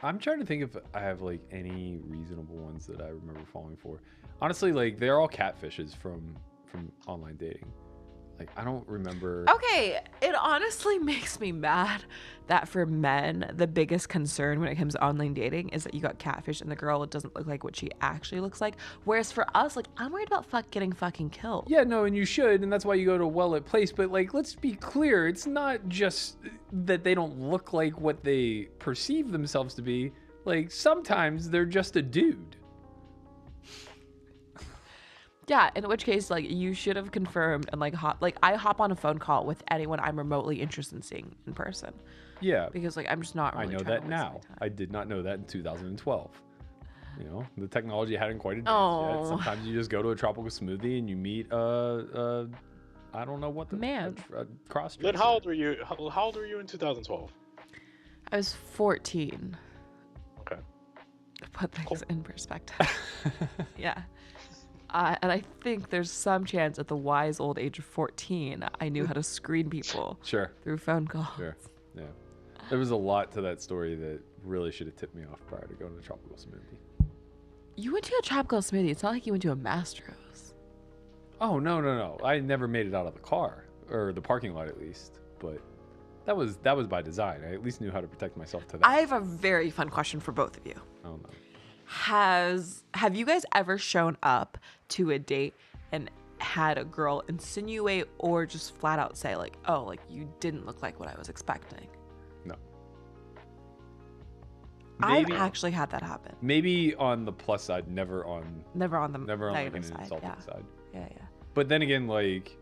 I'm trying to think if I have like any reasonable ones that I remember falling for. Honestly, like they're all catfishes from online dating. Like I don't remember. okay, it honestly makes me mad that for men, the biggest concern when it comes to online dating is that you got catfish and the girl doesn't look like what she actually looks like. Whereas for us, like I'm worried about getting fucking killed. Yeah, no, and you should, and that's why you go to a well-lit place. But like, let's be clear, it's not just that they don't look like what they perceive themselves to be. Like sometimes they're just a dude. Yeah, in which case, like, you should have confirmed and, like, I hop on a phone call with anyone I'm remotely interested in seeing in person. Yeah, Because, like, I'm just not I really know trying that to waste my now. time. I did not know that in 2012. You know, the technology hadn't quite advanced Oh. yet. Sometimes you just go to a tropical smoothie and you meet I don't know what the Man. a cross. Lynn, how old were you? How old were you in 2012? I was 14. Okay. To put things Cool. in perspective. Yeah. And I think there's some chance at the wise old age of 14, I knew how to screen people Sure. through phone calls. Sure. Yeah. There was a lot to that story that really should have tipped me off prior to going to tropical smoothie. You went to a tropical smoothie. It's not like you went to a Mastro's. Oh no! I never made it out of the car or the parking lot at least, but that was by design. I at least knew how to protect myself to that. I have a very fun question for both of you. Oh no. Have you guys ever shown up to a date and had a girl insinuate or just flat out say like, oh, like you didn't look like what I was expecting? No. I've Maybe- actually had that happen. Maybe on the plus side, never on Never on the like negative an side. insulting Yeah. side. Yeah. But then again, like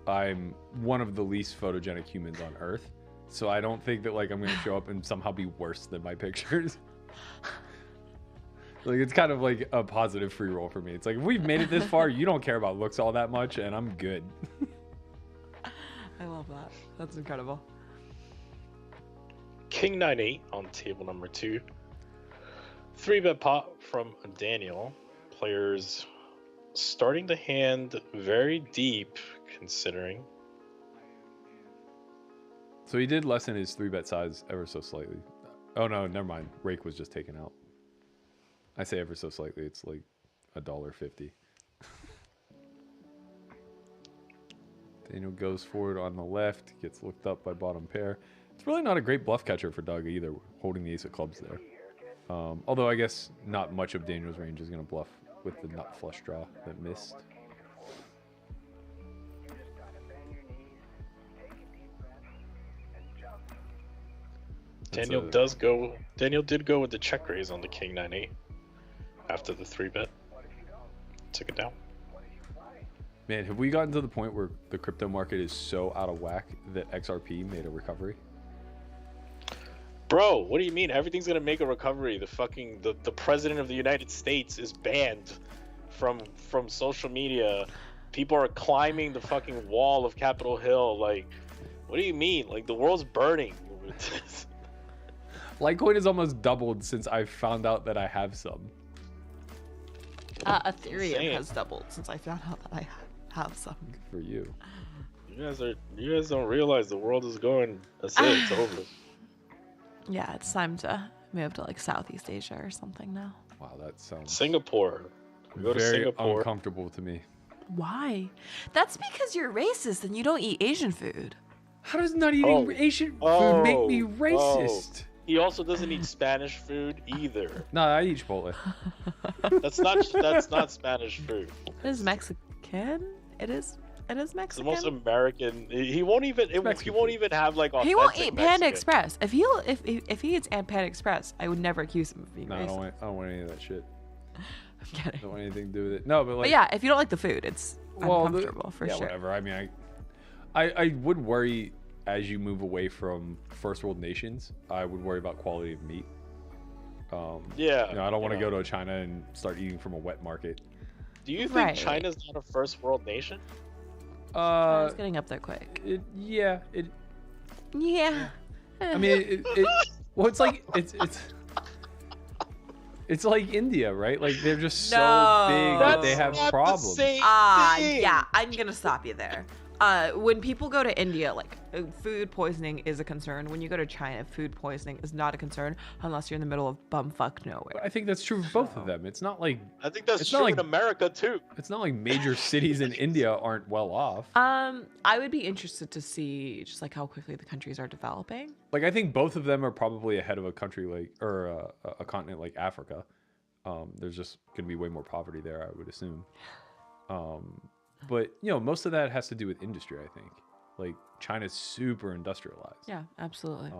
I'm one of the least photogenic humans on Earth, so I don't think that like I'm gonna show up and somehow be worse than my pictures. Like it's kind of like a positive free roll for me. It's like if we've made it this far, you don't care about looks all that much, and I'm good. I love that. That's incredible. King 9-8 on table number 2. 3-bet pot from Daniel. Players starting the hand very deep, considering. So he did lessen his 3-bet size ever so slightly. Oh no, never mind. Rake was just taken out. I say ever so slightly. It's like $1.50. Daniel goes forward on the left, gets looked up by bottom pair. It's really not a great bluff catcher for Doug either, holding the ace of clubs there. Although I guess not much of Daniel's range is going to bluff with the nut flush draw that missed. Daniel did go with the check raise on the King 9-8 after the 3-bet. Took it down. Man, have we gotten to the point where the crypto market is so out of whack that XRP made a recovery? Bro, what do you mean? Everything's gonna make a recovery. The president of the United States is banned from social media. People are climbing the fucking wall of Capitol Hill. Like, what do you mean? Like the world's burning. Litecoin has almost doubled since I found out that I have some. Ethereum Insane. has doubled since I found out that I had. have some. Good for you. You guys don't realize the world is going. That's it. It's over. Yeah, it's time to move to like Southeast Asia or something now. Wow, that sounds Singapore. We go to very Singapore. uncomfortable to me. Why? That's because you're racist and you don't eat Asian food. How does not eating Asian food make me racist? He also doesn't eat Spanish food either. No, I eat Chipotle. That's not Spanish food. It is Mexican. It is It's the Mexican. most American. He won't even. He won't even have like. He won't authentic eat Panda Mexican. Express. If he eats Panda Express, I would never accuse him of being No, racist. I don't want any of that shit. I'm kidding. Don't want anything to do with it. No, but like. But yeah, if you don't like the food, it's well, uncomfortable for yeah, sure. whatever. I mean, I would worry as you move away from first world nations. I would worry about quality of meat. Yeah. You know, I don't want to go to China and start eating from a wet market. Do you think Right. China's not a first world nation? It's getting up there quick. Yeah. Yeah. I mean, well, it's like it's like India, right? Like they're just so big that they have problems. Yeah, I'm gonna stop you there. When people go to India, like food poisoning is a concern. When you go to China, food poisoning is not a concern unless you're in the middle of bumfuck nowhere. I think that's true for both of them. It's not like I think that's It's true not like- in America too. it's not like major cities in India aren't well off. I would be interested to see just like how quickly the countries are developing. Like I think both of them are probably ahead of a country like or a continent like Africa. There's just going to be way more poverty there, I would assume. But you know, most of that has to do with industry. I think like China's super industrialized. Yeah, absolutely.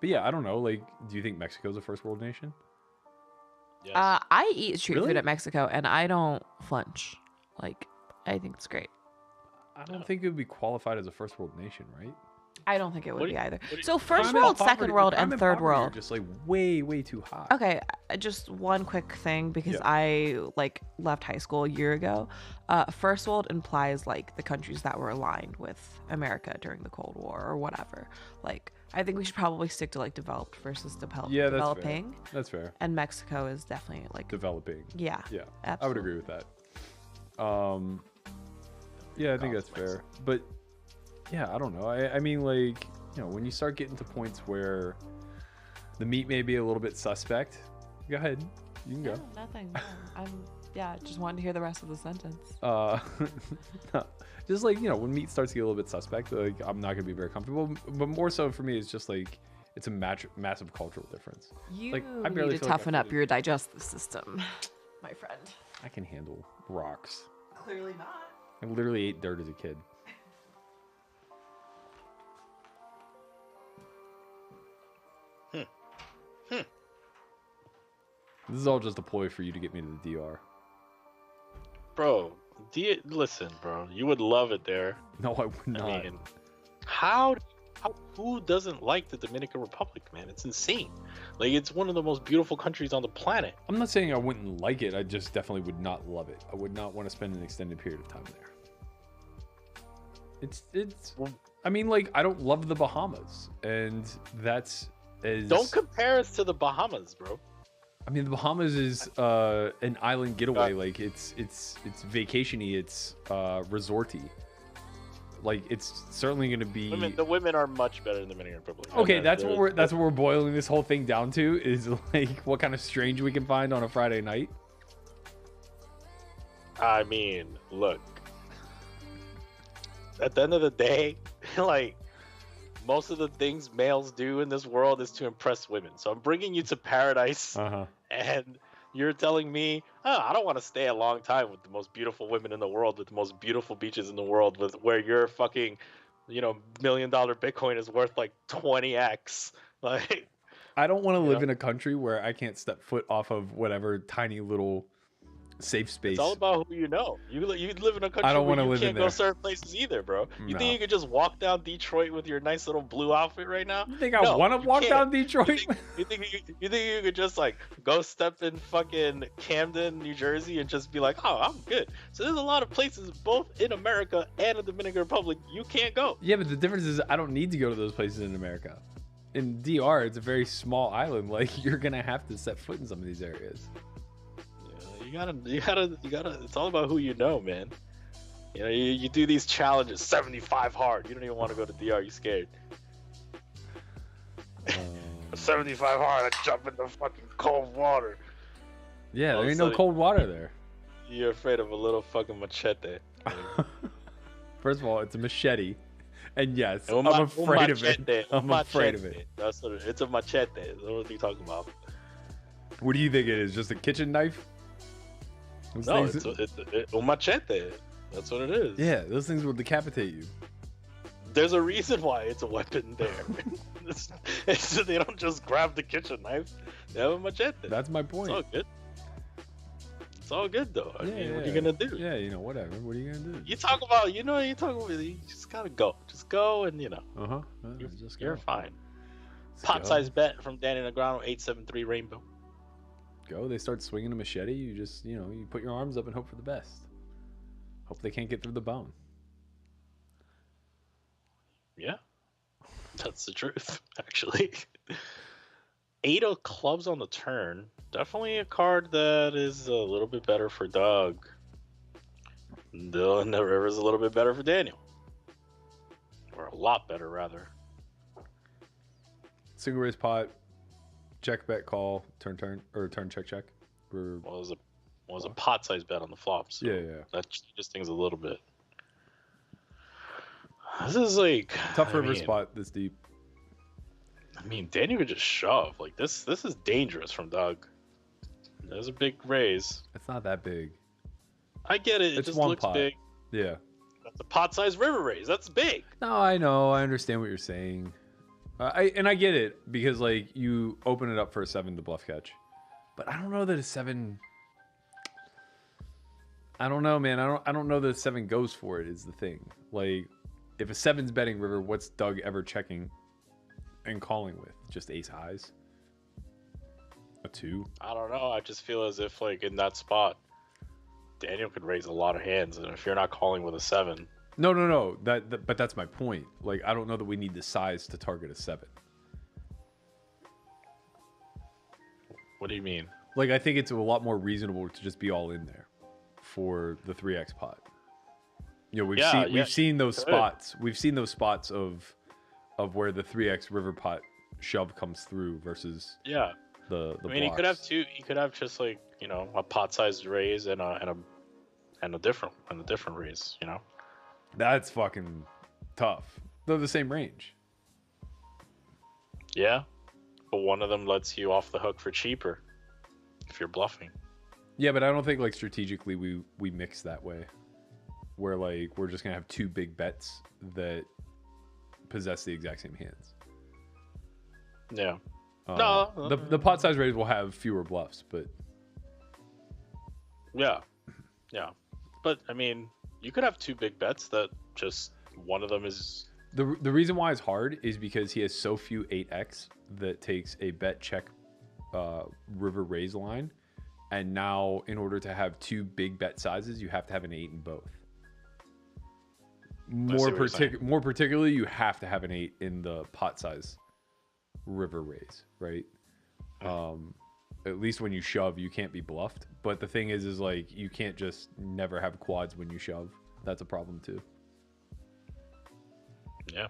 But yeah, I don't know. Like, do you think Mexico's a first world nation? Yes. I eat street Really? food at Mexico and I don't flinch. Like, I think it's great. I don't think it would be qualified as a first world nation, right? I don't think it What would do be you- either. what do you- So first Crime and world, poverty- second world, crime and third poverty are world. just like way too high. Okay, just one quick thing because Yeah. I like left high school a year ago. First world implies like the countries that were aligned with America during the Cold War or whatever. Like I think we should probably stick to like developed versus Yeah, that's developing. fair. That's fair. And Mexico is definitely like Developing. yeah. Yeah, Absolutely. I would agree with that. Yeah, I think that's fair. But yeah, I don't know. I mean, like, you know, when you start getting to points where the meat may be a little bit suspect, go ahead. You can go. No, nothing. No. I'm just wanted to hear the rest of the sentence. Just like, you know, when meat starts to get a little bit suspect, like I'm not gonna be very comfortable. But more so for me, it's just like it's a massive cultural difference. You Like, I barely need to feel like I toughen fit up in. your digestive system, my friend. I can handle rocks. Clearly not. I literally ate dirt as a kid. This is all just a ploy for you to get me to the DR. Bro, listen, bro. You would love it there. No, I would not. I mean, who doesn't like the Dominican Republic, man? It's insane. Like, it's one of the most beautiful countries on the planet. I'm not saying I wouldn't like it. I just definitely would not love it. I would not want to spend an extended period of time there. It's. I mean, like, I don't love the Bahamas, and that's as. Don't compare us to the Bahamas, bro. I mean, the Bahamas is an island getaway. Like, it's vacationy. It's resorty. Like, it's certainly going to be. The women are much better than the Dominican Republic. Okay, that's what we're boiling this whole thing down to, is like what kind of strange we can find on a Friday night. I mean, look. At the end of the day, like, most of the things males do in this world is to impress women. So I'm bringing you to paradise, and you're telling me, oh, I don't want to stay a long time with the most beautiful women in the world, with the most beautiful beaches in the world, with where your fucking, $1 million Bitcoin is worth like 20x. Like, I don't want to live in a country where I can't step foot off of whatever tiny little safe space. it's all about who you know. You live in a country I don't where wanna you live in can't go there. certain places either, bro. You No. think you could just walk down Detroit with your nice little blue outfit right now? You think I No, want to you walk can't. down Detroit? You think you could just like go step in fucking Camden, New Jersey, and just be like, oh, I'm good. So there's a lot of places both in America and the Dominican Republic you can't go. Yeah, but the difference is I don't need to go to those places in America. In DR, it's a very small island. Like, you're gonna have to set foot in some of these areas. You gotta. It's all about who you know, man. You know, you do these challenges 75 hard. You don't even want to go to DR. You scared. 75 hard. I jump in the fucking cold water. Yeah, All there of a ain't no sudden, cold water there. You're afraid of a little fucking machete. First of all, it's a machete. And yes, Un I'm afraid of it. machete, I'm afraid of machete. it. That's what it's a machete. That's what you're talking about. What do you think it is? Just a kitchen knife? Those No, things- it's un machete. That's what it is. Yeah, those things will decapitate you. There's a reason why it's a weapon there. They don't just grab the kitchen knife. They have a machete. That's my point. It's all good. It's all good though. I mean, what are you yeah. gonna do? Yeah, you know, whatever. What are you gonna do? You talk about, you just gotta go. Just go and, Uh-huh. you're fine. Let's Pot go. size bet from Danny Negreanu, 873 Rainbow. Go. They start swinging a machete. You just, you put your arms up and hope for the best. Hope they can't get through the bone. Yeah. That's the truth, actually. 8 of clubs on the turn. Definitely a card that is a little bit better for Doug. The river is a little bit better for Daniel. Or a lot better, rather. Single raise pot, check bet call, turn check. Was a pot size bet on the flop. So Yeah. that changes things a little bit. This is like Tough I river mean, spot this deep. I mean, Daniel could just shove. Like this is dangerous from Doug. There's a big raise. It's not that big. I get it. It It's just one looks pot. big. Yeah. That's a pot-sized river raise. That's big. No, I know. I understand what you're saying. I get it because like you open it up for a 7 to bluff catch, but I don't know that a 7. I don't know, man. I don't know that a 7 goes for it. Is the thing. Like, if a 7's betting river, what's Doug ever checking and calling with? Just ace highs. A 2. I don't know. I just feel as if like in that spot, Daniel could raise a lot of hands, and if you're not calling with a 7, No. But that's my point. Like, I don't know that we need the size to target a 7. what do you mean? Like, I think it's a lot more reasonable to just be all in there for the 3x pot. We've seen those could. spots. We've seen those spots of where the 3x river pot shove comes through versus Yeah. the I mean, he could have two. He could have just like a pot-sized raise and a different raise. That's fucking tough. They're the same range. Yeah, but one of them lets you off the hook for cheaper if you're bluffing. Yeah, but I don't think like strategically we mix that way, where like we're just gonna have 2 big bets that possess the exact same hands. Yeah. The pot size raise will have fewer bluffs, but Yeah. But I mean, you could have 2 big bets that just one of them is. the reason why it's hard is because he has so few 8x that takes a bet check river raise line, and now in order to have 2 big bet sizes, you have to have an 8 in both. More particularly, you have to have an 8 in the pot size river raise, right? At least when you shove, you can't be bluffed. But the thing is like you can't just never have quads when you shove. That's a problem too. Yeah.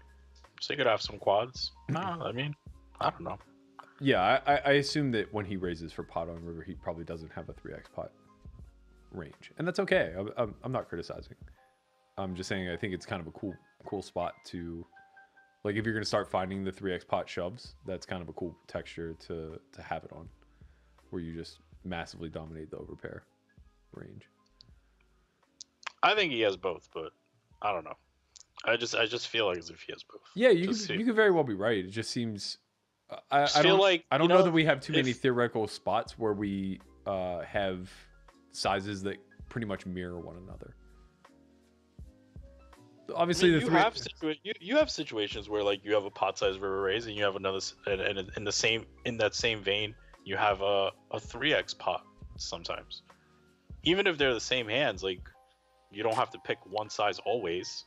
So you could have some quads. No, I mean, I don't know. Yeah, I assume that when he raises for pot on river, he probably doesn't have a 3x pot range, and that's okay. I'm not criticizing. I'm just saying I think it's kind of a cool spot to, like, if you're gonna start finding the 3x pot shoves, that's kind of a cool texture to have it on, where you just massively dominate the overpair range. I think he has both, but I don't know. I just feel like as if he has both. Yeah, you could very well be right. It just seems I don't know that we have too many theoretical spots where we have sizes that pretty much mirror one another. Obviously, you have situations where like you have a pot size river raise and you have another, and in that same vein you have a 3x pot sometimes. Even if they're the same hands, like you don't have to pick one size always.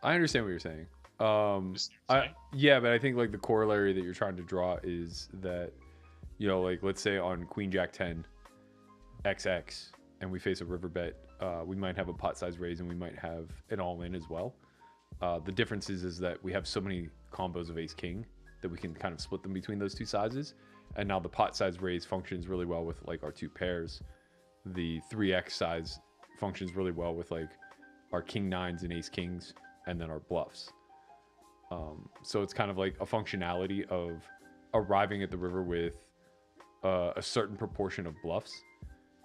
I understand what you're saying. Yeah, but I think like the corollary that you're trying to draw is that, like let's say on Queen Jack 10 XX and we face a river bet we might have a pot size raise, and we might have an all-in as well. The difference is that we have so many combos of ace king that we can kind of split them between those two sizes. And now the pot size raise functions really well with like our two pairs. The 3x size functions really well with like our king nines and ace kings, and then our bluffs. So it's kind of like a functionality of arriving at the river with a certain proportion of bluffs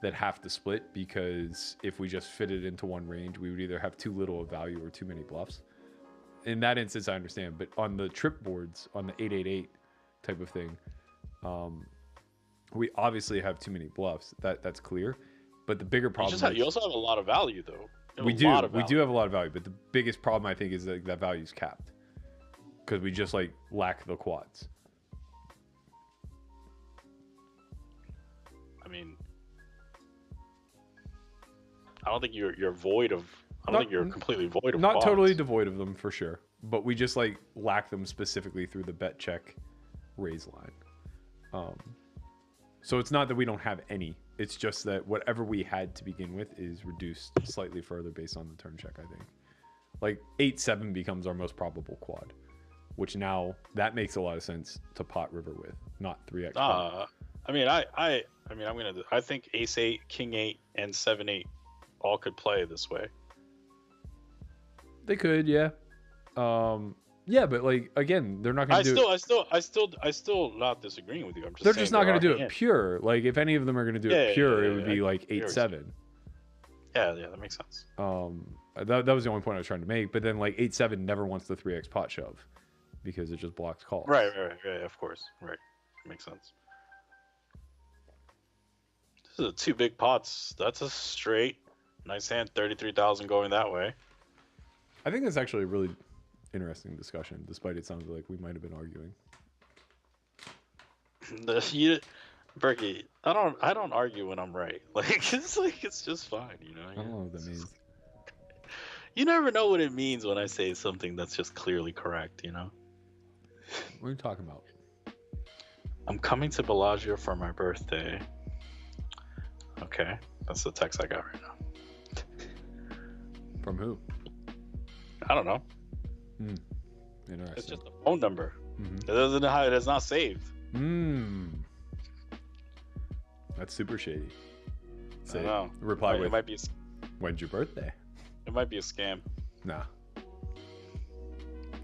that have to split, because if we just fit it into one range, we would either have too little of value or too many bluffs. In that instance, I understand, but on the trip boards, on the 888 type of thing, we obviously have too many bluffs. That's clear. But the bigger problem You also have a lot of value, though. We do have a lot of value, but the biggest problem I think is that value is capped, because we just like lack the quads. I mean, I don't think you're void of. I don't think you're completely void of. Not quads. totally devoid of them for sure, but we just like lack them specifically through the bet check raise line. So it's not that we don't have any. It's just that whatever we had to begin with is reduced slightly further based on the turn check, I think. Like 8-7 becomes our most probable quad, which now that makes a lot of sense to pot river with, not 3x. I think ace 8, king 8, and 7-8 all could play this way. They could, yeah. Yeah, but like again, they're not going to do it. I still not disagreeing with you. I'm just they're saying just not going to do it hands. pure. Like if any of them are going to do it pure, it would be like 8-7. Yeah, that makes sense. That was the only point I was trying to make. But then like 8-7 never wants the 3x pot shove because it just blocks calls. Right, of course. Right. Makes sense. This is 2 big pots. That's a straight. Nice hand, 33,000 going that way. I think that's actually a really interesting discussion, despite it sounds like we might have been arguing. Berkey, I don't argue when I'm right. It's just fine, you know. I don't know what that means. You never know what it means when I say something that's just clearly correct, you know. What are you talking about? I'm coming to Bellagio for my birthday. Okay, that's the text I got right now. From who? I don't know. Interesting. It's just a phone number. Mm-hmm. It is not saved. That's super shady. I know. Reply with, it might be. When's your birthday? It might be a scam. Nah.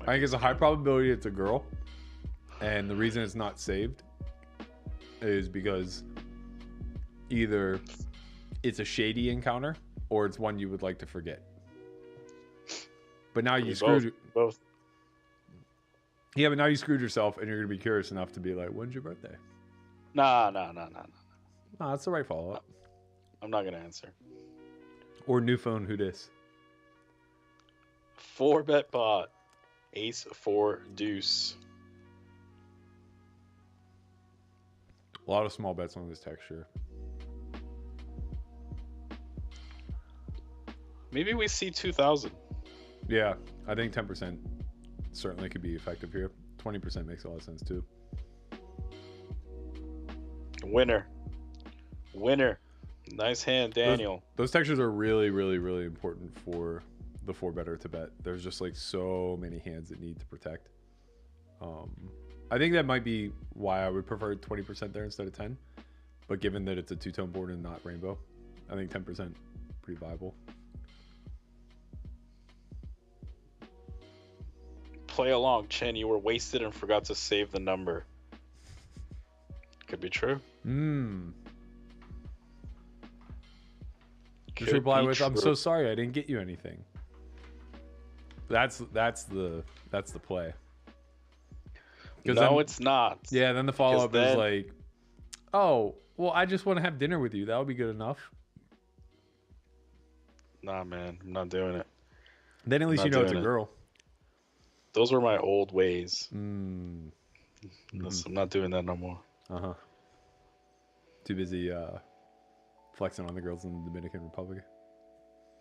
I think it's a high probability it's a girl, and the reason it's not saved is because either it's a shady encounter or it's one you would like to forget. But now you screwed both. Yeah, but now you screwed yourself, and you're gonna be curious enough to be like, "When's your birthday?" Nah. Nah, that's the right follow-up. I'm not gonna answer. Or new phone, who dis? 4-bet pot, ace 4 deuce. A lot of small bets on this texture. Maybe we see 2,000. Yeah, I think 10% certainly could be effective here. 20% makes a lot of sense too. Winner. Nice hand, Daniel. Those textures are really, really, really important for the 4-better to bet. There's just like so many hands that need to protect. I think that might be why I would prefer 20% there instead of 10. But given that it's a 2-tone board and not rainbow, I think 10% pretty viable. Play along, Chen. You were wasted and forgot to save the number. Could be true. Just reply with, "I'm so sorry, I didn't get you anything." That's the play. No, it's not. Yeah, then the follow-up is like, "Oh, well, I just want to have dinner with you. That would be good enough." Nah, man, I'm not doing it. Then at least you know it's a girl. Those were my old ways. I'm not doing that no more. Too busy flexing on the girls in the Dominican Republic.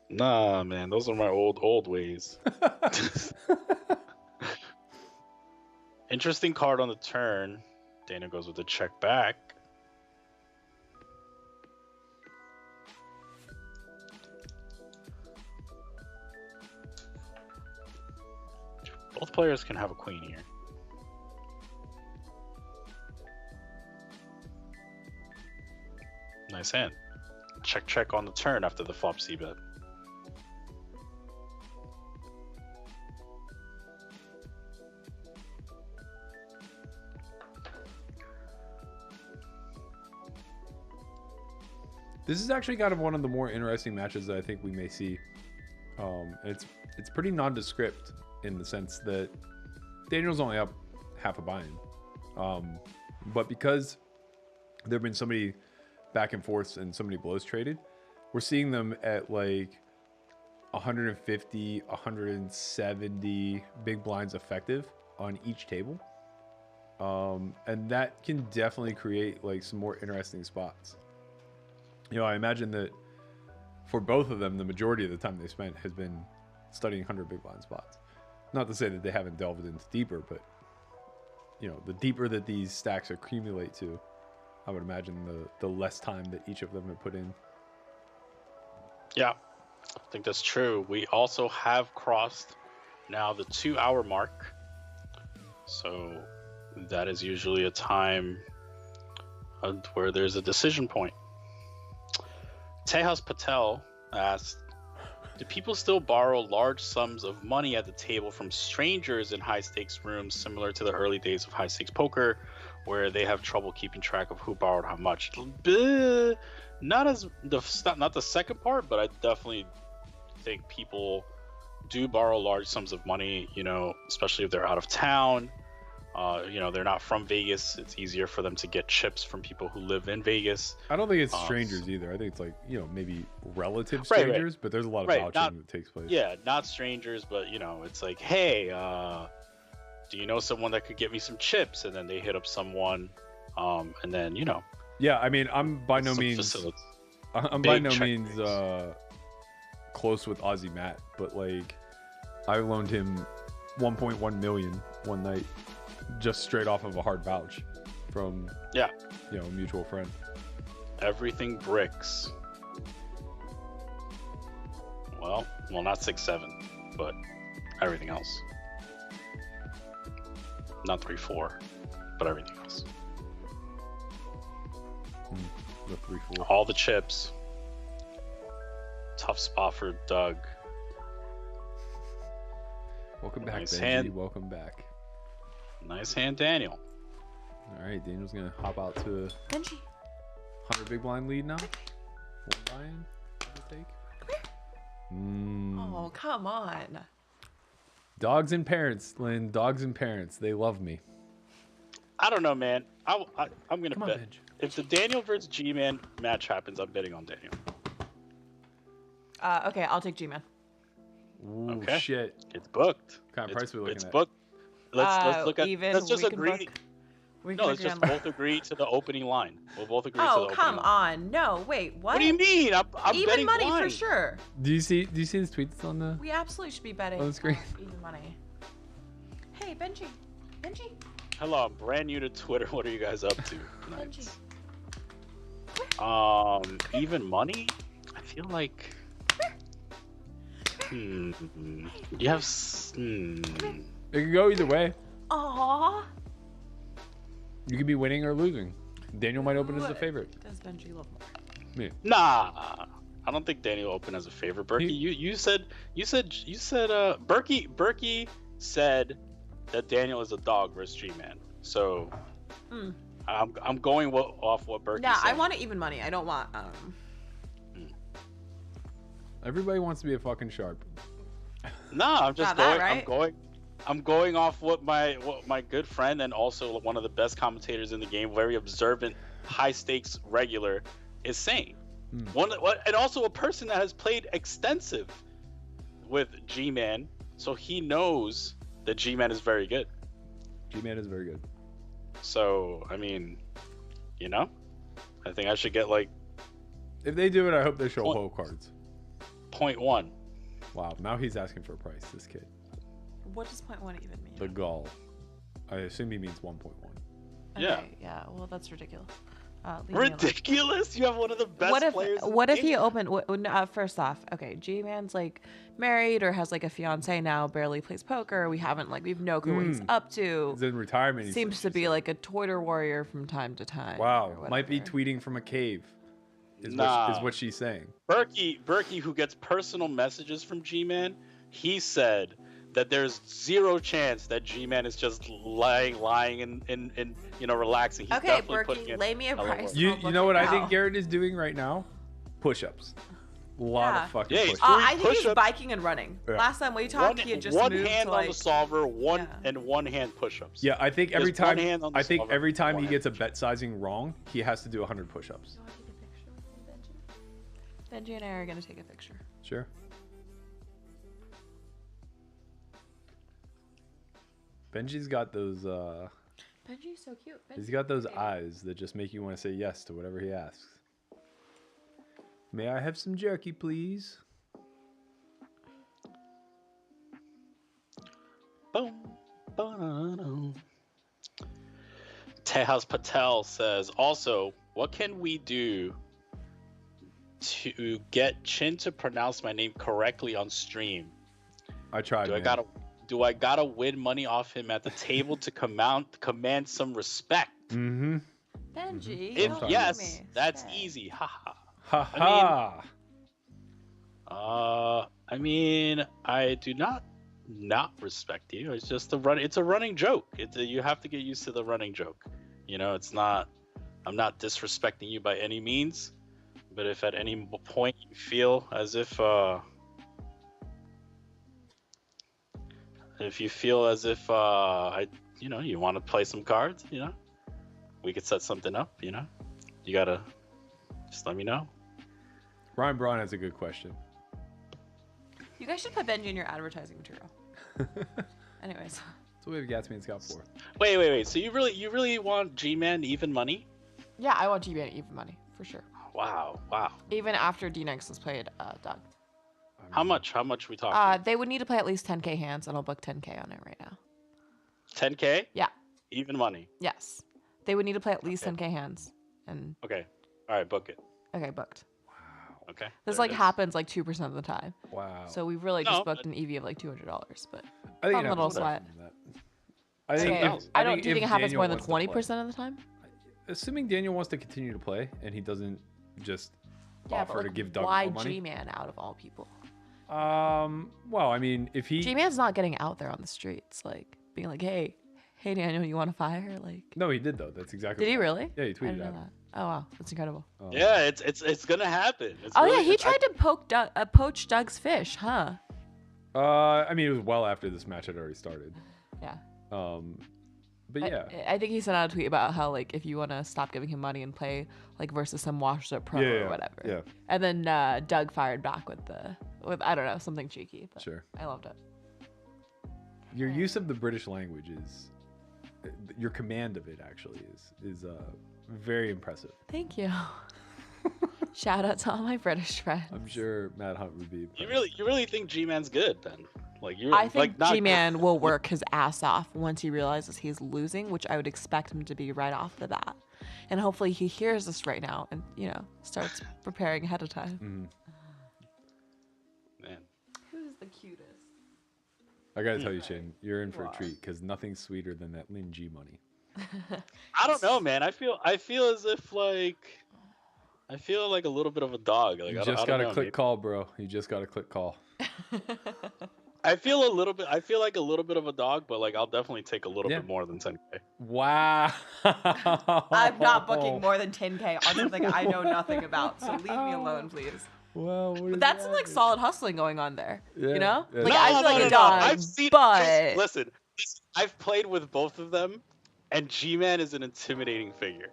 Nah, man, those are my old ways. Interesting card on the turn. Dana goes with the check back. players can have a queen here. Nice hand. Check on the turn after the flop c-bet. This is actually kind of one of the more interesting matches that I think we may see. It's pretty nondescript in the sense that Daniel's only up half a buy-in. But because there have been so many back and forths and so many blows traded, we're seeing them at like 150, 170 big blinds effective on each table. And that can definitely create like some more interesting spots. You know, I imagine that for both of them, the majority of the time they spent has been studying 100 big blind spots. Not to say that they haven't delved into deeper, but you know, the deeper that these stacks accumulate to, I would imagine the less time that each of them have put in. Yeah, I think that's true. We also have crossed now the 2-hour mark. So that is usually a time where there's a decision point. Tejas Patel asked, do people still borrow large sums of money at the table from strangers in high-stakes rooms similar to the early days of high-stakes poker, where they have trouble keeping track of who borrowed how much? Not the second part, but I definitely think people do borrow large sums of money, you know, especially if they're out of town. You know, they're not from Vegas. It's easier for them to get chips from people who live in Vegas. I don't think it's strangers either. I think it's like, you know, maybe relative strangers, right. But there's a lot of vouching that takes place. Yeah, not strangers, but, you know, it's like, hey, do you know someone that could get me some chips? And then they hit up someone, and then, you know. Yeah, I mean, I'm by no means close with Aussie Matt, but, like, I loaned him 1.1 million one night. Just straight off of a hard vouch from, you know, a mutual friend. Everything bricks. Well, not 6-7, but everything else. Not 3-4, but everything else. The 3-4. All the chips. Tough spot for Doug. Welcome back, nice Benji. Hand. Welcome back. Nice hand, Daniel. All right, Daniel's gonna hop out to a Benji. 100 big blind lead now. One buy-in, take. Oh, come on. Dogs and parents, Lynn. Dogs and parents. They love me. I don't know, man. I'm gonna Come on, bet. Benji. If the Daniel versus G-Man match happens, I'm betting on Daniel. Okay, I'll take G-Man. Ooh, okay. Shit. It's booked. What kind of price are we looking at? It's booked. Let's look at. Even, let's just agree. Let's just both agree to the opening line. We'll both agree to the Oh, opening come line. on. No, wait, what? What do you mean? I'm even betting money blind. for sure. Do you see his tweets on the? We absolutely should be betting on the screen. Even money. Hey, Benji. Benji. Hello, I'm brand new to Twitter. What are you guys up to tonight? Benji. Even money? I feel like. You have. It could go either way. Aww. You could be winning or losing. Daniel might open as a favorite. Does Benji love more? Me. Nah, I don't think Daniel opened as a favorite. Berkey, you said Berkey said that Daniel is a dog versus G-Man. So I'm going off what Berkey said. I want to even money. I don't want Everybody wants to be a fucking sharp. Nah, I'm just Not going. that, right? I'm going off what my good friend and also one of the best commentators in the game, very observant, high stakes regular, is saying. And also a person that has played extensive with G-Man, so he knows that G-Man is very good. G-Man is very good. So I mean, you know, I think I should get like. If they do it, I hope they show whole cards. 0.1. Wow, now he's asking for a price. This kid. What does 0.1 even mean? The gall. I assume he means 1.1. Okay, yeah. Well, that's ridiculous. Leave me alone. Ridiculous! You have one of the best players. What if he opened? First off, okay, G-Man's like married or has like a fiance now, barely plays poker. We have no clue what he's up to. He's in retirement. Seems to be like a Twitter warrior from time to time. Wow, might be tweeting from a cave. Is what she's saying. Berkey, who gets personal messages from G-Man, he said that there's zero chance that G-Man is just lying and relaxing. He's okay, Berkey, lay me a price. You know what I think Garrett is doing right now? Push-ups. A lot of fucking push-ups. I think he's biking and running. Yeah. Last time we talked, he had just one moved hand to, like, on the solver, one hand push-ups. Yeah, I think every time he gets a bet sizing wrong, he has to do 100 push-ups. Benji and I are gonna take a picture. Sure. Benji's got those. Benji's so cute. He's got those eyes that just make you want to say yes to whatever he asks. May I have some jerky, please? Boom. Ba-da-da. Tejas Patel says, also, what can we do to get Chin to pronounce my name correctly on stream? I tried. Do I gotta win money off him at the table to command some respect? Mm-hmm. Benji, if yes, that's easy. Ha ha. Ha ha. I mean, I do not respect you. It's just it's a running joke. You have to get used to the running joke. It's not. I'm not disrespecting you by any means. But if at any point you feel as if you want to play some cards, we could set something up. You gotta just let me know. Ryan Braun has a good question. You guys should put Benji in your advertising material. Anyways. That's what we have Gatsby and Scout for. Wait. So you really want G-Man even money? Yeah, I want G-Man even money for sure. Wow. Even after Dnegs has played Doug. How much we talking? They would need to play at least 10k hands, and I'll book 10k on it right now. 10k? Yeah. Even money? Yes. They would need to play at least 10k hands. And okay. All right, book it. Okay, booked. Wow. Okay. This happens 2% of the time. Wow. So we've really just booked an EV of $200, but I think fun little sweat. I think. Okay. Do you think it happens more than 20% of the time? Assuming Daniel wants to continue to play and he doesn't just offer to give Doug more money. Why G-Man out of all people? Well, I mean, if he G-Man's not getting out there on the streets, being like, hey Daniel, you want to fire? No, he did though. That's exactly. Did he really? Yeah, he tweeted I didn't know that. Oh wow, that's incredible. Yeah, it's gonna happen. He tried to poach Doug's fish, huh? I mean, it was well after this match had already started. Yeah. But yeah, I think he sent out a tweet about how if you want to stop giving him money and play versus some washed up pro or whatever. Yeah. And then Doug fired back with I don't know, something cheeky. But sure. I loved it. Your use of the British language your command of it actually is very impressive. Thank you. Shout out to all my British friends. I'm sure Matt Hunt would be impressed. You really think G-Man's good then? I think G-Man will work his ass off once he realizes he's losing, which I would expect him to be right off the bat. And hopefully he hears this right now and, starts preparing ahead of time. Mm-hmm. Man. Who's the cutest? I gotta tell you, Chin, you're in for a treat because nothing's sweeter than that LYNNE G money. I don't know, man. I feel as if I feel like a little bit of a dog. You just got to click call, bro. You just got to click call. I feel like a little bit of a dog, but I'll definitely take a little bit more than 10k. Wow. I'm not booking more than 10k on something I know nothing about, so leave me alone, please. Well, but that's some solid hustling going on there. Yeah. You know? Yeah. I feel like a dog, but listen, I've played with both of them, and G-Man is an intimidating figure.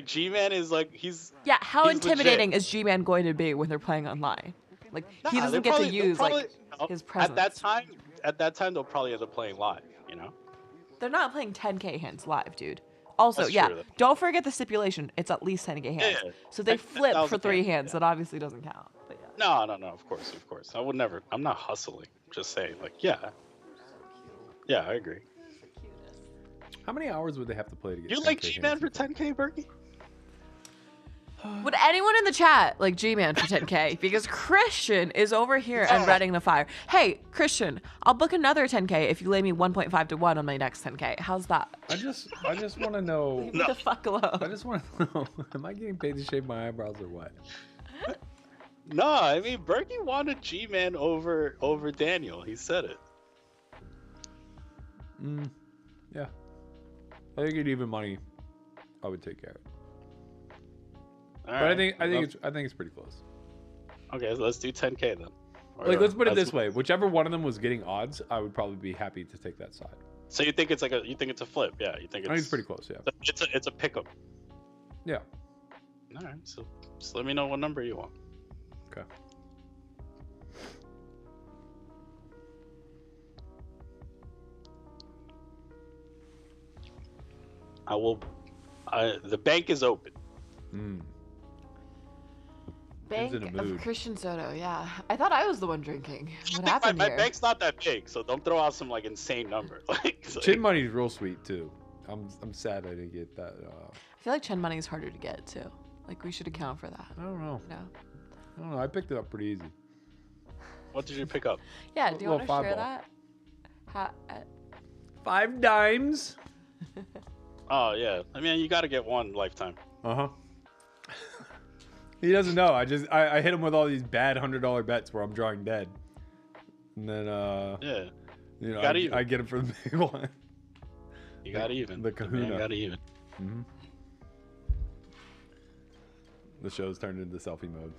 G-Man is he's How intimidating legit. Is G-Man going to be when they're playing online? He doesn't get to use his presence. At that time they'll probably end up playing live, They're not playing 10k hands live, dude. Also, That's true. don't forget the stipulation. It's at least 10k hands. Yeah. So they flip for 3 hands. That obviously doesn't count. But No, of course. I would never. I'm not hustling. Just saying, yeah, I agree. How many hours would they have to play to get? You like G-Man for 10k, Berkey? Would anyone in the chat like G-Man for 10K? Because Christian is over here and reading the fire. Hey, Christian, I'll book another 10K if you lay me 1.5 to 1 on my next 10K. How's that? I just want to know. Leave me the fuck alone. I just want to know. Am I getting paid to shave my eyebrows or what? No, I mean Berkey wanted G-Man over Daniel. He said it. Yeah. I think at even money, I would take care of it. All But right. I think it's pretty close. Okay, so let's do 10K then. Like, let's put it this way: whichever one of them was getting odds, I would probably be happy to take that side. So you think it's a flip? Yeah, you think I think it's pretty close. Yeah. It's a pickup. Yeah. All right, so just let me know what number you want. Okay. The bank is open. Bank in a mood. of Christian Soto, yeah. I thought I was the one drinking. What My happened here? bank's not that big, so don't throw out some like insane number. Chin money is real sweet too. I'm sad I didn't get that. I feel like chin money is harder to get too. Like we should account for that. I don't know. No. I don't know. I picked it up pretty easy. What did you pick up? Yeah, do you want to Little share five that? 5 dimes. Oh yeah, I mean you got to get one lifetime. He doesn't know. I hit him with all these bad $100 bets where I'm drawing dead, and then Yeah, you know, Gotta even. I get him for the big one. you got even. The Man kahuna. got even. The show's turned into selfie mode.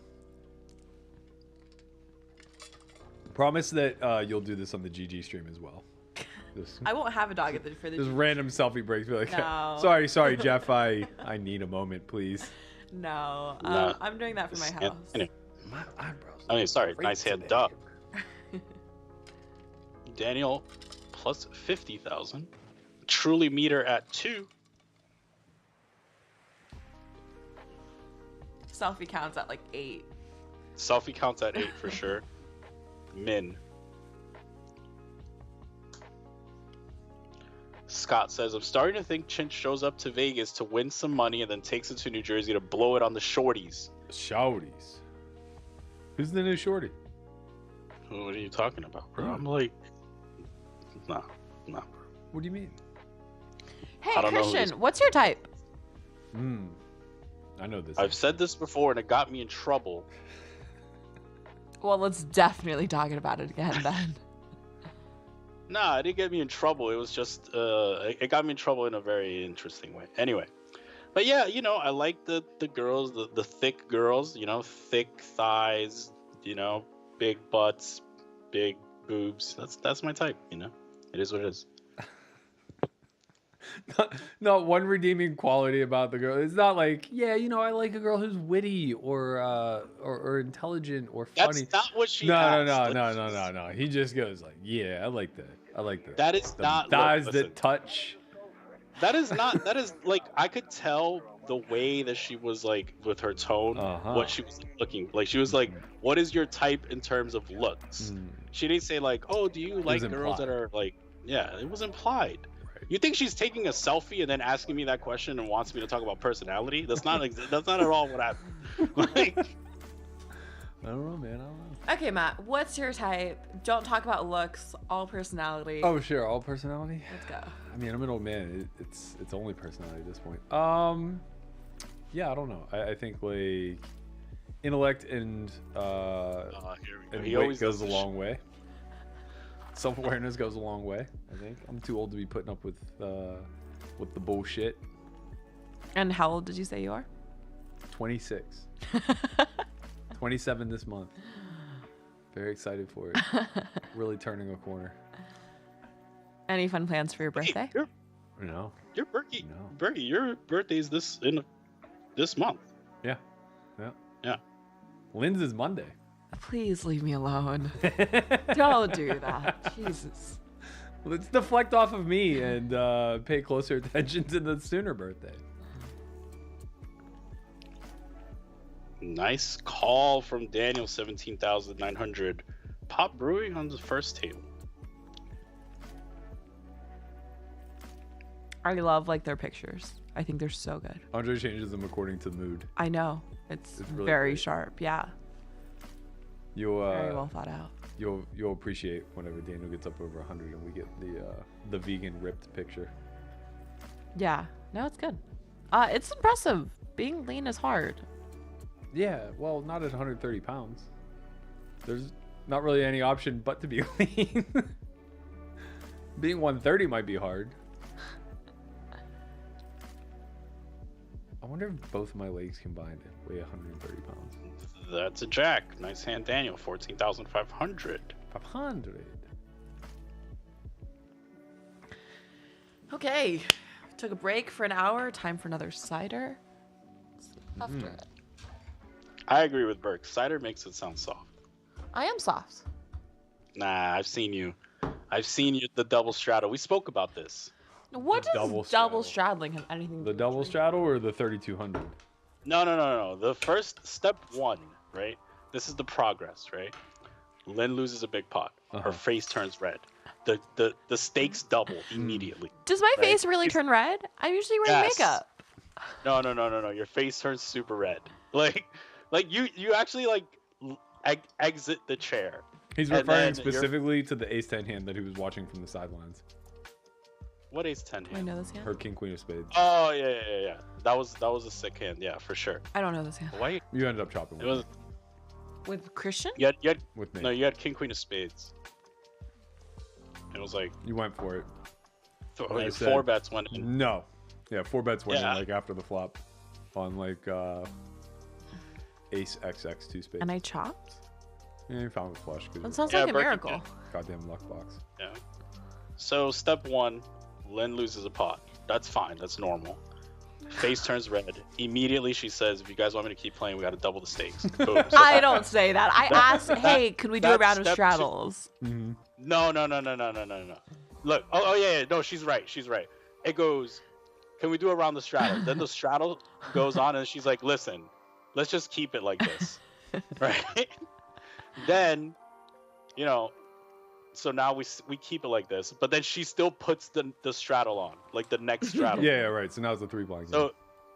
Promise that you'll do this on the GG stream as well. Just, I won't have a dog for the just random selfie breaks. Be like, No. sorry, Jeff. I need a moment, please. No, No. I'm doing that for my Yeah, house. anyway. My eyebrows. I mean, sorry, great nice hand, today. duh. Daniel plus 50,000. Truly meter at 2. Selfie counts at like 8. Selfie counts at 8 for sure. Min. Scott says, I'm starting to think Chinch shows up to Vegas to win some money and then takes it to New Jersey to blow it on the shorties. Shorties. Who's the new shorty? What are you talking about, bro? I'm like, nah. What do you mean? Hey, I don't know who Christian, this- what's your type? I know this. I've said this before and it got me in trouble. Well, let's definitely talk about it again then. Nah, it didn't get me in trouble. It was just, it got me in trouble in a very interesting way. Anyway. But yeah, you know, I like the girls, the thick girls, you know, thick thighs, you know, big butts, big boobs. That's my type, you know. It is what it is. Not one redeeming quality about the girl. It's not like, yeah, you know, I like a girl who's witty or intelligent or funny. That's not what she No. asked. No. He just goes like, yeah, I like that. That is the not thighs listen, that touch. That is like I could tell the way that she was like with her tone, what she was looking like. She was like, what is your type in terms of looks? She didn't say like, oh, do you like girls that are like, yeah, it was implied. You think she's taking a selfie and then asking me that question and wants me to talk about personality? That's not at all what happened. Like, I don't know, man. I don't know. Okay, Matt, what's your type? Don't talk about looks, all personality. Oh, sure, all personality. Let's go. I mean, I'm an old man. It's only personality at this point. Yeah, I don't know. I think like intellect and he weight always goes does a this long way. Self-awareness goes a long way. I think I'm too old to be putting up with the bullshit. And how old did you say you are? 26. 27 this month. Very excited for it. Really turning a corner. Any fun plans for your birthday? Hey, You're Berkey. No. Berkey, your birthday's this month. Yeah. Yeah. Lynn's is Monday. Please leave me alone. Don't do that. Jesus. Let's deflect off of me and pay closer attention to the sooner birthday. Nice call from Daniel, 17,900. Pop Brewing on the first table. I love like their pictures. I think they're so good. Andre changes them according to the mood. I know. It's really very great. sharp. Yeah. You'll Very well thought out. you'll appreciate whenever Daniel gets up over 100 and we get the vegan ripped picture. Yeah. No, it's good. It's impressive. Being lean is hard. Yeah, well, not at 130 pounds. There's not really any option but to be lean. Being 130 might be hard. I wonder if both of my legs combined weigh 130 pounds. That's a jack. Nice hand, Daniel. 14,500. 500. Okay. Took a break for an hour. Time for another cider. After it. I agree with Burke. Cider makes it sound soft. I am soft. Nah, I've seen you. I've seen you the double straddle. We spoke about this. What The does double double straddle. straddling have anything to The do double with straddle or the 3200? No. The first step one, right? This is the progress, right? Lynn loses a big pot. Uh-huh. Her face turns red. The stakes double immediately. Does my Right. face really turn red? I'm usually wearing Yes. makeup. No. Your face turns super red. Like you actually like exit the chair. He's And referring then specifically to the ace-10 hand that he was watching from the sidelines. What ace 10 Do I hand? know this hand? Her king queen of spades. Oh yeah. That was a sick hand. Yeah, for sure. I don't know this hand. Why? You ended up chopping It with, was With Christian? you had with me. no, you had king queen of spades. It was like You went for it. I said- 4 bets went in. No. Yeah, 4 bets went Yeah. in like after the flop on like ace XX 2 spades. And I chopped? Yeah, you found it flush. 'Cause That of sounds Yeah, like a Berkey miracle. did. goddamn luck box. Yeah. So step 1, Lynn loses a pot. That's fine. That's normal. Face turns red. Immediately she says, "If you guys want me to keep playing, we got to double the stakes." Boom. So I don't say that. I asked, that- hey, could we do a that's round of step 2. straddles? Mm-hmm. No. Look. Oh yeah. No, she's right. It goes, "Can we do around the straddle?" Then the straddle goes on, and she's like, "Listen, let's just keep it like this, right?" Then, so now we keep it like this, but then she still puts the straddle on, like the next straddle. Yeah, right. So now it's a 3-blind game. So,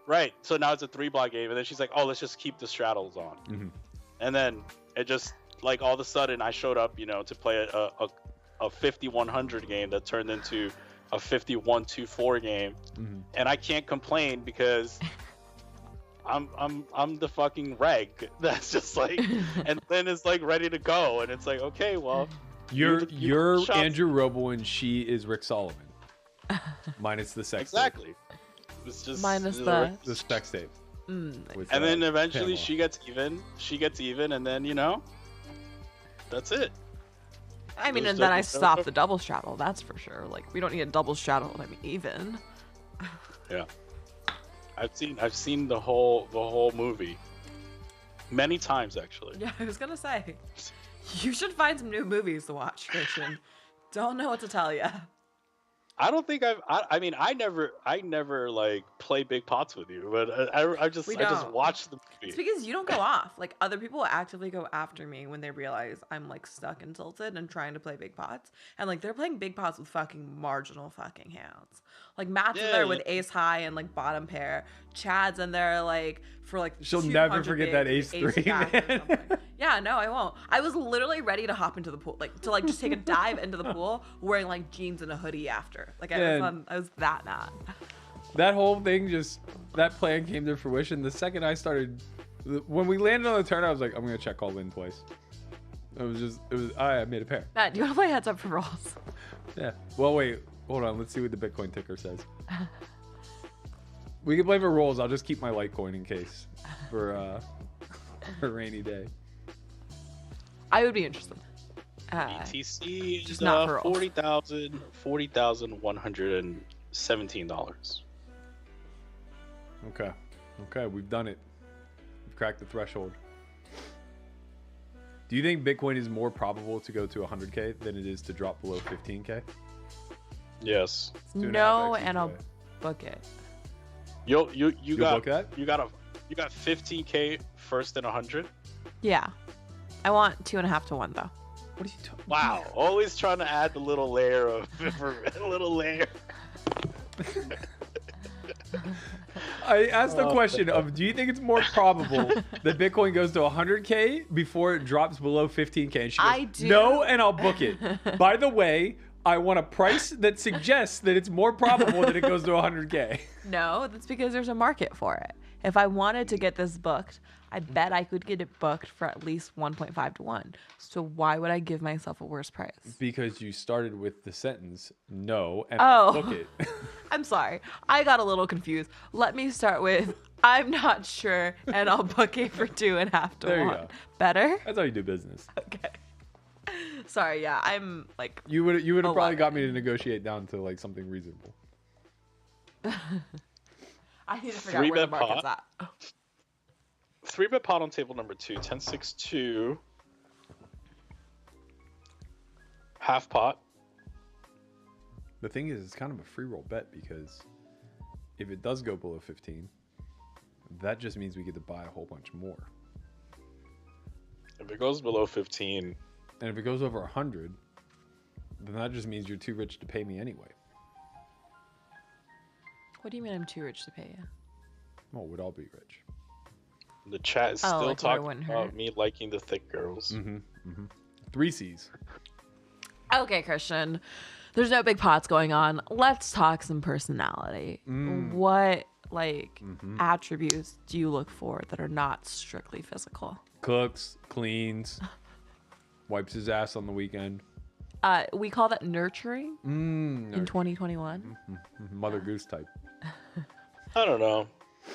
right. So now it's a 3-block game, and then she's like, "Oh, let's just keep the straddles on." Mhm. And then it just like all of a sudden I showed up, to play a 50-100 game that turned into a 51-2-4 game, Mhm. and I can't complain because I'm the fucking reg that's just like, and Lynn is like ready to go, and it's like, okay, well, You're you shots- Andrew Robo and she is Rick Sullivan. Minus the sex tape. exactly. It's just Minus it's the- The sex tape. Mm. with, and then eventually Pamela. she gets even, and then that's it. I mean, Those and then I double stopped straddle? the double straddle, that's for sure. Like, we don't need a double straddle, I mean, even. Yeah, I've seen the whole movie many times actually. Yeah, I was gonna say, you should find some new movies to watch, Christian. Don't know what to tell you. I don't think I mean I never like play big pots with you, but I just We just don't. watch the It's movie. because you don't go off. Like, other people actively go after me when they realize I'm, like, stuck and tilted and trying to play big pots. And, like, they're playing big pots with fucking marginal fucking hands. Like, Matt's in Yeah, there with yeah. ace high and, like, bottom pair. Chad's in there, like, for, like, She'll never 200 forget that bigs, ace 3, jack or man. something. Yeah, no, I won't. I was literally ready to hop into the pool. Like, to, like, just take a dive into the pool wearing, like, jeans and a hoodie after. Like, Man. I was that mad. That whole thing that plan came to fruition the second I started. When we landed on the turn, I was like, I'm gonna check call Lynn twice. I made a pair. Matt, do you want to play heads up for rolls? Yeah. Well, wait. Hold on. Let's see what the Bitcoin ticker says. We can play for rolls. I'll just keep my Litecoin in case for a rainy day. I would be interested. BTC just is not for rolls. $40,117. Okay. We've done it. We've cracked the threshold. Do you think Bitcoin is more probable to go to 100K than it is to drop below 15K? Yes. 2.5x No, each and I'll way. book it. You You'll got book that? you got 15K first and 100. Yeah. I want 2.5 to 1 though. What are you talking? Wow, always trying to add the little layer of a little layer. I asked the question of, do you think it's more probable that Bitcoin goes to 100K before it drops below 15K? And she goes, I do. no, and I'll book it. By the way, I want a price that suggests that it's more probable that it goes to 100K. No, that's because there's a market for it. If I wanted to get this booked, I bet I could get it booked for at least 1.5 to 1. So why would I give myself a worse price? Because you started with the sentence, no, and Oh. I'll book it. I'm sorry. I got a little confused. Let me start with, I'm not sure, and I'll book it for 2.5 to There you 1. go. Better? That's how you do business. Okay. Sorry, yeah, I'm like, You would have probably 11. got me to negotiate down to like something reasonable. I need to figure out where the 3-bet market's pot. at. 3-bet pot on table number 2. 10-6-2. Half pot. The thing is, it's kind of a free roll bet because if it does go below 15, that just means we get to buy a whole bunch more. If it goes below 15, And if it goes over 100, then that just means you're too rich to pay me anyway. What do you mean I'm too rich to pay you? Well, we'd all be rich. the chat is Oh, still like where it talking wouldn't about hurt. me liking the thick girls. Mm-hmm. Mm-hmm. 3 C's. Okay, Christian. There's no big pots going on. Let's talk some personality. What attributes do you look for that are not strictly physical? Cooks, cleans, wipes his ass on the weekend. We call that nurturing in Nurture. 2021. Mother Goose type. I don't know.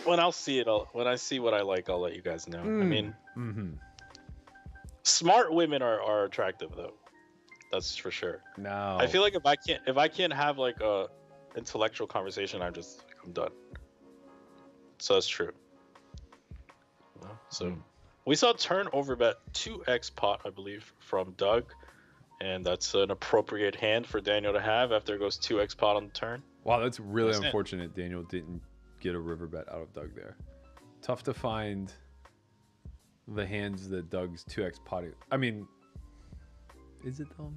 When I'll see it, when I see what I like, I'll let you guys know. I mean, smart women are attractive though. That's for sure. No. I feel like if I can't have like a intellectual conversation, I'm done. So that's true. So we saw turnover bet 2x pot, I believe, from Doug, and that's an appropriate hand for Daniel to have after it goes 2x pot on the turn. Wow, that's really That's it. unfortunate. Daniel didn't get a river bet out of Doug there. Tough to find the hands that Doug's 2x potting. I mean, is it though?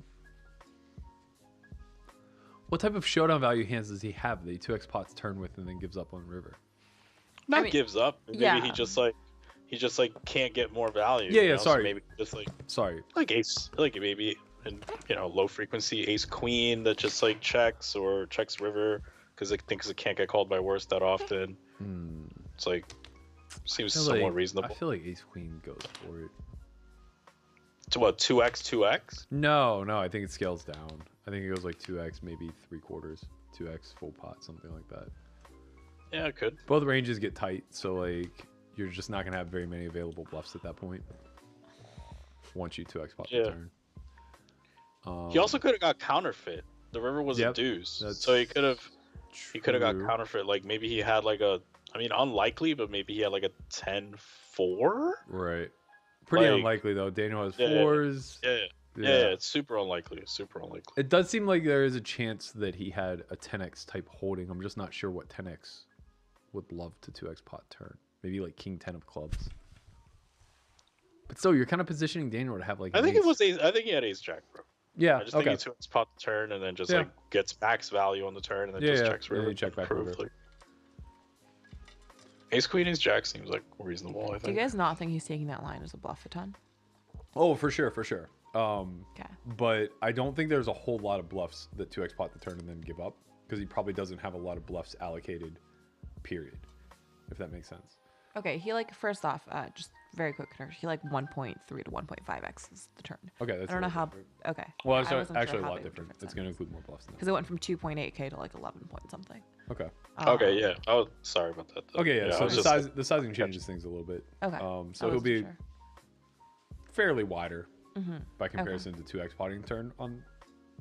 What type of showdown value hands does he have that he 2x pots turn with and then gives up on river? Not mean, gives up. Maybe yeah. he just can't get more value. Yeah, you yeah, know? sorry. So maybe just Sorry. like ace, like maybe and low frequency ace queen that just like checks or checks river because it thinks it can't get called by worse that often. It's like seems somewhat reasonable. I feel like ace queen goes for it. To what, 2x? No, I think it scales down. I think it goes like 2x, maybe 3/4, 2x full pot, something like that. Yeah, it could. Both ranges get tight, so like you're just not gonna have very many available bluffs at that point. Once you 2x pot the turn. He also could have got counterfeit. The river was a deuce, so he could have got counterfeit. Like maybe he had like unlikely, but maybe he had like a 10-4. Right. Pretty Like- unlikely though. Daniel has Yeah, 4s. Yeah, it's super unlikely. It does seem like there is a chance that he had a 10x type holding. I'm just not sure what 10x would love to 2x pot turn. Maybe like king 10 of clubs. But still, you're kind of positioning Daniel to have like. I think it was ace. I think he had ace jack, bro. Yeah. I just think he 2x pot the turn and then just like gets max value on the turn and then just checks river. you check back river. Like, ace queen ace jack seems like reasonable. I think. Do you guys not think he's taking that line as a bluff a ton? Oh, for sure. Okay. But I don't think there's a whole lot of bluffs that 2x pot the turn and then give up because he probably doesn't have a lot of bluffs allocated. Period. If that makes sense. Okay, he first off, just very quick conversion. He 1.3 to 1.5x is the turn. Okay, that's. I don't know how. Okay. Well, I it's wasn't actually sure a how lot big of different. difference It's that going to is. include more bluffs now. Because it went from 2.8k to 11 point something. Okay. Okay, yeah. Oh, sorry about that. Okay, yeah. I So was the just- sizing changes things a little bit. Okay. So he'll be fairly wider by Okay. comparison to 2x potting turn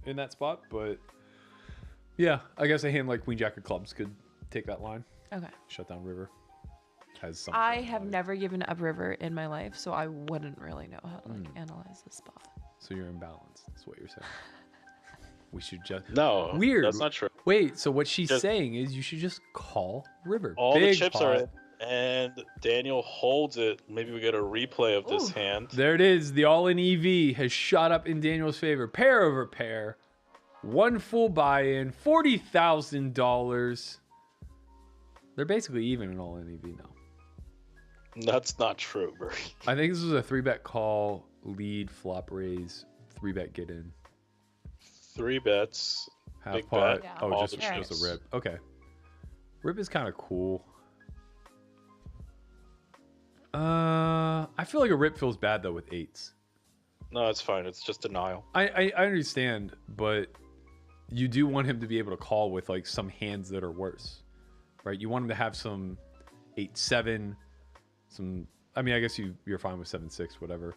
in that spot, but yeah, I guess a hand like queen jack of clubs could take that line. Okay. Shut down river. Has some. I showdown have value. never given up river in my life, so I wouldn't really know how to analyze this spot. So you're imbalanced. That's what you're saying. We should just. No, Weird. That's not true. Wait. So what she's Just- saying is you should just call river. All Big the chips pot. are in, and Daniel holds it. Maybe we get a replay of this Ooh. hand. There it is. The all-in EV has shot up in Daniel's favor. Pair over pair. One full buy-in, $40,000. They're basically even in all NEV now. That's not true, Berkey. I think this was a 3-bet call, lead, flop raise, 3-bet get in. 3 bets. Half Big pot. bet, Yeah. Oh, all just the a chips. rip. Okay. Rip is kind of cool. I feel like a rip feels bad though with 8s. No, it's fine. It's just denial. I understand, but you do want him to be able to call with like some hands that are worse, right? You want him to have some 8-7, some. I mean, I guess you're fine with 7-6, whatever,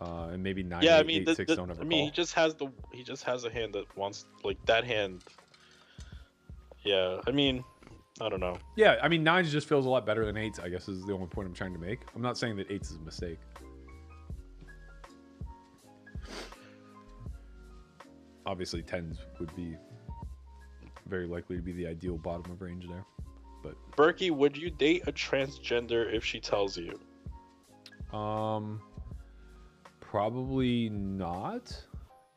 and maybe 9. Yeah, 8, I mean, 8-6 don't ever I mean, call. he just has a hand that wants like that hand. Yeah, I mean, I don't know. Yeah, I mean 9s just feels a lot better than 8s. I guess is the only point I'm trying to make. I'm not saying that 8s is a mistake. Obviously, 10s would be very likely to be the ideal bottom of range there. But Berkey, would you date a transgender if she tells you? probably not.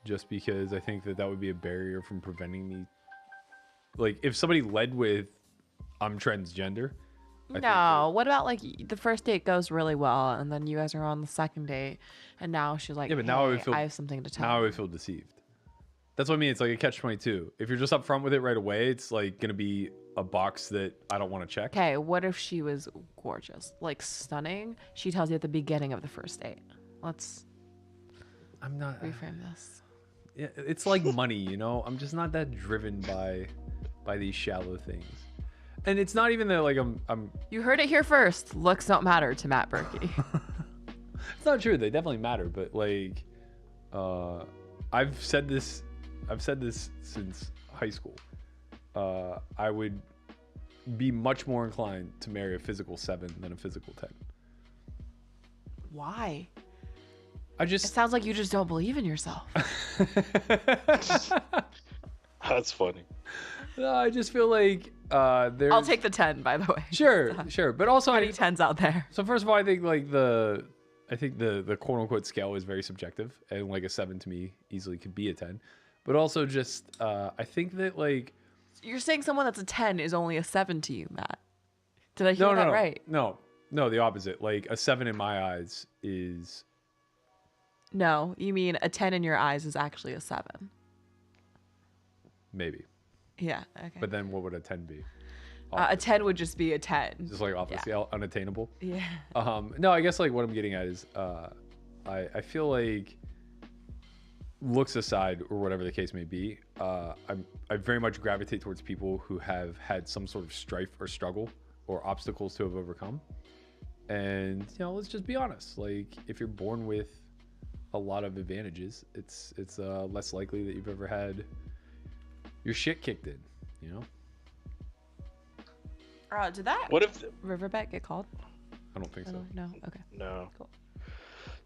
Just because I think that would be a barrier from preventing me. Like, if somebody led with, "I'm transgender." I think No, what about like the first date goes really well, and then you guys are on the second date, and now she's like, Yeah, but now I would "Hey, feel- I have something to tell Now I you." would feel deceived. That's what I mean. It's like a catch-22. If you're just upfront with it right away, it's like gonna be a box that I don't want to check. Okay, what if she was gorgeous, like stunning? She tells you at the beginning of the first date. Let's I'm not. reframe this. Yeah, it's like money, you know. I'm just not that driven by these shallow things. And it's not even that like I'm. You heard it here first. Looks don't matter to Matt Berkey. It's not true. They definitely matter, but like, I've said this since high school. I would be much more inclined to marry a physical 7 than a physical 10. Why? I It just. sounds like you just don't believe in yourself. That's funny. No, I just feel like there's. I'll take the 10, by the way. Sure, but also Any 10s out there? So first of all, I think like the quote unquote scale is very subjective, and like a 7 to me easily could be a 10. But also just I think that like You're saying someone that's a 10 is only a 7 to you, Matt. Did I hear that right? No, the opposite. Like a 7 in my eyes is No, you mean a 10 in your eyes is actually a 7. maybe. Yeah, okay. But then what would a 10 be? A 10 would just be a 10. Just like off the scale, unattainable. Yeah. No, I guess like what I'm getting at is I feel like looks aside or whatever the case may be, I very much gravitate towards people who have had some sort of strife or struggle or obstacles to have overcome. And let's just be honest. Like if you're born with a lot of advantages, it's less likely that you've ever had your shit kicked in. Did that What if riverbed get called? I don't think so. No. Okay. no? Cool.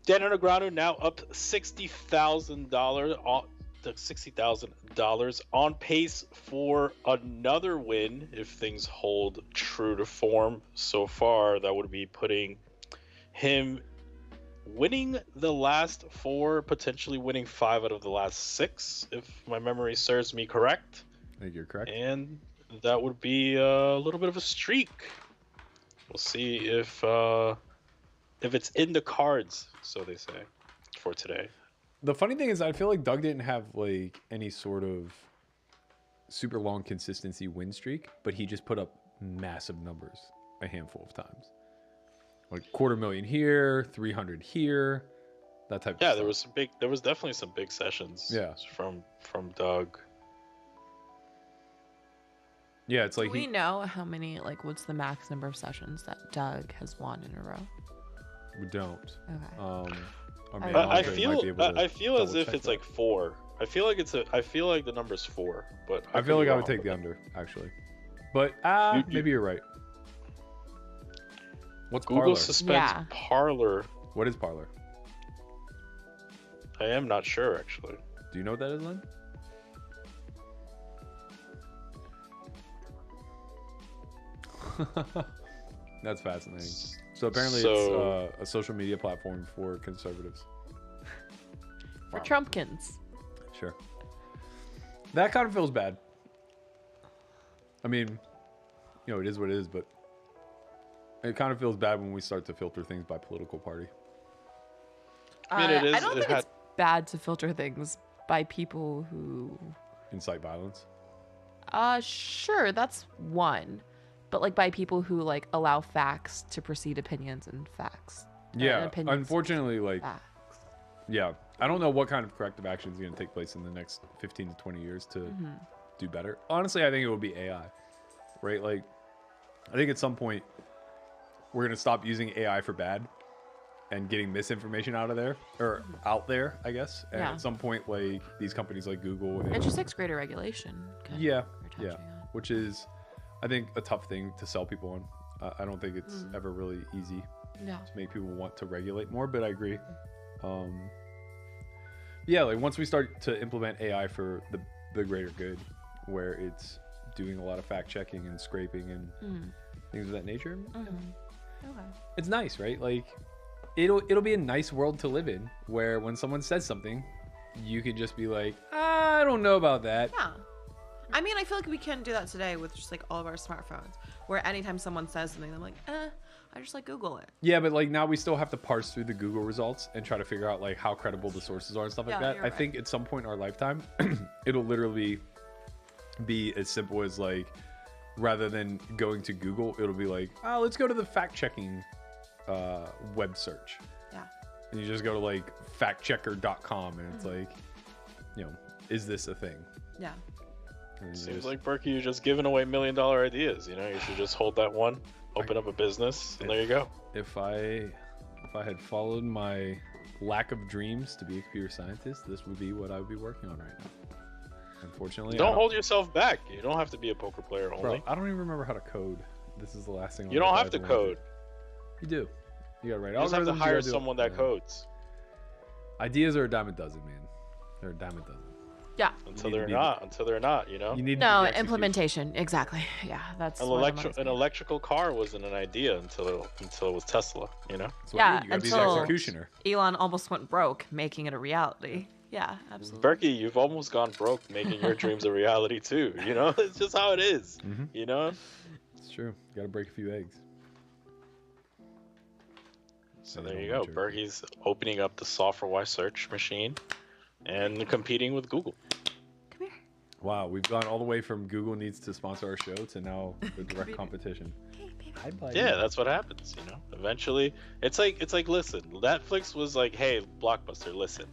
Dan Underground now up $60,000 on pace for another win if things hold true to form so far. That would be putting him winning the last 4, potentially winning 5 out of the last 6, if my memory serves me correct. I think you're correct. And that would be a little bit of a streak. We'll see if it's in the cards, so they say, for today. The funny thing is, I feel like Doug didn't have like any sort of super long consistency win streak, but he just put up massive numbers a handful of times. Like 250,000 here, 300 here, that type of Yeah, stuff. there was definitely some big sessions. Yeah. From Doug. Yeah, it's Do like we know how many, like, what's the max number of sessions that Doug has won in a row? we don't. Okay. Our I- man I Andre might feel be able to I feel as double if check it's that. like 4. I feel like the number's 4, but I feel like I would take the under actually, but maybe you're right. What's Google Parlor? suspends Yeah. Parlor. What is Parlor? I am not sure actually. Do you know what that is, Lynn? That's fascinating. So apparently it's a social media platform for conservatives. For Trumpkins. Sure. That kind of feels bad. I mean, it is what it is, but it kind of feels bad when we start to filter things by political party. I mean, it is. I don't think it's bad to filter things by people who Incite violence. Sure, that's one. But like by people who like allow facts to precede opinions and facts. Yeah, opinions unfortunately, like, facts. yeah, I don't know what kind of corrective action is going to take place in the next 15 to 20 years to do better. Honestly, I think it will be AI, right? Like, I think at some point we're going to stop using AI for bad and getting misinformation out there, I guess. And Yeah. at some point, like, these companies like Google It just takes greater regulation. kind of, yeah, we're yeah, touching on. which is, I think, a tough thing to sell people on. I don't think it's ever really easy Yeah. to make people want to regulate more, but I agree. Yeah, like once we start to implement AI for the greater good, where it's doing a lot of fact checking and scraping and things of that nature, Okay. it's nice, right? Like it'll be a nice world to live in, where when someone says something, you can just be like, I don't know about that. Yeah. I mean, I feel like we can do that today with just like all of our smartphones, where anytime someone says something, I'm like, I just like Google it. Yeah, but like now we still have to parse through the Google results and try to figure out like how credible the sources are and stuff like Yeah, that. you're I right. think at some point in our lifetime, it'll literally be as simple as like, rather than going to Google, it'll be like, let's go to the fact checking web search. Yeah. And you just go to like factchecker.com and it's like, is this a thing? Yeah. And you Seems just- like Berkey, you're just giving away $1 million ideas. You should just hold that one, open up a business, and there you go. if I had followed my lack of dreams to be a computer scientist, this would be what I would be working on right now. Unfortunately, Don't hold yourself back. You don't have to be a poker player only. Bro, I don't even remember how to code. This is the last thing. You don't have to code. You do. You gotta write. You just have to algorithms, you hire gotta do- someone that yeah. codes. Ideas are a dime a dozen, man. They're a dime a dozen. Yeah. Until need to they're be- not. Until they're not. You You need No, the execution. implementation. Exactly. Yeah, that's An where the money's an made. electrical car wasn't an idea until it was Tesla. That's what Yeah, you need. You gotta be until- the executioner. Elon almost went broke, making it a reality. Yeah, absolutely. Berkey, you've almost gone broke making your dreams a reality too. It's just how it is. Mhm. It's true. You gotta break a few eggs. So Yeah, there you don't go. want Berkey's opening up the software search machine and competing with Google. Come here. Wow, we've gone all the way from Google needs to sponsor our show to now the direct competition. I'd buy Yeah, you. that's what happens. Eventually, it's like listen. Netflix was like, hey, Blockbuster, listen,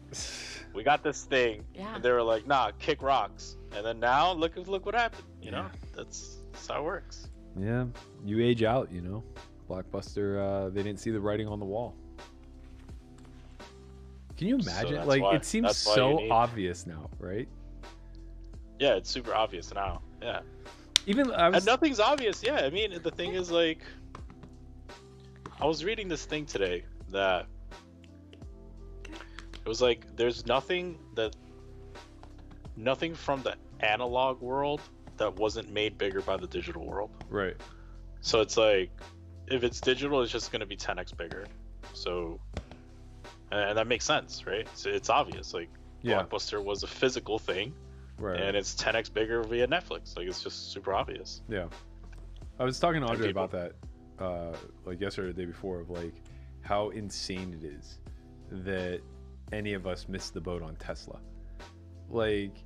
we got this thing, Yeah. and they were like, nah, kick rocks. And then now look what happened. Yeah. That's how it works. Yeah, you age out, Blockbuster, they didn't see the writing on the wall. Can you imagine? that's Like, why- it seems that's why you so need- obvious now, right? Yeah, it's super obvious now. Yeah. Even I And was, nothing's obvious. Yeah, I mean, the thing is, like, I was reading this thing today that it was like there's nothing from the analog world that wasn't made bigger by the digital world. right. So it's like, if it's digital, it's just going to be 10x bigger. So, and that makes sense, right? It's obvious. Like, Yeah. Blockbuster was a physical thing, Right. and it's 10x bigger via Netflix. Like, it's just super obvious. Yeah. I was talking to And Andre people- about that, like yesterday or the day before, of like how insane it is that any of us missed the boat on Tesla. Like,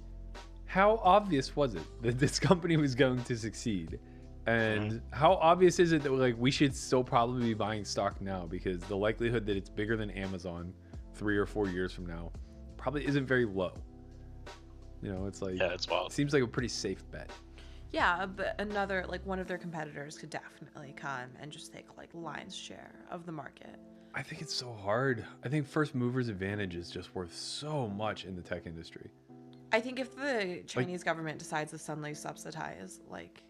how obvious was it that this company was going to succeed? And how obvious is it that like we should still probably be buying stock now, because the likelihood that it's bigger than Amazon 3 or 4 years from now probably isn't very low. It's like, Yeah, it's wild. it seems like a pretty safe bet. Yeah, but one of their competitors could definitely come and just take like LYNNE's share of the market. I think it's so hard. I think first mover's advantage is just worth so much in the tech industry. I think if the Chinese government decides to suddenly subsidize, like,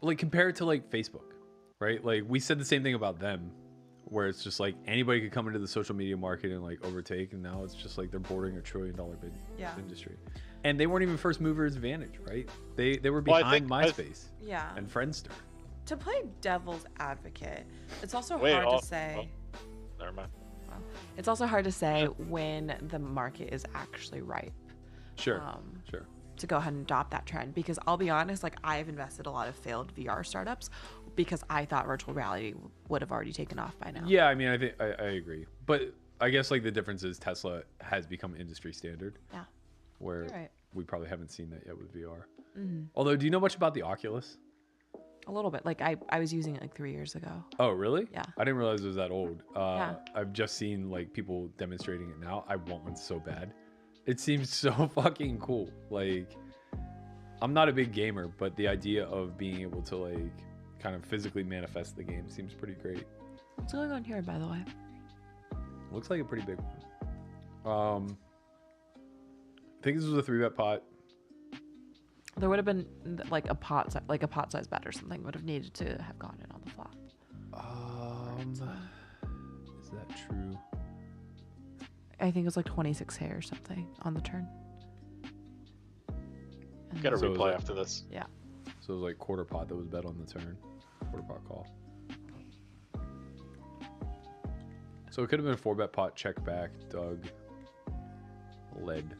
Like, compare it to like Facebook, right? Like, we said the same thing about them, where it's just like anybody could come into the social media market and like overtake, and now it's just like they're bordering $1 trillion big industry. And they weren't even first mover's advantage, right? They were Well, behind I MySpace yeah. and Friendster. To play devil's advocate, it's also Wait, hard oh, to say. Never mind. It's also hard to say when the market is actually ripe. Sure, Um, sure. to go ahead and adopt that trend, because I'll be honest, like I've invested a lot of failed VR startups because I thought virtual reality would have already taken off by now. Yeah, I mean, I think I agree, but I guess like the difference is Tesla has become industry standard. Yeah. Where You're right. we probably haven't seen that yet with VR. Mm-hmm. Although, do you know much about the Oculus? A little bit. Like I was using it like 3 years ago. Oh, really? Yeah. I didn't realize it was that old. Yeah. I've just seen like people demonstrating it now. I want one so bad. It seems so fucking cool. Like, I'm not a big gamer, but the idea of being able to like kind of physically manifest the game seems pretty great. What's going on here, by the way? Looks like a pretty big one. I think this was a 3-bet pot. There would have been like a pot size bet or something would have needed to have gone in on the flop. Is that true? I think it was like 26K or something on the turn. And Get a So is replay it- after this. yeah. So it was like quarter pot that was bet on the turn. Quarter pot call. So it could have been a 4-bet pot, check back. Doug led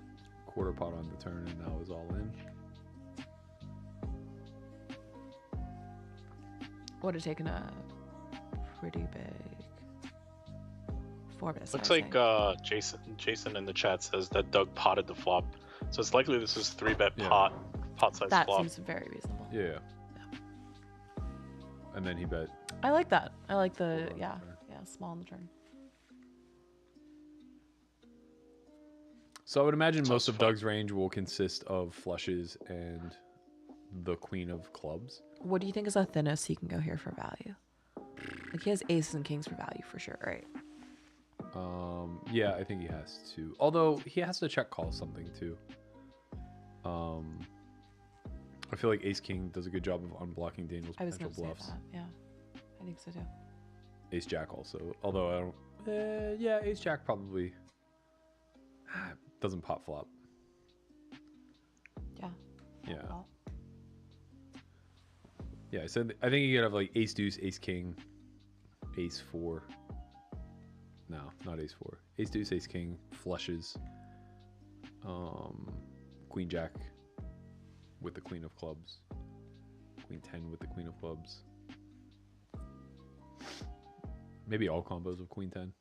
quarter pot on the turn, and now is all in. Would have taken a pretty big 4-bet. Looks like Jason in the chat says that Doug potted the flop, so it's likely this is 3-bet Yeah. pot size that flop. seems very reasonable. Yeah. And then he bet. I like that. I like the on the turn. small on the turn. So I would imagine Sounds most of fun. Doug's range will consist of flushes and the queen of clubs. What do you think is the thinnest he can go here for value? Like he has aces and kings for value for sure, right? Yeah, I think he has to. Although he has to check call something too. I feel like Ace King does a good job of unblocking Daniel's I was going potential to say bluffs. that. Yeah, I think so too. Ace Jack also. Although I don't. Yeah, Ace Jack probably doesn't pop flop. Yeah. Yeah. Well, Yeah, I said I think you could have like Ace Deuce, Ace King, Ace 4. No, not Ace 4. Ace Deuce, Ace King, flushes. Queen Jack with the Queen of Clubs. Queen 10 with the Queen of Clubs. Maybe all combos of Queen 10.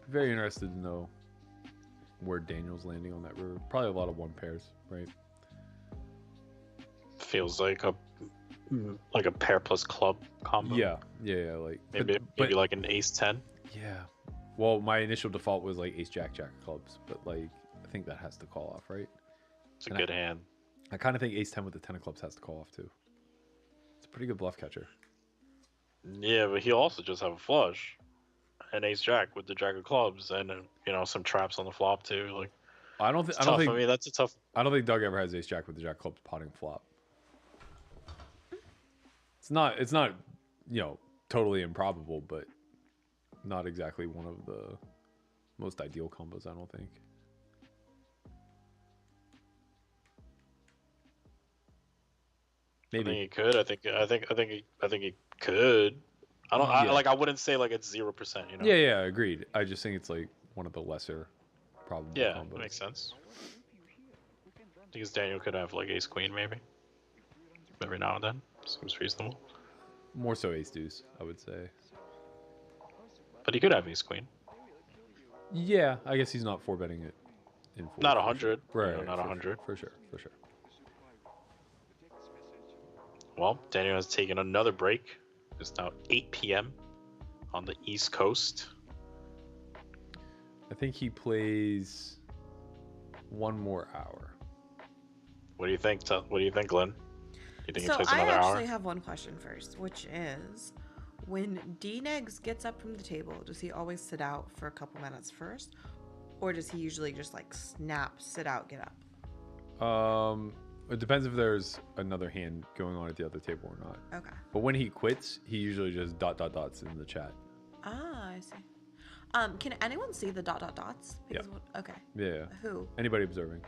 Very interested to know where Daniel's landing on that river. Probably a lot of 1 pairs, right? Feels like a pair plus club combo. Yeah. Like Maybe like an ace 10. yeah. Well, my initial default was like Ace Jack Jack clubs, but like I think that has to call off, right? It's a And good hand. I kind of think Ace 10 with the 10 of clubs has to call off too. It's a pretty good bluff catcher. Yeah, but he'll also just have a flush, an ace jack with the jack of clubs, and some traps on the flop too. Like I don't it's think. I don't tough. think. I mean, that's a tough. I don't think Doug ever has Ace Jack with the Jack clubs potting flop. It's not. Totally improbable, but not exactly one of the most ideal combos. I don't think. I think Maybe. he could. I think he could. I don't. Yeah. I wouldn't say like it's 0%. Yeah, agreed. I just think it's like one of the lesser probable Yeah, combos. that makes sense. Because Daniel could have like ace queen maybe. Every now and then. Seems reasonable. More so Ace Deuce, I would say. But he could have ace queen. Yeah, I guess he's not 4-betting it in full. Not for 100. Sure. Right, Not for 100. For sure. Well, Daniel has taken another break. It's now 8 p.m. on the East Coast. I think he plays 1 more hour. What do you think? What do you think, Lynn? You think So he plays I another actually hour? have one question first, which is, when Dnegs gets up from the table, does he always sit out for a couple minutes first, or does he usually just like snap, sit out, get up? It depends if there's another hand going on at the other table or not. Okay. But when he quits, he usually just dots in the chat. Ah, I see. Can anyone see the dots? Yeah. Okay. Yeah. Who? Anybody observing?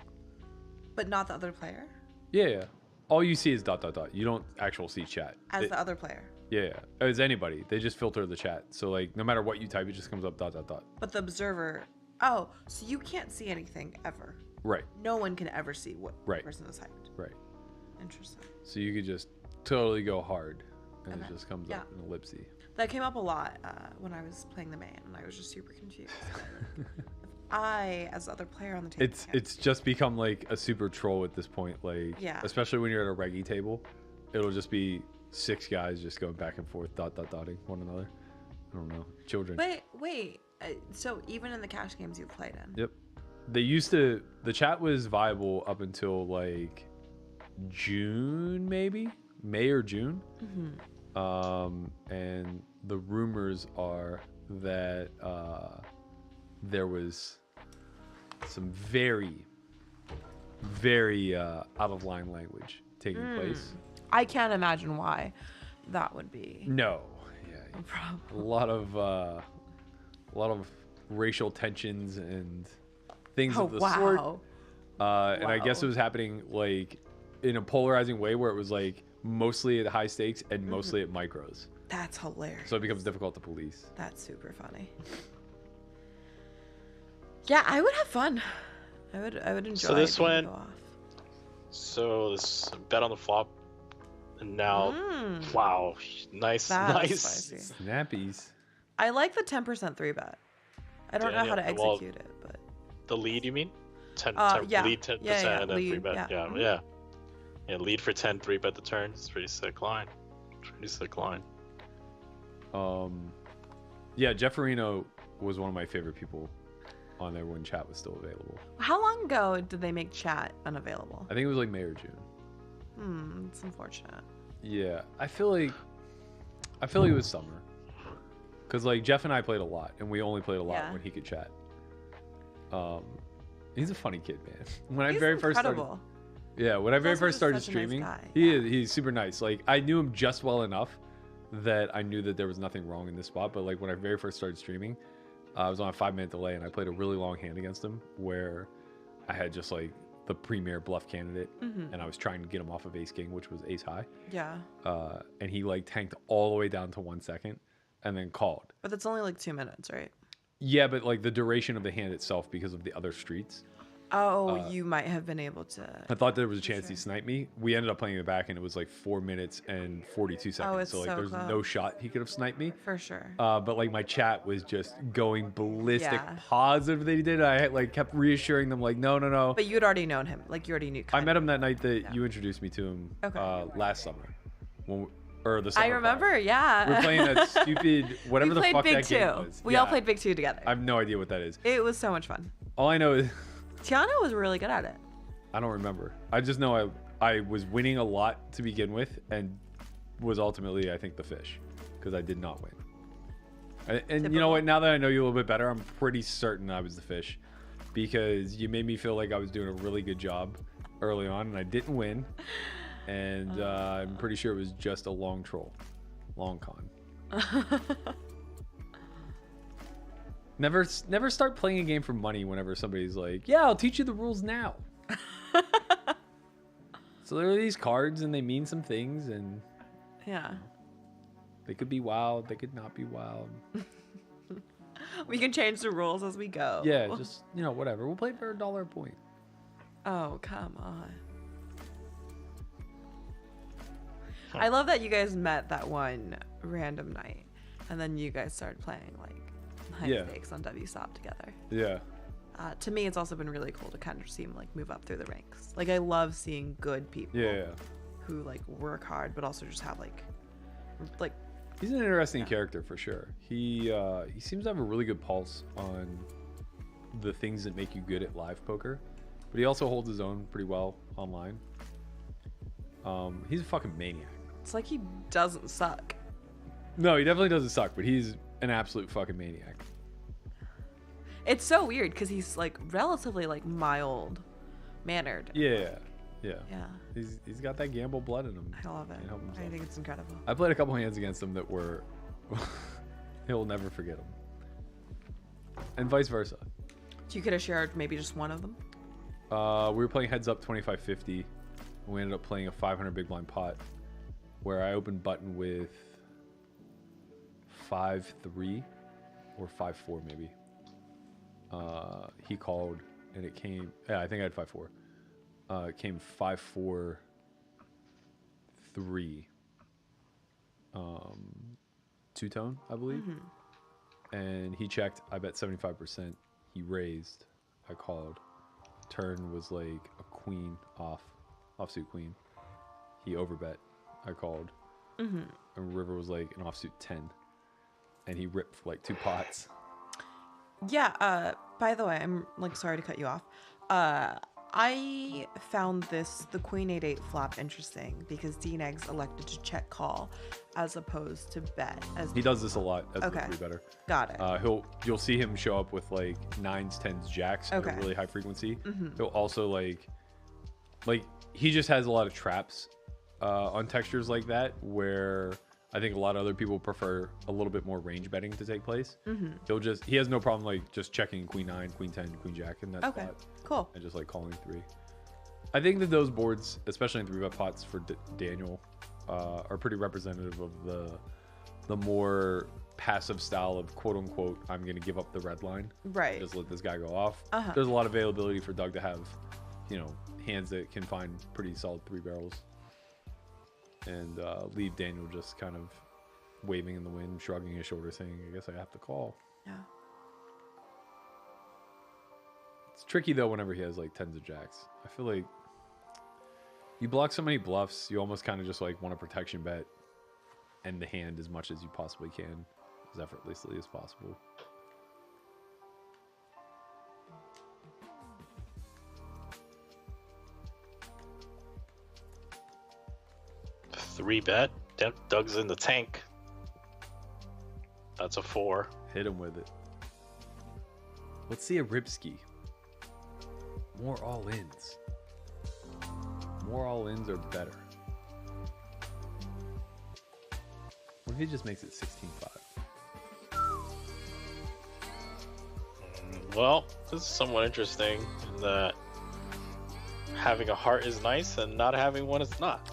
But not the other player? Yeah. All you see is dot. You don't actually see chat. As the other player? Yeah, it's anybody. They just filter the chat. So like, no matter what you type, it just comes up ... But the observer. Oh, so you can't see anything ever. Right. No one can ever see what Right. person is typed. Right. Interesting. So you could just totally go hard, and Okay. it just comes Yeah. up in ellipsy. That came up a lot when I was playing the main, and I was just super confused. I, as the other player on the table, It's just become like a super troll at this point. Like, Yeah. especially when you're at a reggie table, it'll just be 6 guys just going back and forth, dotting one another. I don't know, children. Wait. So even in the cash games you've played in, Yep. They used to. The chat was viable up until like June, maybe May or June. And the rumors are that there was some very out of line language taking place. I can't imagine why that would be. No, yeah, a problem. a lot of racial tensions and things Oh of the wow. sort. And I guess Wow. it was happening like in a polarizing way where it was like mostly at high stakes and mostly at micros. That's hilarious. So it becomes difficult to police. That's super funny. Yeah, I would have fun. I would enjoy. So this being went- go off. So this bet on the flop, and now, wow, nice, That was nice. spicy. Snappies. I like the 10% 3 bet. I don't know how to Well, execute it, but The lead, you mean? 10, yeah. lead 10% Yeah, and then lead, 3 bet. yeah. Yeah, Mhm. yeah. Yeah, lead for 10, 3 bet the turn. It's pretty sick line. Pretty sick line. Yeah, Jeff Farino was one of my favorite people on there when chat was still available. how long ago did they make chat unavailable? I think it was like May or June. It's unfortunate. Yeah, I feel like it was summer. Cause like Jeff and I played a lot, and we only played a lot Yeah. when he could chat. He's a funny kid, man. When I He's very first incredible. started, yeah, when I very also first just started such a nice streaming, guy. he's super nice. Like I knew him just well enough that I knew that there was nothing wrong in this spot. But like when I very first started streaming, I was on a 5-minute delay, and I played a really long hand against him where I had just like the premier bluff candidate, and I was trying to get him off of ace king, which was ace high. Yeah, And he like tanked all the way down to 1 second and then called. but it's only like 2 minutes, right? Yeah, but like the duration of the hand itself because of the other streets. Oh, you might have been able to. I thought there was a chance he sniped me. We ended up playing it back and it was like 4 minutes and 42 seconds. it's so like so there's no close. shot he could have sniped me. For sure. But like my chat was just going ballistic, Yeah. positive that he did. I like kept reassuring them like, no. But you'd already known him. Like you already knew. I met him that night that you introduced me to him Okay. last summer. Or the summer I remember. prior. Yeah. We were playing that stupid whatever we the played fuck Big that Two. game was. We all Yeah. played Big Two together. I have no idea what that is. It was so much fun. All I know is Tiana was really good at it. I don't remember. I just know I was winning a lot to begin with and was ultimately, I think, the fish because I did not win. And you know what? Now that I know you a little bit better, I'm pretty certain I was the fish because you made me feel like I was doing a really good job early on and I didn't win. And I'm pretty sure it was just a long troll. Long con. Never start playing a game for money whenever somebody's like, yeah, I'll teach you the rules now. So there are these cards and they mean some things and Yeah. they could be wild, they could not be wild. We can change the rules as we go. Yeah, just, whatever. We'll play for $1 a point. Oh, come on. I love that you guys met that one random night, and then you guys started playing like high Yeah. stakes on WSOP together. Yeah. To me, it's also been really cool to kind of see him like move up through the ranks. Like I love seeing good people Yeah. who like work hard, but also just have like He's an interesting character for sure. He seems to have a really good pulse on the things that make you good at live poker, but he also holds his own pretty well online. He's a fucking maniac. it's like he doesn't suck. No, he definitely doesn't suck, but he's an absolute fucking maniac. It's so weird because he's like relatively like mild mannered. Yeah. Yeah. Yeah, He's got that gamble blood in him. I love it. Can't help I himself. think it's incredible. I played a couple hands against him that were he'll never forget them. And vice versa. So you could have shared maybe just one of them. We were playing heads up 25-50. We ended up playing a 500 big blind pot where I opened button with 5-3 or 5-4 maybe. He called and it came. Yeah, I think I had 5-4. It came 5-4-3. Two-tone, I believe. And he checked. I bet 75%. He raised. I called. Turn was like a queen offsuit queen. He overbet. I called. And river was like an offsuit 10. And he ripped for like 2 pots. Yeah, by the way, I'm like sorry to cut you off. I found the Queen 8-8 flop interesting because Dnegs elected to check call as opposed to bet. As He does this a lot as Okay. the 3-better. Got it. You'll see him show up with like 9s, 10s, jacks at Okay. a really high frequency. He'll also like he just has a lot of traps on textures like that where I think a lot of other people prefer a little bit more range betting to take place. He has no problem like just checking queen 9, queen 10, queen jack in that Okay, spot cool. and just like calling 3. I think that those boards, especially in 3-bet pots for Daniel, are pretty representative of the more passive style of quote unquote I'm gonna give up the red line, Right. just let this guy go off. Uh-huh. There's a lot of availability for Doug to have, hands that can find pretty solid 3 barrels, and leave Daniel just kind of waving in the wind, shrugging his shoulder, saying, "I guess I have to call." Yeah. It's tricky though whenever he has like 10s of jacks. I feel like you block so many bluffs, you almost kind of just like want a protection bet and the hand as much as you possibly can, as effortlessly as possible. Three bet. Doug's in the tank. That's a 4. Hit him with it. Let's see a Ripski. More all-ins. More all-ins are better. What if he just makes it 16-5? Well, this is somewhat interesting in that having a heart is nice and not having one is not.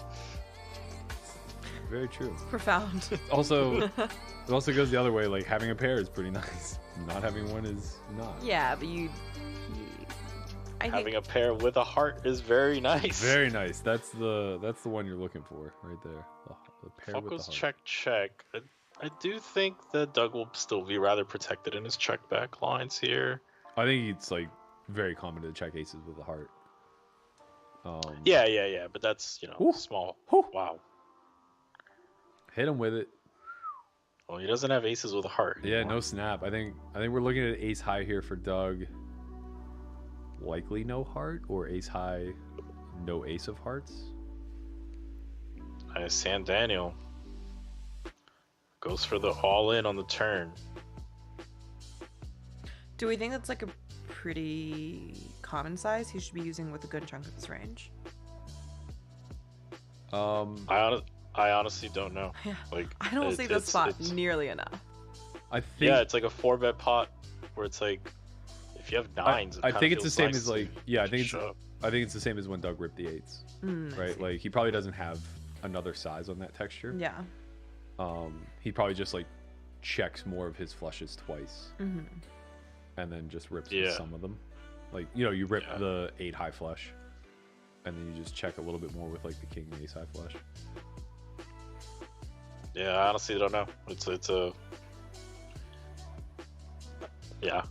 Very true. Profound. Also, it also goes the other way. Like having a pair is pretty nice. Not having one is not. Yeah, but I Having think a pair with a heart is very nice. Very nice. That's the one you're looking for right there. The pair with the Focus heart. check. I do think that Doug will still be rather protected in his check back lines here. I think it's like very common to check aces with a heart. Yeah. But that's Ooh. small. Ooh. Wow. Hit him with it. Well, he doesn't have aces with a heart. Yeah, anymore. no snap. I think we're looking at ace high here for Doug. Likely no heart, or ace high, no ace of hearts. I San Daniel goes for the all in on the turn. Do we think that's like a pretty common size he should be using with a good chunk of his range? I honestly don't know. Yeah. Like I don't see the spot it's- nearly enough. I think. Yeah, it's like a 4-bet pot where it's like if you have 9s. I think it's the same nice as like to I think shove. it's the same as when Doug ripped the 8s, I right? see. Like he probably doesn't have another size on that texture. Yeah. He probably just like checks more of his flushes twice, Mm-hmm. and then just rips Yeah. with some of them. Like you rip Yeah. the 8 high flush, and then you just check a little bit more with like the king and ace high flush. Yeah, I honestly don't know. It's a yeah.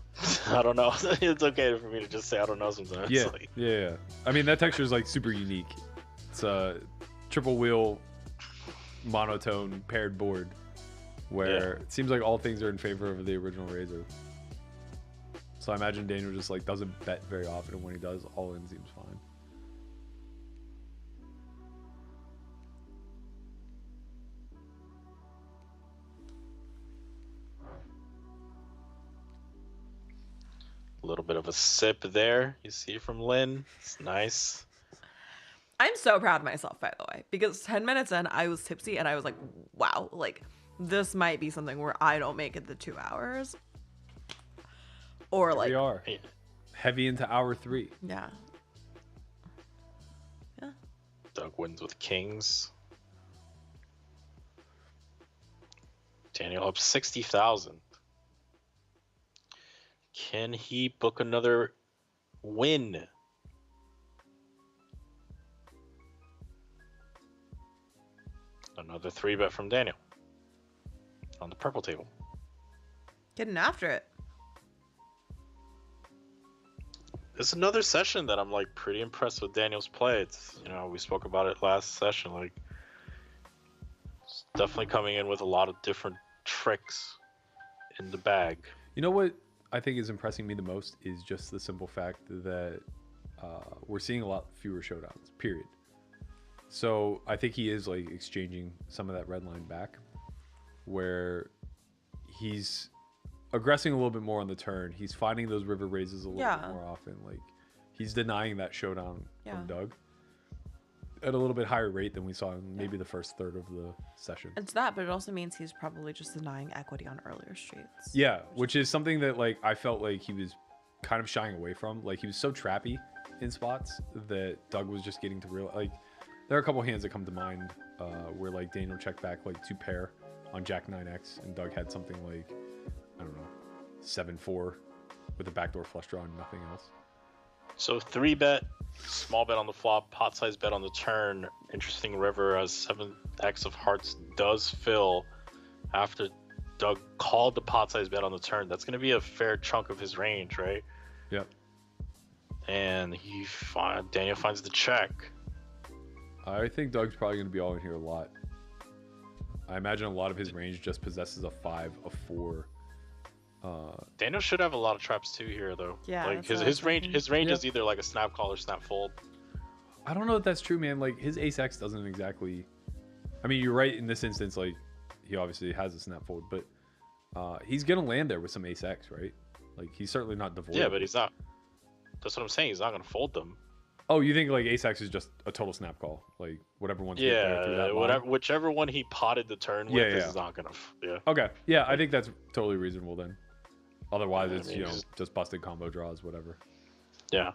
I don't know. It's okay for me to just say I don't know sometimes. Yeah, Like, yeah. I mean that texture is like super unique. It's a triple wheel, monotone paired board, where it seems like all things are in favor of the original Razor. So I imagine Daniel just like doesn't bet very often, and when he does, all in seems fine. a little bit of a sip there. You see from LYNNE. It's nice. I'm so proud of myself, by the way, because 10 minutes in, I was tipsy and I was like, wow, like this might be something where I don't make it the 2 hours. Or like, We are Yeah. heavy into hour 3. yeah. Yeah. Doug wins with kings. Daniel up 60,000. Can he book another win? Another 3-bet from Daniel on the purple table. Getting after it. It's another session that I'm like pretty impressed with Daniel's play. It's, you know, we spoke about it last session. Like, it's definitely coming in with a lot of different tricks in the bag. You know what I think is impressing me the most is just the simple fact that we're seeing a lot fewer showdowns, period. So I think he is like exchanging some of that red line back, where he's aggressing a little bit more on the turn. He's finding those river raises a little bit more often. Like, he's denying that showdown from Doug at a little bit higher rate than we saw in maybe the first third of the session. It's that, but it also means he's probably just denying equity on earlier streets. Yeah, which is something that like I felt like he was kind of shying away from. Like, he was so trappy in spots that Doug was just getting to real. Like, there are a couple hands that come to mind where like Daniel checked back like 2 pair on Jack 9X, and Doug had something like, I don't know, 7-4 with a backdoor flush draw and nothing else. So 3-bet, small bet on the flop, pot size bet on the turn. Interesting river as 7x of hearts does fill after Doug called the pot size bet on the turn. That's going to be a fair chunk of his range, right? Yep. And Daniel finds the check. I think Doug's probably going to be all in here a lot. I imagine a lot of his range just possesses a 5, a 4. Daniel should have a lot of traps too here, though. Yeah, like his range is either like a snap call or snap fold. I don't know if that's true, man. Like, his ace X doesn't exactly. I mean, you're right in this instance. Like, he obviously has a snap fold, but he's gonna land there with some ace X, right? Like, he's certainly not devoid. Yeah, but he's not. That's what I'm saying. He's not gonna fold them. Oh, you think like ace X is just a total snap call? Like, whatever one's there through that line? Whichever one he potted the turn with is not gonna. Yeah. Okay. Yeah, I think that's totally reasonable then. Otherwise, it's, I mean, just busted combo draws, whatever. Yeah.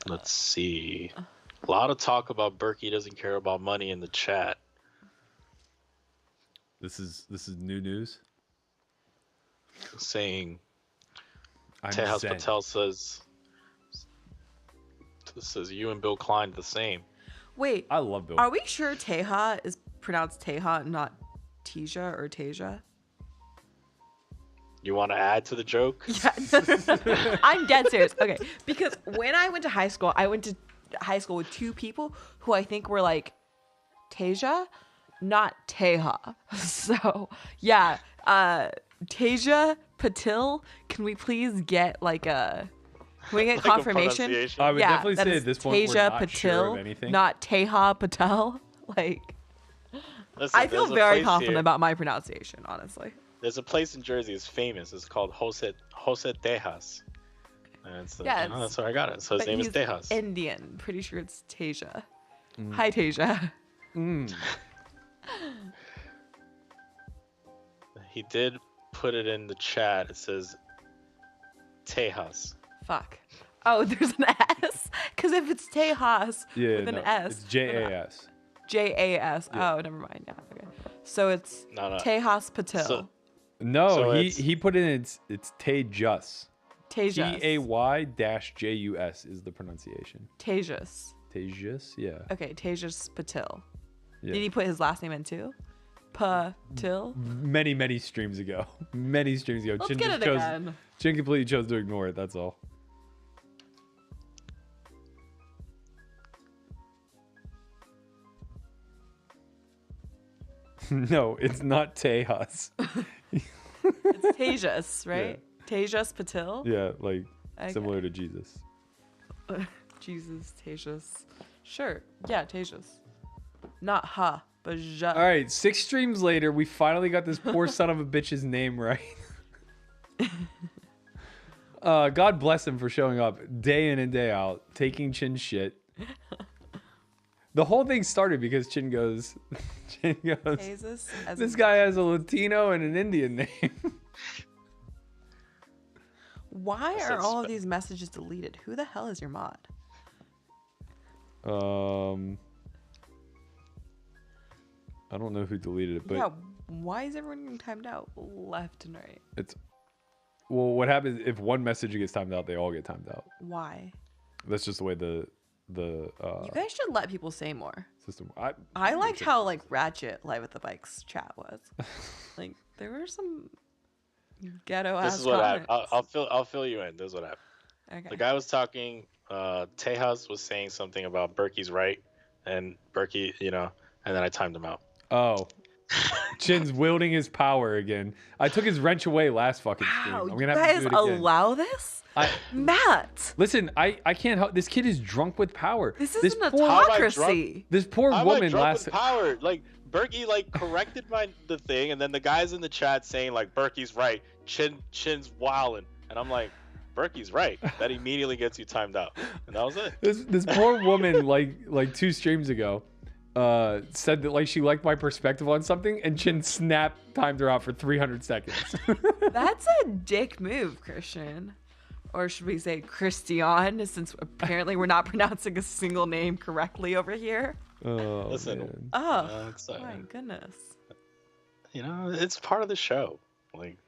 Let's see. A lot of talk about Berkey doesn't care about money in the chat. This is new news. Saying I'm Tejas zen. Patel says you and Bill Klein the same. Wait, I love Bill. are we sure Teja is pronounced Teja, not Teja or Teja? You want to add to the joke? Yeah, I'm dead serious. Okay, because when I went to high school with 2 people who I think were like Teja, not Teja. So yeah, Teja Patil. Can we please get like a? Can we get Like a confirmation? pronunciation? I would definitely that say is at this point we're Teja not Patil, sure of anything. not Teja Patel. Like, Listen, I feel there's a very place confident here- about my pronunciation, honestly. There's a place in Jersey that's famous. It's called Jose Tejas. And it's like, Yeah, that's where I got it. So his But name is he's Tejas. Indian. Pretty sure it's Teja. Hi, Teja. He did put it in the chat. It says Tejas. Fuck. Oh, there's an S? Because if it's Tejas with an S. It's JAS. Jas. Yeah. Oh, never mind. Yeah, okay. So it's No. Tejas Patil. So- No, So he put in it's Tejas. Tejas. Tay-Jus is the pronunciation. Tejas. Tejas, yeah. Okay, Tejas Patil. Yeah. Did he put his last name in too? Patil? Many streams ago. Many streams ago. Let's get it again. Chin completely chose to ignore it, that's all. No, it's not Tejas. It's Tejas, right? Tejas Patil? Yeah, like Okay. similar to Jesus. Jesus, Tejas. Sure. Yeah, Tejas. Not ha, but ja. All right, 6 streams later, we finally got this poor son of a bitch's name right. God bless him for showing up day in and day out, taking Chin's shit. The whole thing started because Chin goes, Jesus, this guy has a Latino and an Indian name. Why are all of these messages deleted? Who the hell is your mod? I don't know who deleted it, but yeah, why is everyone getting timed out left and right? Well, what happens if one messenger gets timed out, they all get timed out. Why? That's just the way the you guys should let people say more. system. I liked how like ratchet Live at the Bikes chat was. Like there were some ghetto ass. This is what comments. happened. I'll fill you in. This is what happened. Okay. The guy was talking. Tejas was saying something about Berkey's right, and Berkey, and then I timed him out. Oh. Chin's wielding his power again. I took his wrench away last fucking stream. Wow, I'm you gonna have to guys do it again. allow this? Matt, Listen, I can't help. This kid is drunk with power. this is an poor, autocracy. this poor How am I woman drunk last. with power. Like Berkey corrected the thing, and then the guys in the chat saying like Berkey's right, Chin's wildin', and I'm like, Berkey's right. That immediately gets you timed out, and that was it. This poor woman like 2 streams ago said that like she liked my perspective on something, and Chin timed her out for 300 seconds. That's a dick move, Christian. Or should we say Christian, since apparently we're not pronouncing a single name correctly over here. Oh, Listen, man. Oh, it's, my goodness. it's part of the show. Like,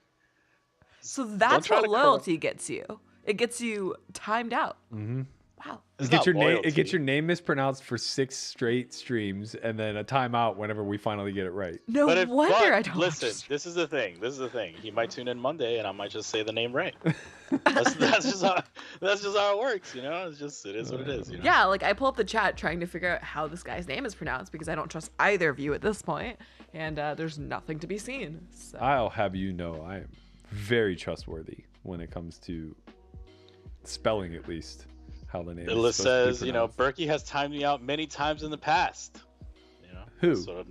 So that's try what to loyalty gets you. It gets you timed out. Mm-hmm. Wow. it's It gets not your name. loyalty. It gets your name mispronounced for 6 straight streams, and then a timeout whenever we finally get it right. No But wonder I don't listen. watch This is the thing. He might tune in Monday, and I might just say the name right. That's just how it works. It is what it is. Yeah, like I pull up the chat trying to figure out how this guy's name is pronounced because I don't trust either of you at this point, and there's nothing to be seen. So. I'll have you know, I am very trustworthy when it comes to spelling, at least how the name. It is supposed says, to be pronounced. Berkey has timed me out many times in the past. Who? So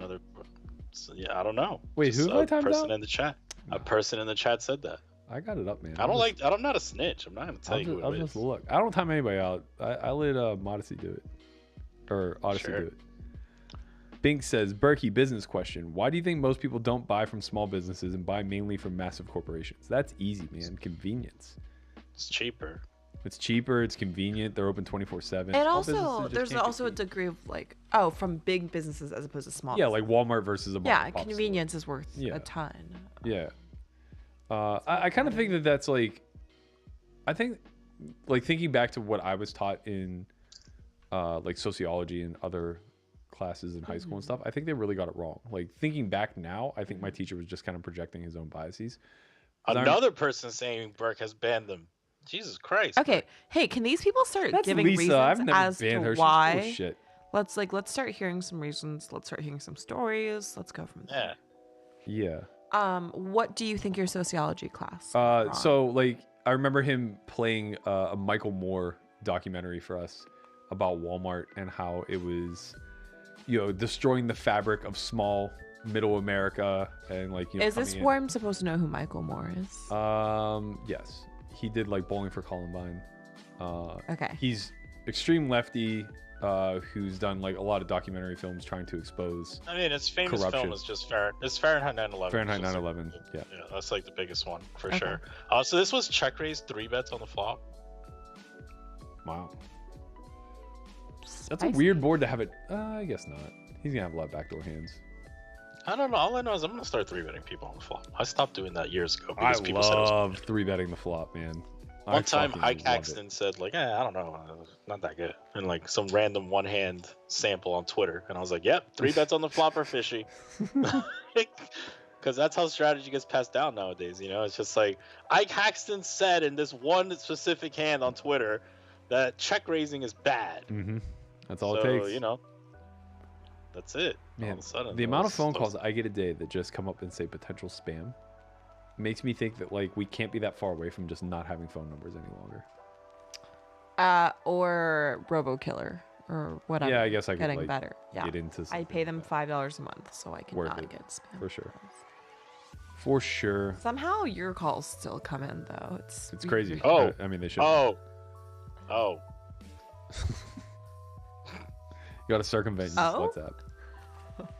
I don't know. Wait, Just who have I timed person out? in the chat. A person in the chat said that. I got it up, man. I'm not a snitch. I'm not gonna tell you I'll who it just is. look. I don't time anybody out. I let Modesty do it, or Odyssey Sure. do it. Bink says, Berkey, business question. Why do you think most people don't buy from small businesses and buy mainly from massive corporations? That's easy, man. Convenience. It's cheaper. It's cheaper. It's convenient. They're open 24/7. And Small also, businesses just there's can't also a compete. degree of from big businesses as opposed to small. Yeah, like Walmart versus a mom yeah, and pop store. convenience is worth Yeah. a ton. Yeah. I kind of think that that's like, I think, like thinking back to what I was taught in like sociology and other classes in high school and stuff, I think they really got it wrong. Like thinking back now, I think my teacher was just kind of projecting his own biases. 'Cause Another person saying Burke has banned them. Jesus Christ. Okay, hey, can these people start That's giving Lisa. reasons I've never as banned to her. She's full of why? shit. Let's start hearing some reasons. Let's start hearing some stories. Let's go from there. Yeah. Yeah. What do you think your sociology class? went wrong? So like I remember him playing a Michael Moore documentary for us about Walmart and how it was, destroying the fabric of small middle America and like. Is this coming where I'm supposed to know who Michael Moore is? in. Yes, he did like Bowling for Columbine. Okay. He's extreme lefty. Who's done like a lot of documentary films trying to expose I mean, its famous Corruption. film is just Fahrenheit 9/11. Fahrenheit It's just 9/11. Yeah. Yeah, that's like the biggest one for Okay. sure. So this was check raise 3 bets on the flop. Wow. That's a Spicy. weird board to have it. I guess not. He's gonna have a lot of backdoor hands. I don't know. All I know is I'm gonna start 3 betting people on the flop. I stopped doing that years ago I because people said it was. love 3-betting the flop, man. One time, fucking Ike love it. Axton said like, I don't know, not that good, and like some random one-hand sample on Twitter, and I was like, yep, 3 bets on the flop are fishy, because that's how strategy gets passed down nowadays. It's just like Ike Axton said in this one specific hand on Twitter that check raising is bad. Mm-hmm. That's all So it takes. that's it. All Man, of a sudden, the amount of those- phone those- calls I get a day that just come up and say potential spam makes me think that like we can't be that far away from just not having phone numbers any longer. Or RoboKiller or whatever. Yeah, I guess I could getting like better. Yeah. get into I something pay like them that. $5 a month so I can Worth not it, get spam. for sure. For sure. Somehow your calls still come in though. It's Crazy. Oh. I mean, they should. Oh. You got to circumvent Oh? WhatsApp.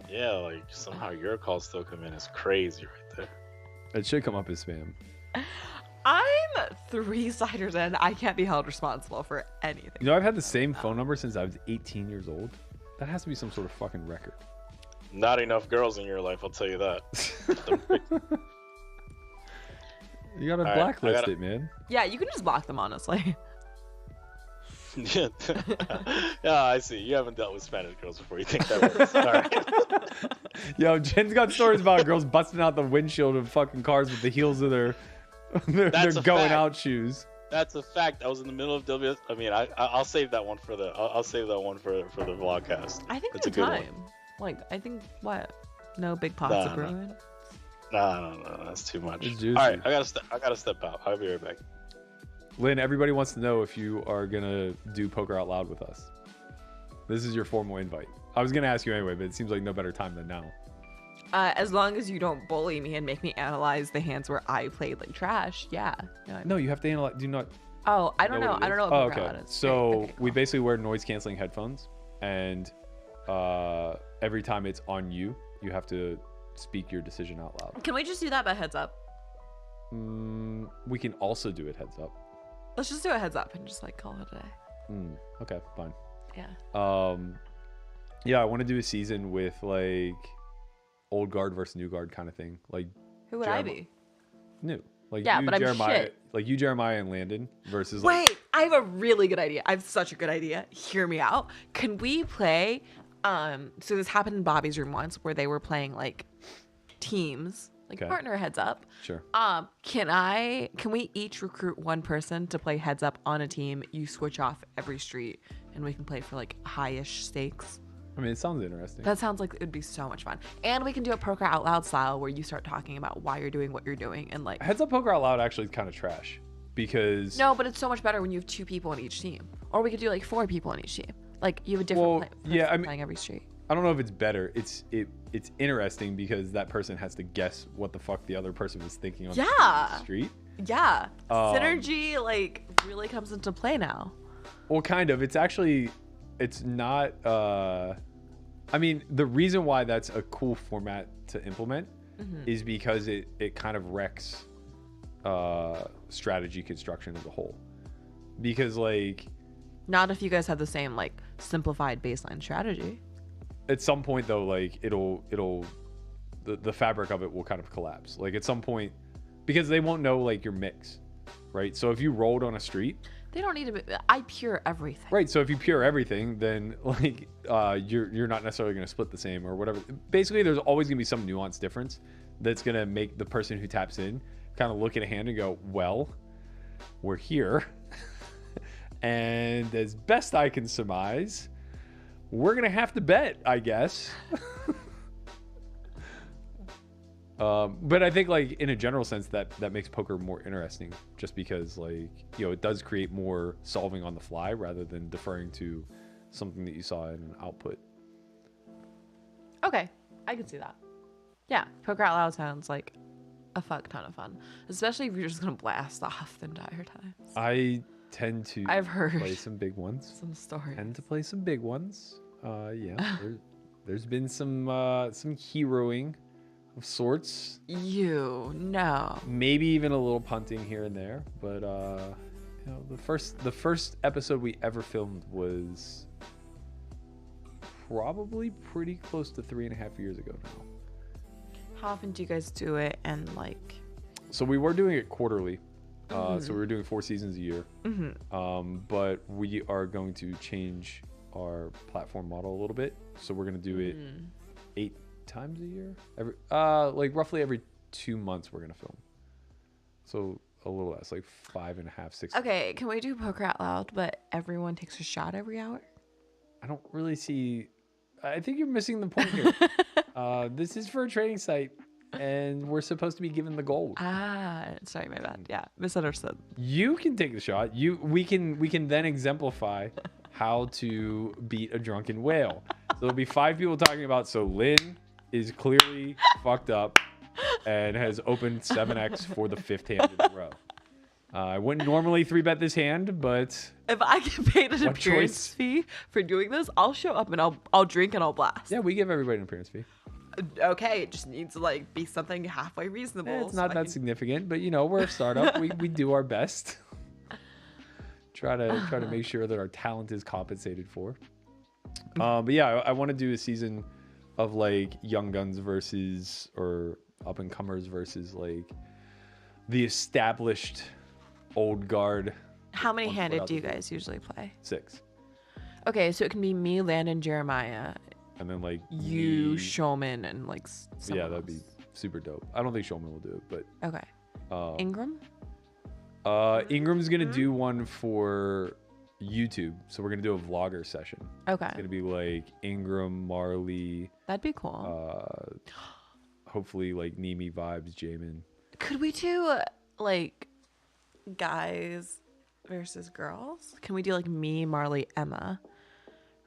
Yeah, like somehow your calls still come in. It's crazy right there. It should come up as spam. I'm 3 ciders in. I can't be held responsible for anything. You know, I've had the same phone number since I was 18 years old. That has to be some sort of fucking record. Not enough girls in your life, I'll tell you that. You gotta All right, blacklist it, man. Yeah, you can just block them, honestly. Yeah, I see. You haven't dealt with Spanish girls before. You think that works. All right. Yo, Jen's got stories about girls busting out the windshield of fucking cars with the heels of their That's a going fact. out shoes. That's a fact. I was in the middle of WS. I mean, I'll save that one for the. I'll save that one for the vlogcast. I think It's in a good one. time. Like, I think what? No big pots Nah, of brewing. No, that's too much. It's All juicy. right, I gotta step out. I'll be right back. Lynn, everybody wants to know if you are gonna do Poker Out Loud with us. This is your formal invite. I was gonna ask you anyway, but it seems like no better time than now. As long as you don't bully me and make me analyze the hands where I played like trash, yeah. No, you have to analyze. Do not. Oh, I don't know. what it I don't is? know what Oh, Poker Out okay. Loud is. So Okay, we cool. basically wear noise canceling headphones, and every time it's on you, you have to speak your decision out loud. Can we just do that by heads up? We can also do it heads up. Let's just do a heads up and just like call it a day. Okay, fine. Yeah. Yeah, I want to do a season with like old guard versus new guard kind of thing. Like Who would I be? new. Like Yeah, you, but I'm Jeremiah, shit. like you, Jeremiah, and Landon versus like Wait, I have a really good idea. I have such a good idea. Hear me out. Can we play? So this happened in Bobby's room once where they were playing like teams, like Okay. partner heads up. Sure. Can we each recruit one person to play heads up on a team? You switch off every street and we can play for like high-ish stakes. I mean, it sounds interesting. That sounds like it would be so much fun. And we can do a Poker Out Loud style where you start talking about why you're doing what you're doing and like Heads up Poker Out Loud actually is kind of trash because no, but it's so much better when you have 2 people on each team. Or we could do like 4 people on each team. Like you have a different Well, person yeah, I mean- playing every street. I don't know if it's better. It's interesting because that person has to guess what the fuck the other person was thinking on Yeah. the street. Yeah. Synergy like really comes into play now. Well, kind of. It's not. I mean, the reason why that's a cool format to implement is because it kind of wrecks strategy construction as a whole. Because like Not if you guys have the same like simplified baseline strategy. at some point though, like the fabric of it will kind of collapse. Like at some point, because they won't know like your mix, right? So if you rolled on a street, They don't need to be. I pure everything. right? So if you pure everything, then like you're not necessarily going to split the same or whatever. Basically, there's always going to be some nuance difference that's going to make the person who taps in kind of look at a hand and go, "Well, we're here," and as best I can surmise, we're going to have to bet, I guess. But I think like in a general sense that makes poker more interesting just because like, you know, it does create more solving on the fly rather than deferring to something that you saw in an output. Okay, I can see that. Yeah, Poker Out Loud sounds like a fuck ton of fun, especially if you're just gonna blast off the entire time. I tend to I've heard play some big ones. some stories. Tend to play some big ones. Yeah, there's been some heroing of sorts. You know. Maybe even a little punting here and there, but you know, the first episode we ever filmed was probably pretty close to 3.5 years ago now. How often do you guys do it? And like, So we were doing it quarterly. So we were doing 4 seasons a year. But we are going to change our platform model a little bit. So we're going to do it 8 times a year. Like roughly every 2 months we're going to film. So a little less, like 5.5, 6. okay, can we do Poker Out Loud, but everyone takes a shot every hour? I don't really see. I think you're missing the point here. This is for a trading site, and we're supposed to be given the gold. Ah, sorry, my bad. Yeah, misunderstood. You can take the shot. We can then exemplify how to beat a drunken whale. So there'll be 5 people talking about. So LYNNE is clearly fucked up. and has opened 7x for the 5th hand in a row. I wouldn't normally 3-bet this hand, but If I get paid an What appearance choice? fee for doing this, I'll show up and I'll drink and I'll blast. yeah, we give everybody an appearance fee. Okay, it just needs to like be something halfway reasonable. It's so not I that can- significant, but you know, we're a startup. we do our best. try to make sure that our talent is compensated for. But yeah, I want to do a season of like young guns versus or up and comers versus like the established old guard. How many One foot handed out do the you door. guys usually play? 6, Okay, so it can be me, Landon, Jeremiah, and then like you, me- Showman, and like yeah, someone that'd be else. super dope. I don't think Showman will do it, but Okay. Ingram? Ingram's gonna do one for YouTube, so we're gonna do a vlogger session. Okay. It's gonna be like Ingram, Marley, That'd be cool. hopefully like Nemi vibes, Jamin. Could we do like guys versus girls? Can we do like me, Marley, Emma?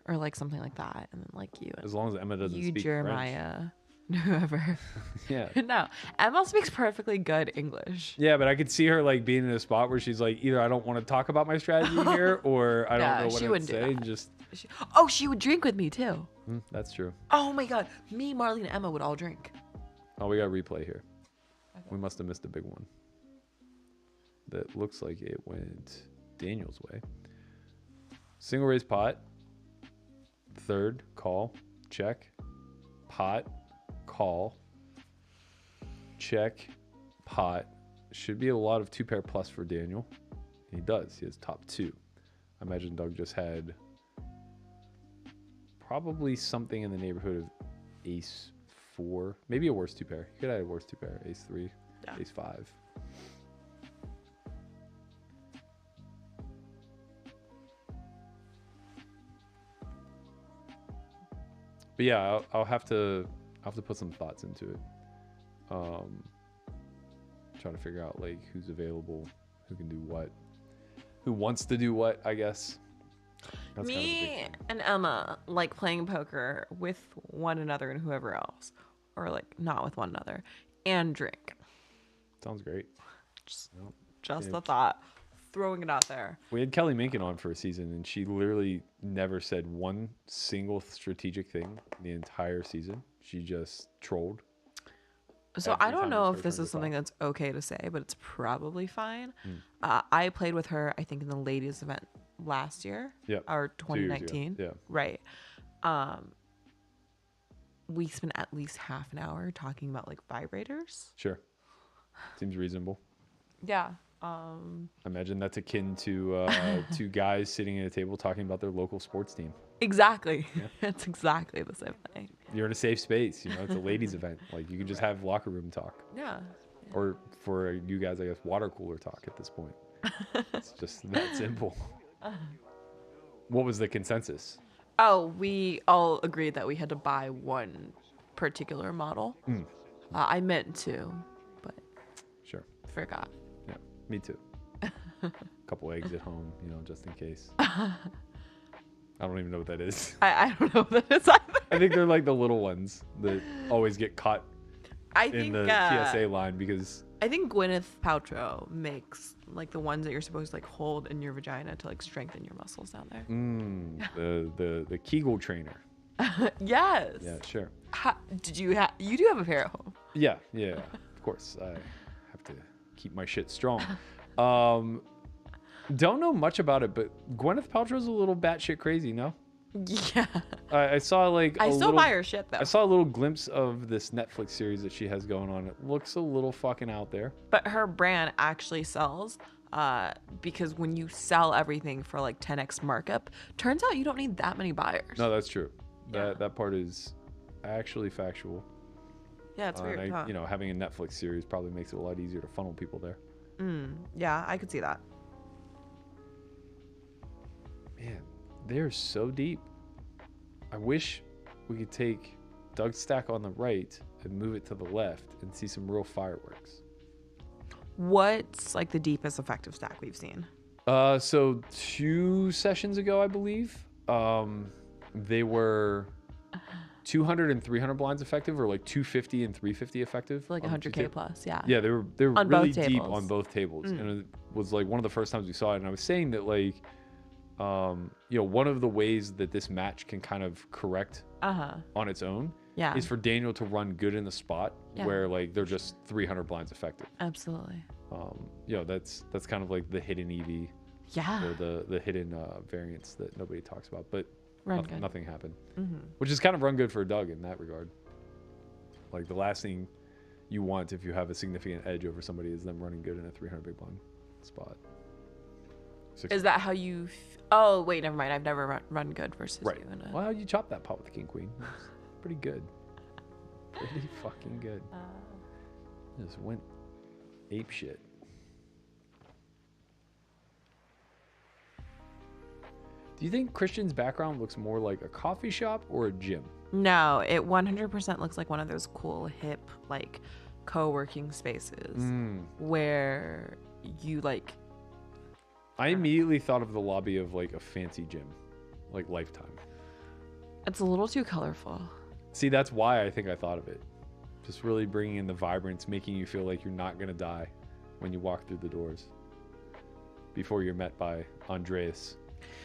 Or like something like that. And then like you As long as Emma doesn't you, speak Jeremiah, whoever. French. Yeah. No. Emma speaks perfectly good English. Yeah, but I could see her like being in a spot where she's like, either I don't want to talk about my strategy here, or I don't No, know what she to wouldn't do say. that. And just She would drink with me too. that's true. Oh my god. Me, Marley, and Emma would all drink. Oh, we got replay here. We must have missed a big one. That looks like it went Daniel's way. Single raise pot. 3rd call. Check. Pot. Call. Check. Pot. Should be a lot of 2-pair plus for Daniel. He does. He has top 2. I imagine Doug just had probably something in the neighborhood of ace 4. Maybe a worse 2-pair. He could have a worse 2-pair. Ace 3. Yeah. Ace 5. But yeah, I'll have to put some thoughts into it. Try to figure out like who's available, who can do what, who wants to do what. I guess. That's kind of a big Me thing. and Emma like playing poker with one another and whoever else. Or like not with one another. And drink. Sounds great. Just Yeah. a thought. Throwing it out there. We had Kelly Minkin on for a season, and she literally never said one single strategic thing the entire season. She just trolled. So Every I don't time know it's if her this turn is to something talk. that's okay to say, but it's probably fine. I played with her, I think, in the ladies event last year. Yep. Or 2 years ago. 2019. Yeah. Right. We spent at least half an hour talking about like vibrators. Sure. Seems reasonable. Yeah. I imagine that's akin to two guys sitting at a table talking about their local sports team. Exactly. It's exactly the same thing. You're in a safe space, you know, it's a ladies event. Like you can just have locker room talk. Yeah. Or for you guys, I guess, water cooler talk at this point. It's just that simple. What was the consensus? Oh, we all agreed that we had to buy one particular model. I meant to, but Sure. forgot. Yeah, me too. Couple eggs at home, you know, just in case. I don't even know what that is. I don't know what that is either. I think they're like the little ones that always get caught I in think the TSA line because I think Gwyneth Paltrow makes like the ones that you're supposed to like hold in your vagina to like strengthen your muscles down there. the Kegel trainer. Yes. Yeah, sure. You do have a pair at home? Yeah, of course. I have to keep my shit strong. Don't know much about it, but Gwyneth Paltrow's a little batshit crazy, no? Yeah. I saw like I still buy her shit though. I saw a little glimpse of this Netflix series that she has going on. It looks a little fucking out there. But her brand actually sells because when you sell everything for like 10x markup, turns out you don't need that many buyers. No, that's true. That part is actually factual. Yeah, it's weird. And Huh? you know, having a Netflix series probably makes it a lot easier to funnel people there. Yeah, I could see that. Man, they're so deep. I wish we could take Doug's stack on the right and move it to the left and see some real fireworks. What's like the deepest effective stack we've seen? So 2 sessions ago, I believe, they were 200 and 300 blinds effective, or like 250 and 350 effective. Like on the 100K plus, yeah. Yeah, they were On really both deep tables. on both tables, and it was like one of the first times we saw it. And I was saying that like, one of the ways that this match can kind of correct on its own is for Daniel to run good in the spot where like they're just 300 blinds effective. Absolutely. That's kind of like the hidden EV. Yeah. Or the hidden variants that nobody talks about, but nothing happened. Which is kind of run good for Doug in that regard. Like the last thing you want if you have a significant edge over somebody is them running good in a 300 big blind spot. Is that how you? Oh wait, never mind. I've never run good versus you. Well, you chopped that pot with the king queen. It's pretty good. Pretty fucking good. Just went ape shit. Do you think Christian's background looks more like a coffee shop or a gym? No, it 100% looks like one of those cool, hip, like co-working spaces where you like. I immediately thought of the lobby of like a fancy gym, like Lifetime. It's a little too colorful. See, that's why I think I thought of it. Just really bringing in the vibrance, making you feel like you're not going to die when you walk through the doors before you're met by Andreas.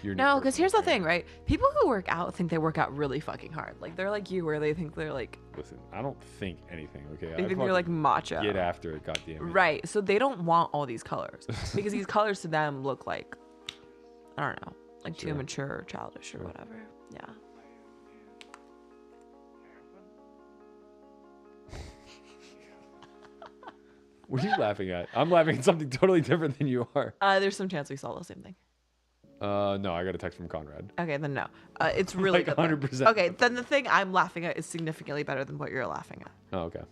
No, because here's the thing, right? People who work out think they work out really fucking hard. Like they're like you, where they think they're like. Listen, I don't think anything. Okay, They think they're like macho. Get after it, goddamn it. Right. So they don't want all these colors because these colors to them look like, I don't know, like too mature or childish or whatever. Yeah. What are you laughing at? I'm laughing at something totally different than you are. There's some chance we saw the same thing. No, I got a text from Conrad. Okay, then no. It's really like good. 100%. Okay, then the thing I'm laughing at is significantly better than what you're laughing at. Oh, okay.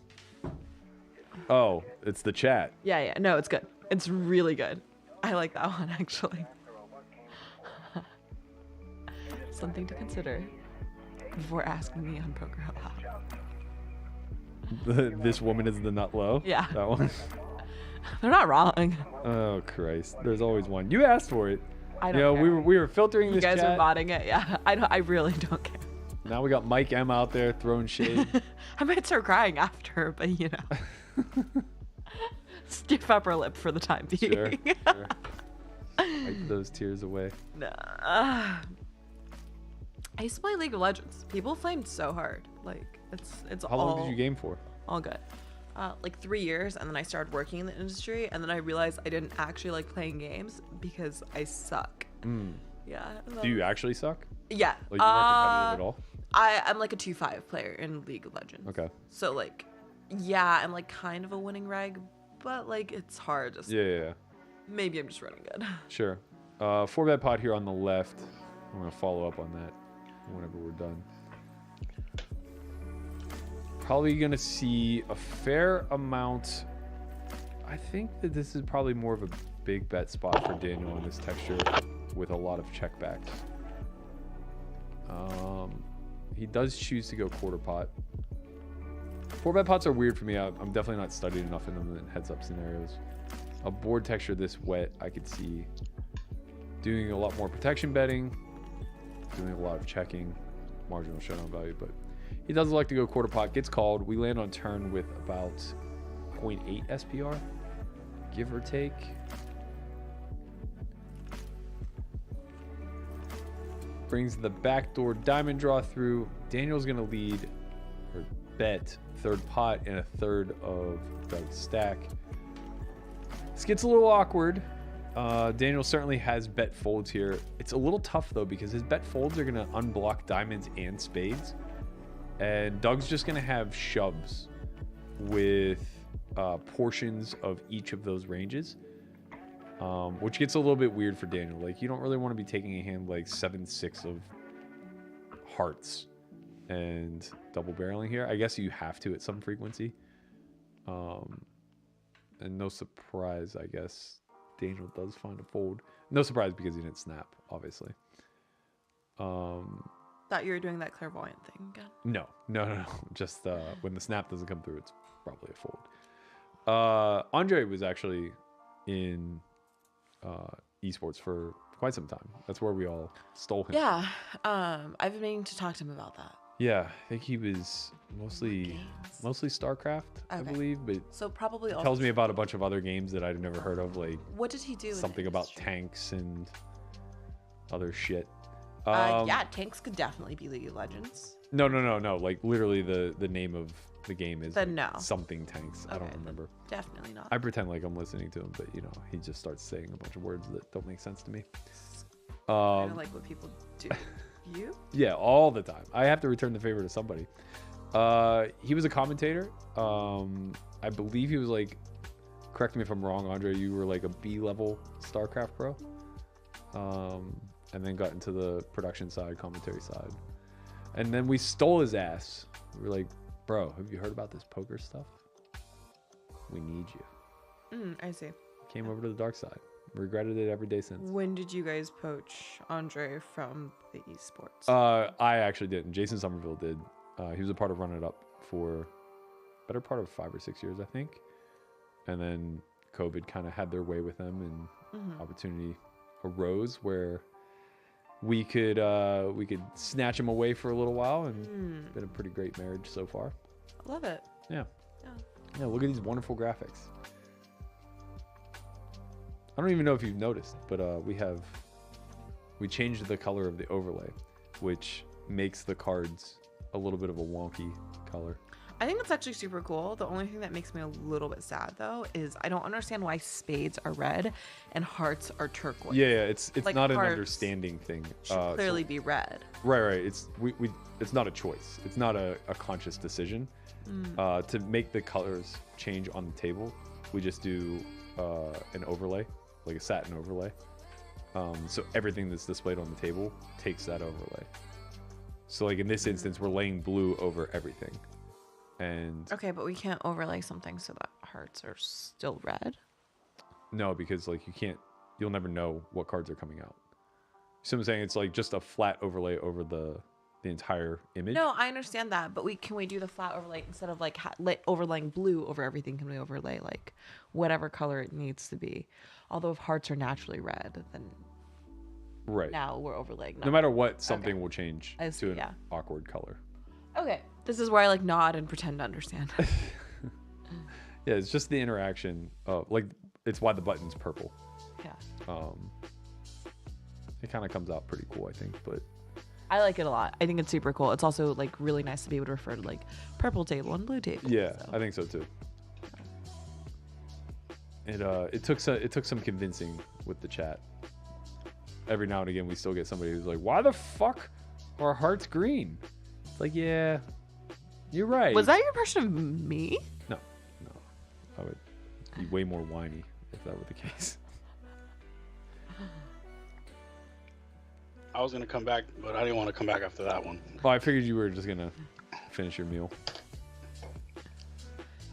Oh, it's the chat. Yeah. No, it's good. It's really good. I like that one, actually. Something to consider before asking me on Poker Out Loud. This woman is the nut low? Yeah. That one? They're not wrong. Oh, Christ. There's always one. You asked for it. I don't care. We were filtering You this guys chat. are modding it. Yeah. I really don't care. Now we got Mike M out there throwing shade. I might start crying after, but you know. Stiff upper lip for the time being. Sure. Wipe those tears away. Nah. I used to play League of Legends. People flamed so hard. Like it's How long did you game for? All good. Like 3 years, and then I started working in the industry, and then I realized I didn't actually like playing games because I suck. Yeah. Do you actually suck? Yeah. Like you weren't competitive at all? I'm like a 2-5 player in League of Legends. Okay. So like, yeah, I'm like kind of a winning rag, but like it's hard. Just Yeah. maybe I'm just running good. Sure. 4-bet pot here on the left. I'm going to follow up on that whenever we're done. Probably going to see a fair amount. I think that this is probably more of a big bet spot for Daniel in this texture with a lot of checkbacks. He does choose to go quarter pot. 4-bet pots are weird for me. I'm definitely not studied enough in them in heads-up scenarios. A board texture this wet, I could see doing a lot more protection betting, doing a lot of checking, marginal showdown value, but he does like to go quarter pot, gets called. We land on turn with about 0.8 SPR, give or take. Brings the backdoor diamond draw through. Daniel's gonna lead or bet third pot and a third of Doug's stack. This gets a little awkward. Daniel certainly has bet folds here. It's a little tough though because his bet folds are gonna unblock diamonds and spades, and Doug's just gonna have shoves with portions of each of those ranges, which gets a little bit weird for Daniel. Like you don't really want to be taking a hand like 7-6 of hearts and double barreling here. I guess you have to at some frequency. And no surprise, I guess Daniel does find a fold. No surprise because he didn't snap, obviously. Thought you were doing that clairvoyant thing again. No. Just when the snap doesn't come through, it's probably a fold. Andre was actually in esports for quite some time. That's where we all stole him. Yeah. I've been meaning to talk to him about that. Yeah, I think he was mostly StarCraft, I Okay. believe, but So probably it also tells me about a bunch of other games that I'd never heard of, like what did he do? in something the about industry? tanks and other shit. Yeah, tanks could definitely be League of Legends. No. Like literally the name of the game is Then like no. something tanks. I don't Okay, then remember. Definitely not. I pretend like I'm listening to him, but he just starts saying a bunch of words that don't make sense to me. Kind of like what people do. You? Yeah, all the time. I have to return the favor to somebody. He was a commentator. I believe he was like, correct me if I'm wrong, Andre, you were like a B-level StarCraft pro. And then got into the production side, commentary side. And then we stole his ass. We were like, bro, have you heard about this poker stuff? We need you. I see. Came over to the dark side. Regretted it every day since. When did you guys poach Andre from the esports? I actually didn't. Jason Somerville did. He was a part of Run It Up for better part of 5 or 6 years, I think. And then COVID kind of had their way with them, and opportunity arose where we could snatch him away for a little while, and it's been a pretty great marriage so far. I love it. Yeah. Yeah. Yeah, look at these wonderful graphics. I don't even know if you've noticed, but we changed the color of the overlay, which makes the cards a little bit of a wonky color. I think that's actually super cool. The only thing that makes me a little bit sad though is I don't understand why spades are red and hearts are turquoise. Yeah, it's Like not an hearts understanding thing. Should clearly be red. Right. It's it's not a choice. It's not a conscious decision. To make the colors change on the table, we just do an overlay, like a satin overlay. So everything that's displayed on the table takes that overlay. So like in this instance, we're laying blue over everything. And Okay, but we can't overlay something so that hearts are still red. no, because like you'll never know what cards are coming out. So I'm saying it's like just a flat overlay over the entire image. No, I understand that, but can we do the flat overlay instead of like overlaying blue over everything? Can we overlay like whatever color it needs to be? Although if hearts are naturally red, then Right. now we're overlaying. No matter what, something will change I see, to an yeah. awkward color. Okay, this is where I like nod and pretend to understand. Yeah, it's just the interaction. Like it's why the button's purple. Yeah, It kind of comes out pretty cool, I think. But I like it a lot. I think it's super cool. It's also like really nice to be able to refer to like purple table and blue table. yeah, so. I think so too. It took some convincing with the chat. Every now and again, we still get somebody who's like, "Why the fuck are hearts green?" It's like, yeah, you're right. Was that your impression of me? No. I would be way more whiny if that were the case. I was gonna come back, but I didn't want to come back after that one. Well, I figured you were just gonna finish your meal.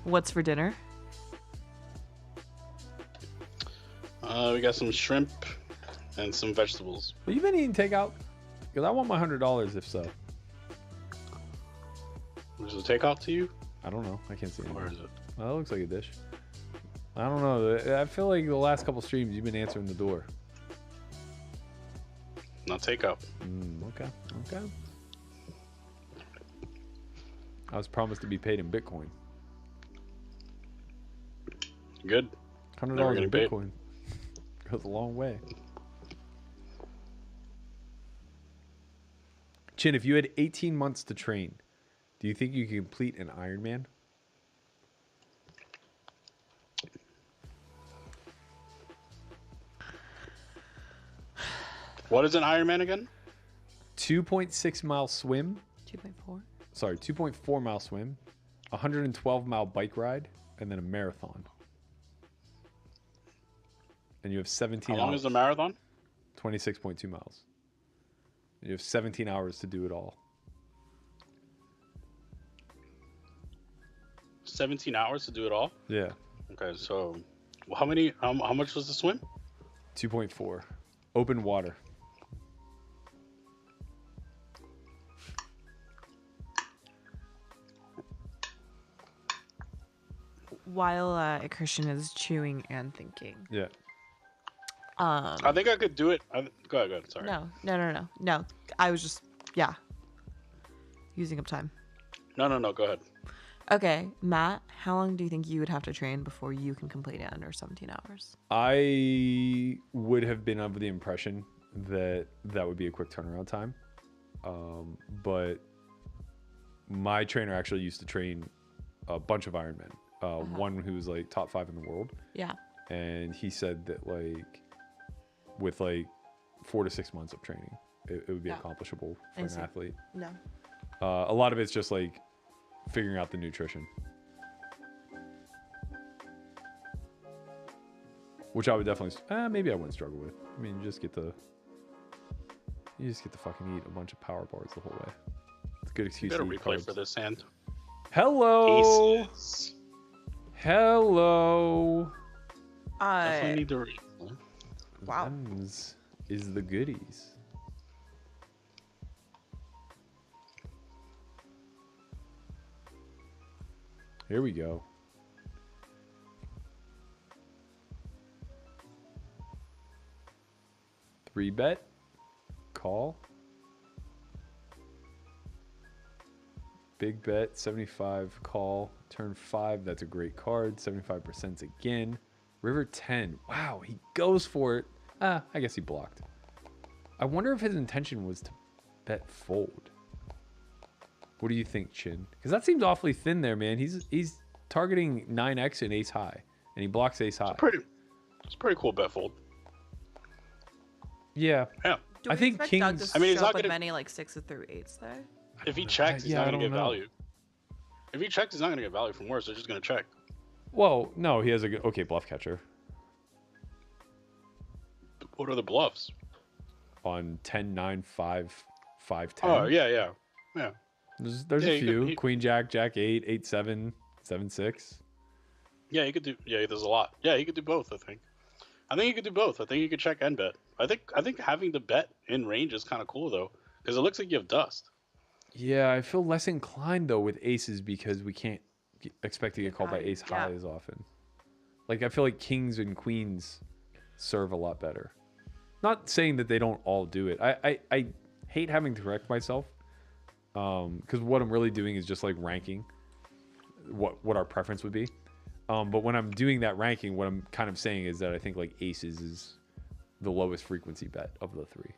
What's for dinner? We got some shrimp and some vegetables. But you've been eating takeout? Because I want my $100 if so. Is it a takeout to you, I don't know. I can't see or anything. is it? Well, that looks like a dish. I don't know. I feel like the last couple streams you've been answering the door. Not takeout. Okay. I was promised to be paid in Bitcoin. Good. $100 Never in getting paid. Bitcoin goes a long way. Chin, if you had 18 months to train, do you think you could complete an Ironman? What is an Ironman again? 2.6 mile swim. 2.4. Sorry, 2.4 mile swim, 112 mile bike ride, and then a marathon. And you have 17 How long hours. is the marathon? 26.2 miles. You have 17 hours to do it all. 17 hours to do it all? Yeah. Okay, so how much was the swim? 2.4. Open water. While Christian is chewing and thinking. Yeah. I think I could do it. Go ahead. Sorry. No. I was just, yeah. using up time. No. Go ahead. Okay, Matt, how long do you think you would have to train before you can complete it under 17 hours? I would have been under the impression that that would be a quick turnaround time. But my trainer actually used to train a bunch of Ironmen. One who was like top 5 in the world. Yeah. And he said that like with like 4 to 6 months of training, it would be accomplishable for an athlete. No. A lot of it's just like figuring out the nutrition, which I would definitely maybe I wouldn't struggle with. I mean, you just get to fucking eat a bunch of power bars the whole way. It's a good excuse. Better to eat replay carbs. for this hand. Hello. Aces. Hello. Definitely need to replay. Wow. Them's is the goodies. Here we go. Three bet. Call. Big bet. 75 call. Turn 5. That's a great card. 75% again. River 10. Wow, he goes for it. I guess he blocked. I wonder if his intention was to bet fold. What do you think, Chin? Because that seems awfully thin there, man. He's targeting 9x and ace high, and he blocks ace high. It's a pretty cool bet fold. Yeah. Yeah. Do I we think expect kings. Doug to I mean, he's show not up with gonna- many like 6s through 8s there? If he checks, he's yeah, not I going to don't get know. value. If he checks, he's not going to get value from worse. They're just going to check. Well, no, he has a good, okay bluff catcher What are the bluffs? on 10, 9, 5, 5, 10. Oh, yeah. There's Yeah, a you few. could- Queen Jack, Jack 8, 8, 7, 7, 6. Yeah, he could do. Yeah, there's a lot. Yeah, he could do both. I think he could do both. I think he could check and bet. I think having the bet in range is kind of cool though, because it looks like you have dust. Yeah, I feel less inclined though with aces because we can't expect to get called by value, ace yeah. high as often. Like I feel like kings and queens serve a lot better. Not saying that they don't all do it. I hate having to correct myself because what I'm really doing is just like ranking what our preference would be. But when I'm doing that ranking, what I'm kind of saying is that I think like aces is the lowest frequency bet of the three.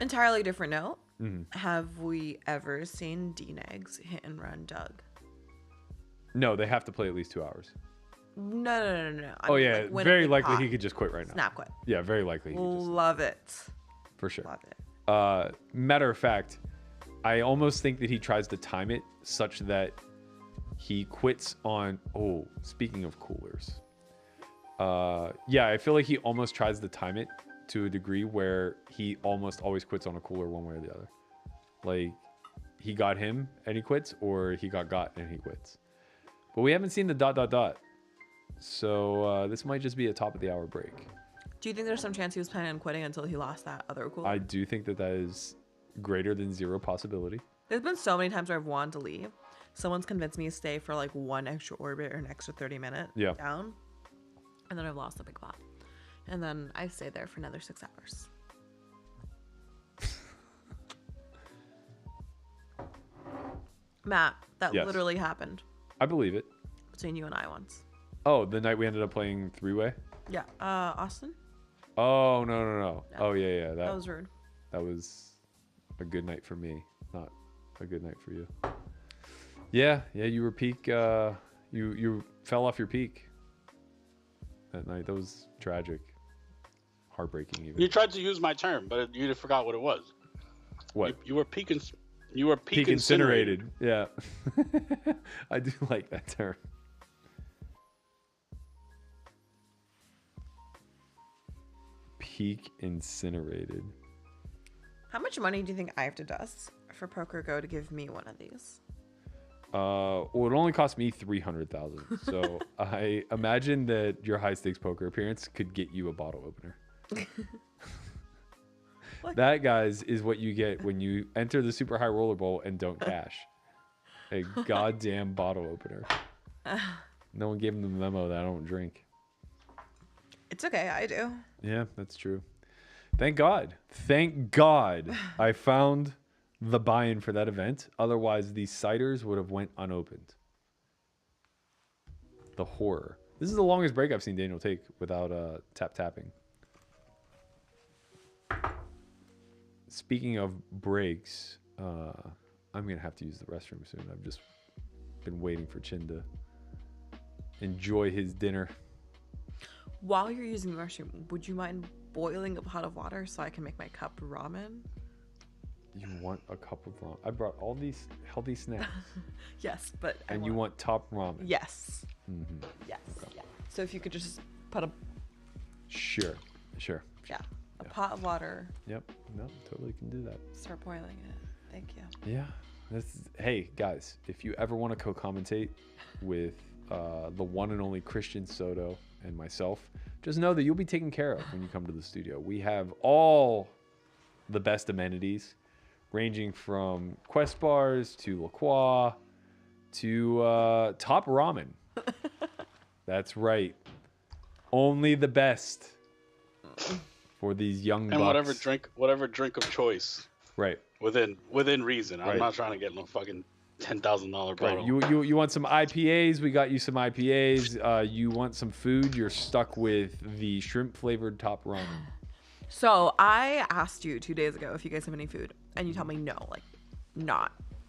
Entirely different note. Mm-hmm. Have we ever seen Dnegs hit and run Doug? No, they have to play at least 2 hours. No. I Oh mean, yeah, like, when very it likely caught. he could just quit right now. Snap quit. Yeah, very likely he could just Love it. for sure. Love it. Matter of fact, I almost think that he tries to time it such that he quits on. Oh, speaking of coolers, yeah, I feel like he almost tries to time it to a degree where he almost always quits on a cooler one way or the other. Like he got him and he quits, or he got and he quits. But we haven't seen the ... So this might just be a top of the hour break. Do you think there's some chance he was planning on quitting until he lost that other cooler? I do think that is greater than zero possibility. There's been so many times where I've wanted to leave. Someone's convinced me to stay for like one extra orbit or an extra 30 minute down. And then I've lost the big pot. And then I stayed there for another 6 hours. Matt, that Yes. literally happened I believe it. between you and I once. Oh, the night we ended up playing three-way? Yeah. Austin? Oh, no. Yeah. Oh, yeah. That was rude. That was a good night for me, not a good night for you. Yeah, you were peak. You fell off your peak that night. That was tragic. Heartbreaking, even. You tried to use my term, but you forgot what it was. What? You were peak. You were peak incinerated. Yeah. I do like that term. Peak incinerated. How much money do you think I have to dust for Poker Go to give me one of these? Well, it only cost me 300,000. So I imagine that your high stakes poker appearance could get you a bottle opener. That, guys, is what you get when you enter the super high roller bowl and don't cash. A goddamn bottle opener. No one gave him the memo that I don't drink. It's okay, I do. Yeah, that's true. Thank God. Thank God I found the buy-in for that event. Otherwise, these ciders would have went unopened. The horror. This is the longest break I've seen Daniel take without tapping. Speaking of breaks, I'm going to have to use the restroom soon. I've just been waiting for Chin to enjoy his dinner. While you're using the restroom, would you mind boiling a pot of water so I can make my cup ramen? You want a cup of ramen? I brought all these healthy snacks. Yes, but you want top ramen? Yes. Mm-hmm. Yes. Okay. Yeah. So if you could just put a... Sure. Yeah. A pot of water. Yep. No, totally can do that. Start boiling it. Thank you. Yeah. Hey, guys, if you ever want to co-commentate with the one and only Christian Soto and myself, just know that you'll be taken care of when you come to the studio. We have all the best amenities, ranging from Quest bars to La Croix to top ramen. That's right. Only the best for these young bucks. And whatever drink of choice. Right. Within reason. I'm Right. not trying to get no fucking $10,000 bottle. Right. You want some IPAs? We got you some IPAs. You want some food? You're stuck with the shrimp flavored top ramen. So I asked you 2 days ago if you guys have any food, and you tell me no, like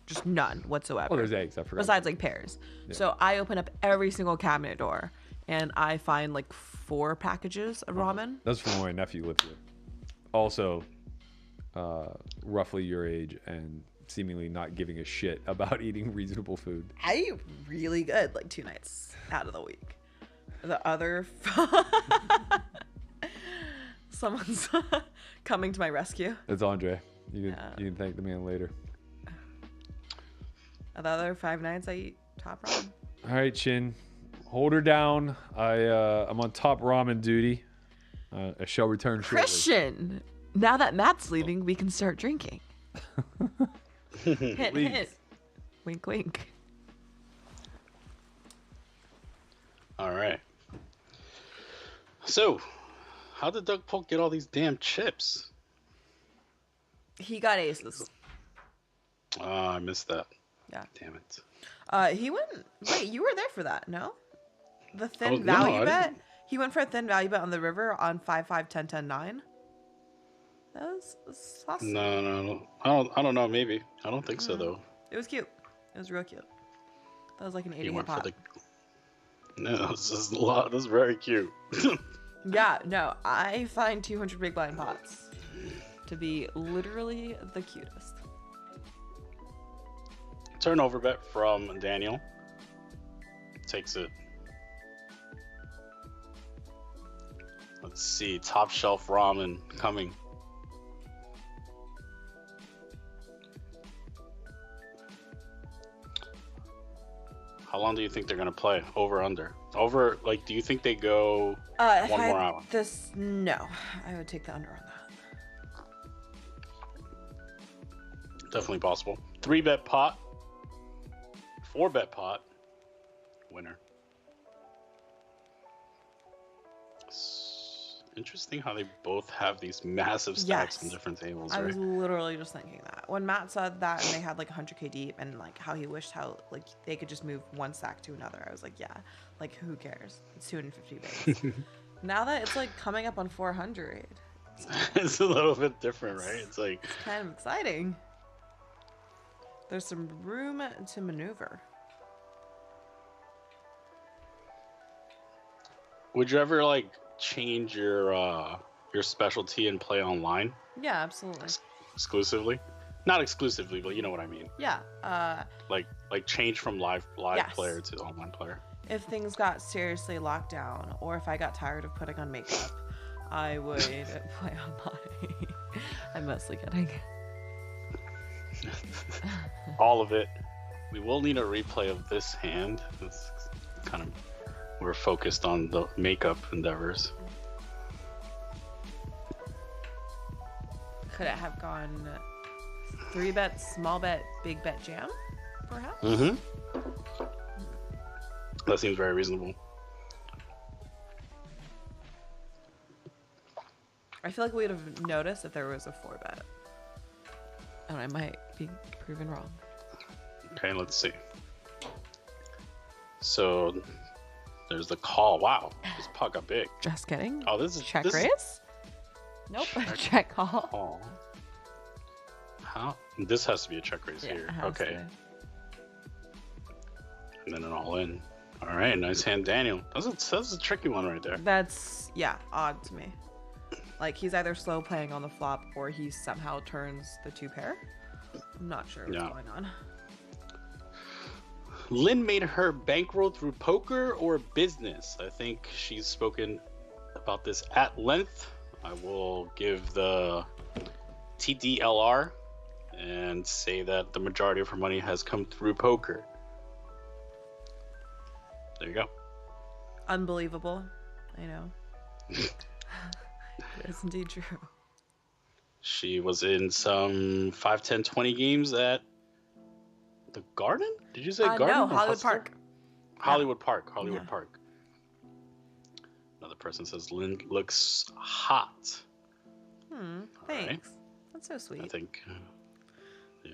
just none whatsoever. Oh, there's eggs. I forgot. Besides like pears. Yeah. So I open up every single cabinet door, and I find like 4 packages of ramen. That's from where my nephew lived here. Also, roughly your age and seemingly not giving a shit about eating reasonable food. I eat really good like 2 nights out of the week. The other someone's coming to my rescue. It's Andre. You can thank the man later. The other 5 nights I eat top ramen. All right, Chin, hold her down. I'm on top ramen duty. I shall return shortly. Christian, now that Matt's leaving, we can start drinking. Hint, hint. Wink, wink. All right. So, how did Doug Polk get all these damn chips? He got aces. Oh, I missed that. Yeah. Damn it. He went. Wait, you were there for that? No. The thin no, value I bet. didn't. He went for a thin value bet on the river on 5, 5, 10, 10, 9. That was awesome. No. I don't know. Maybe. I don't think so though. It was cute. It was real cute. That was like an He 80 went pot. for the. No, this is a lot. This is very cute. Yeah, no, I find 200 big blind pots to be literally the cutest. Turnover bet from Daniel. Takes it. Let's see. Top shelf ramen coming. How long do you think they're gonna play? Over, under? Over, like, do you think they go one more hour? No, I would take the under on that. Definitely possible. 3-bet pot. 4-bet pot. Winner. Interesting how they both have these massive stacks on different tables, I right? was literally just thinking that. When Matt said that and they had like 100k deep and like how he wished how like they could just move one stack to another, I was like, yeah, like who cares? It's 250 bigs. Now that it's like coming up on 400, It's a little bit different, right? It's like it's kind of exciting. There's some room to maneuver. would you ever like change your specialty and play online Yeah, absolutely. exclusively? Not exclusively, but you know what I mean. Yeah. Like change from live Yes. player to online player. If things got seriously locked down, or if I got tired of putting on makeup, I would play online. I'm mostly kidding. All of it. We will need a replay of this hand. It's kind of we're focused on the makeup endeavors. Could it have gone 3-bet, small bet, big bet jam, perhaps? Mm-hmm. That seems very reasonable. I feel like we would have noticed if there was a 4-bet. And I might be proven wrong. Okay, let's see. So there's the call. Wow, this pot got big. Just kidding. Oh, this is check this raise? Is... Nope. Check call. Oh. How? This has to be a check raise here. Okay. And then an all in. All right, nice hand, Daniel. That's a tricky one right there. That's, yeah, odd to me. Like, he's either slow playing on the flop or he somehow turns the 2-pair. I'm not sure what's going on. LYNNE made her bankroll through poker or business. I think she's spoken about this at length. I will give the TDLR and say that the majority of her money has come through poker. There you go. Unbelievable. I know. It is indeed true. She was in some 5, 10, 20 games at the Garden? Did you say Garden? No, Hollywood Park. Hollywood Park. Hollywood Park. Another person says LYNNE looks hot. Thanks. Right. That's so sweet. I think. Yeah.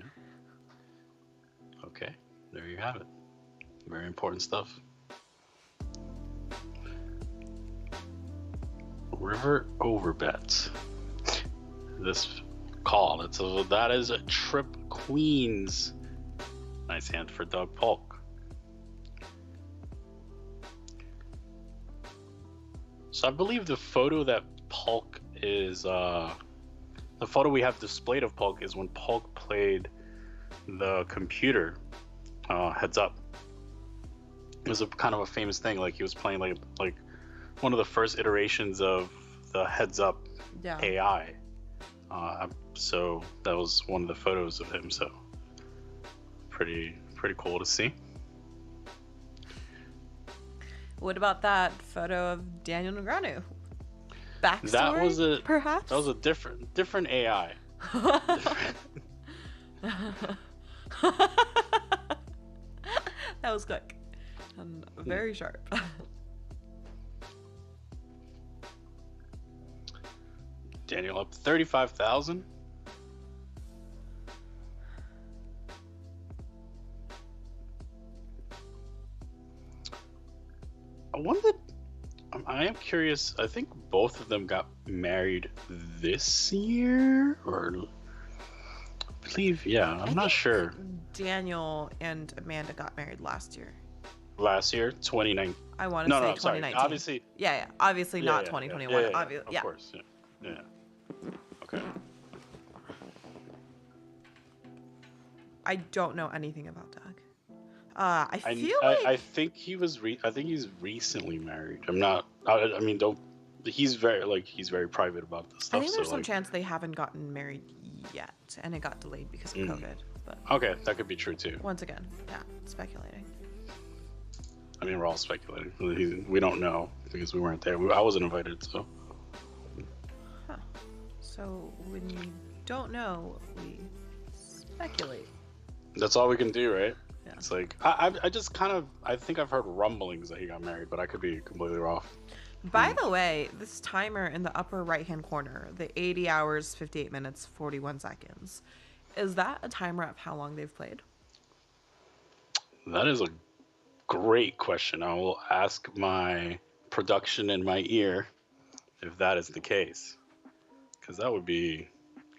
Okay. There you have it. Very important stuff. River overbet. This call. That is a trip queens. Nice hand for Doug Polk. So I believe the photo that Polk is the photo we have displayed of Polk is when Polk played the computer heads up. It was a kind of a famous thing. Like he was playing like one of the first iterations of the heads up AI. So that was one of the photos of him. So pretty cool to see. What about that photo of Daniel Negreanu? Backstory, that was perhaps? That was a different AI. That was quick and very sharp. Daniel up 35,000. I am curious. I think both of them got married this year, or I believe, I'm not sure. Daniel and Amanda got married last year. Last year, 2019. I want to say 2019. Sorry. Obviously. Yeah. Obviously not 2021. Of course. Yeah. Okay. I don't know anything about Doug. I think he was. I think he's recently married. I'm not. I mean, don't. He's very private about this stuff. I think there's some chance they haven't gotten married yet, and it got delayed because of COVID. But okay, that could be true too. Once again, speculating. I mean, we're all speculating. We don't know because we weren't there. I wasn't invited, so. Huh. So when we don't know, we speculate. That's all we can do, right? Yeah. It's like I just I think I've heard rumblings that he got married, but I could be completely off. By the way, this timer in the upper right-hand corner, the 80 hours, 58 minutes, 41 seconds, is that a timer of how long they've played? That is a great question. I will ask my production in my ear if that is the case, because that would be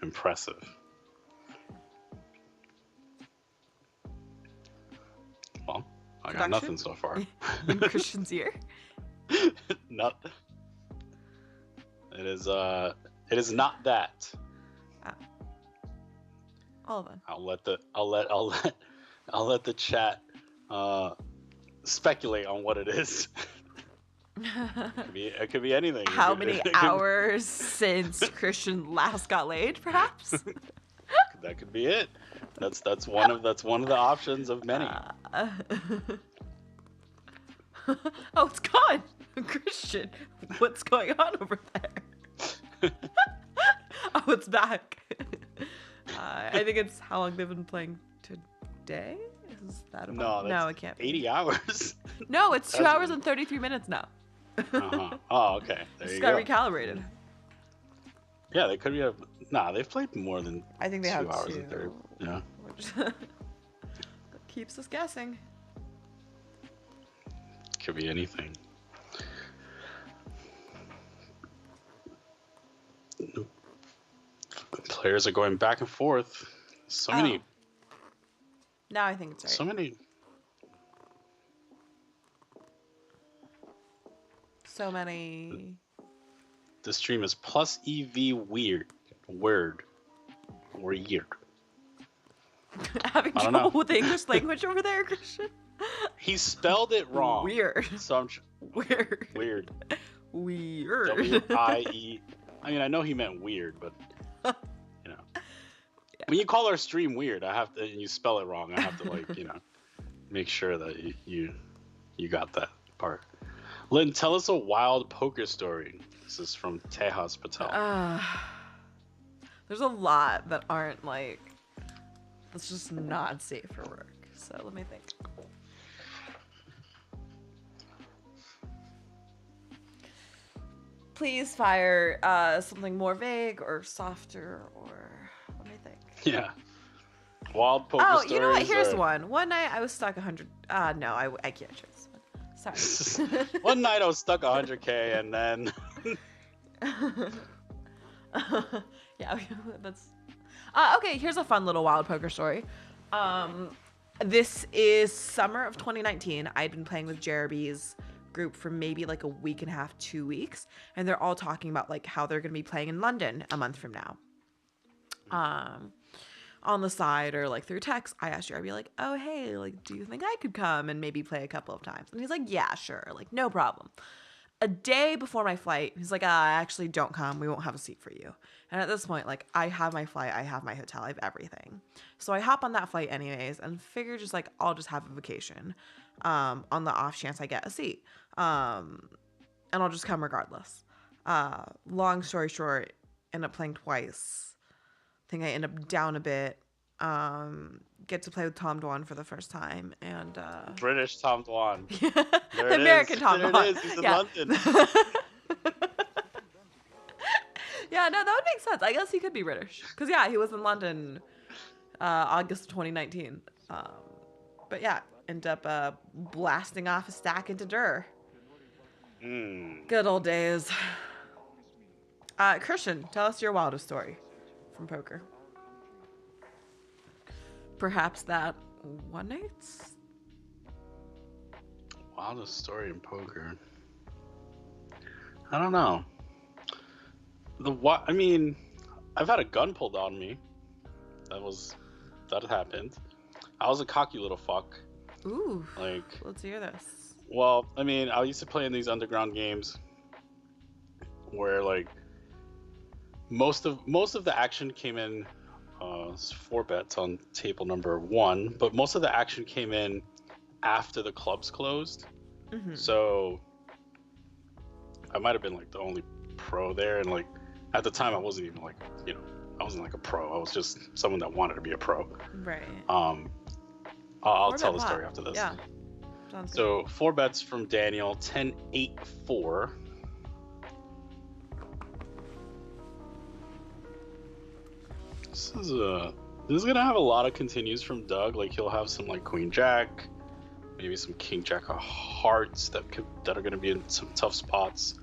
impressive. Well, I got nothing so far. In Christian's ear? Not. It is not that. All of them. I'll let the chat speculate on what it is. It could be anything. How many hours since Christian last got laid, perhaps? That could be it. That's one of the options of many. Oh, it's gone. Christian, what's going on over there? Oh, it's back. I think it's how long they've been playing today. Is that about? No, it can't be. 80 hours. No, it's 2 hours and 33 minutes now. Uh-huh. Oh, okay. There Just you got go. recalibrated. Yeah, they could be. Nah, they've played more than I think they 2 have hours 2. and 30. Yeah. Which keeps us guessing. Could be anything. Players are going back and forth. So many. Now I think it's right. So many. So many. This stream is plus EV weird. Word. Weird. Having I don't trouble know. with the English language over there, Christian? He spelled it wrong. Weird. So I'm Weird. weird. Weird. W-I-E. I mean, I know he meant weird, but you know, when you call our stream weird, I have to, and you spell it wrong. I have to like, you know, make sure that you got that part. Lynn, tell us a wild poker story. This is from Tejas Patel. There's a lot that aren't like. It's just not safe for work. So let me think. Please fire something more vague or softer, or let me think. Yeah. Wild poker Oh, stories. you know what? Here's one. One night I was stuck 100. No, I can't share this one. Sorry. One night I was stuck 100K and then. Yeah, that's. Okay, here's a fun little wild poker story. This is summer of 2019. I'd been playing with Jeremy's group for maybe like a week and a half, 2 weeks, and they're all talking about like how they're gonna be playing in London a month from now. On the side or like through text, I asked Jeremy like, "Oh hey, like, do you think I could come and maybe play a couple of times?" And he's like, "Yeah, sure, like no problem." A day before my flight, he's like, actually don't come. We won't have a seat for you. And at this point, like, I have my flight, I have my hotel, I have everything. So I hop on that flight anyways and figure just like, I'll just have a vacation on the off chance I get a seat. And I'll just come regardless. Long story short, end up playing twice. I think I end up down a bit. Get to play with Tom Dwan for the first time, and British Tom Dwan. The American Tom Dwan. There it is. He's in London. Yeah, no, that would make sense. I guess he could be British, because yeah, he was in London, August 2019. But yeah, end up blasting off a stack into Dur. Good old days. Christian, tell us your wildest story from poker. Perhaps that one night's? Wildest story in poker. I don't know. I mean, I've had a gun pulled on me. That happened. I was a cocky little fuck. Ooh. Like, let's hear this. Well, I mean, I used to play in these underground games where like most of the action came in. 4 bets on table number 1, but most of the action came in after the clubs closed. Mm-hmm. So I might have been like the only pro there, and like at the time I wasn't even like, you know, I wasn't like a pro. I was just someone that wanted to be a pro. Right. I'll tell the story after this. Yeah. Sounds So 4 bets from Daniel, 10, 8, 4. This is gonna have a lot of continues from Doug. Like he'll have some like Queen Jack, maybe some King Jack of Hearts that are gonna be in some tough spots.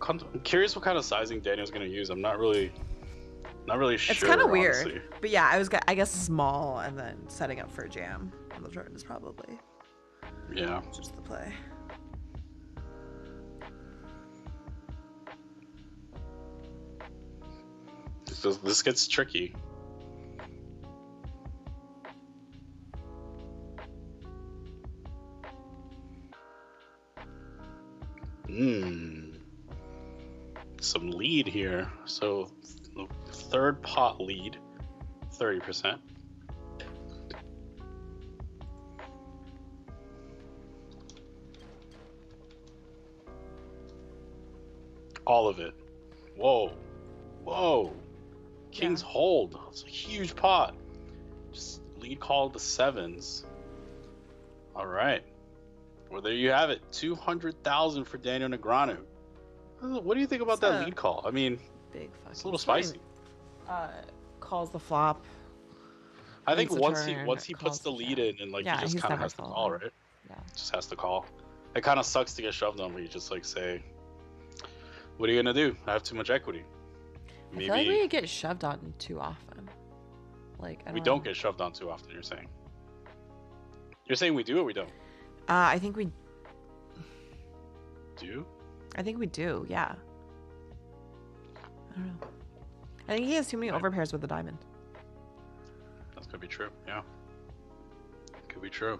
I'm curious what kind of sizing Daniel's gonna use. I'm not really sure. It's kind of weird, honestly. but yeah, I guess small and then setting up for a jam on the turn is probably just the play. This gets tricky. Some lead here. So the 3rd pot lead, 30%. All of it. Whoa. King's hold. It's a huge pot. Just lead call the 7s. All right. Well, there you have it. 200,000 for Daniel Negreanu. What do you think about that lead call? I mean, big fucking. It's a little swing. spicy. Calls the flop. I think Leads the once he turn, puts calls the the lead jam. in, and like Yeah, he just he's kind of never has to folding. call, right? Yeah. Just has to call. It kind of sucks to get shoved on, where you just like say, "What are you gonna do? I have too much equity." I feel like we get shoved on too often. Like I don't we know. don't get shoved on too often. You're saying? You're saying we do or we don't? I think we Do? I think we do. Yeah. I don't know. I think he has too many Right. overpairs with the diamond. That could be true. Yeah. Could be true.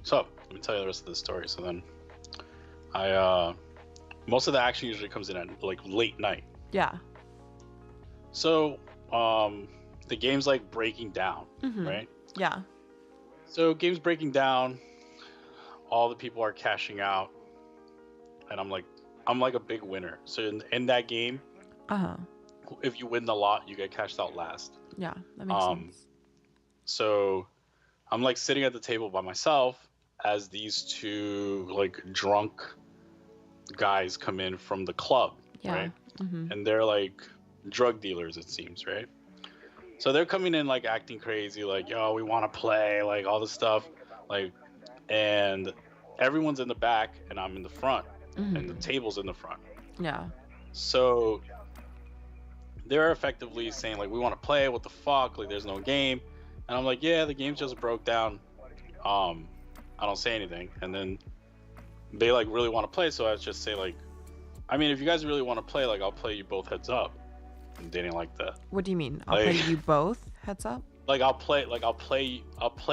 So let me tell you the rest of the story. So then, most of the action usually comes in at like late night. Yeah. So the game's like breaking down, Mhm. right? Yeah. So game's breaking down. All the people are cashing out, and I'm like a big winner. So in that game, Uh-huh. if you win the lot, you get cashed out last. Yeah, that makes sense. So I'm like sitting at the table by myself as these two like drunk guys come in from the club, Yeah. right? Mhm. And they're like drug dealers, it seems, right? So they're coming in like acting crazy, like, yo, we want to play, like all this stuff, like, and everyone's in the back and I'm in the front, and the table's in the front. Yeah. So they're effectively saying like, we want to play, what the fuck, like there's no game. And I'm like, yeah, the game just broke down. I don't say anything. And then they like really want to play, so I just say like, I mean, if you guys really want to play, like I'll play you both heads up. And they didn't like that. What do you mean? I'll Like- play you both heads up? Like I'll play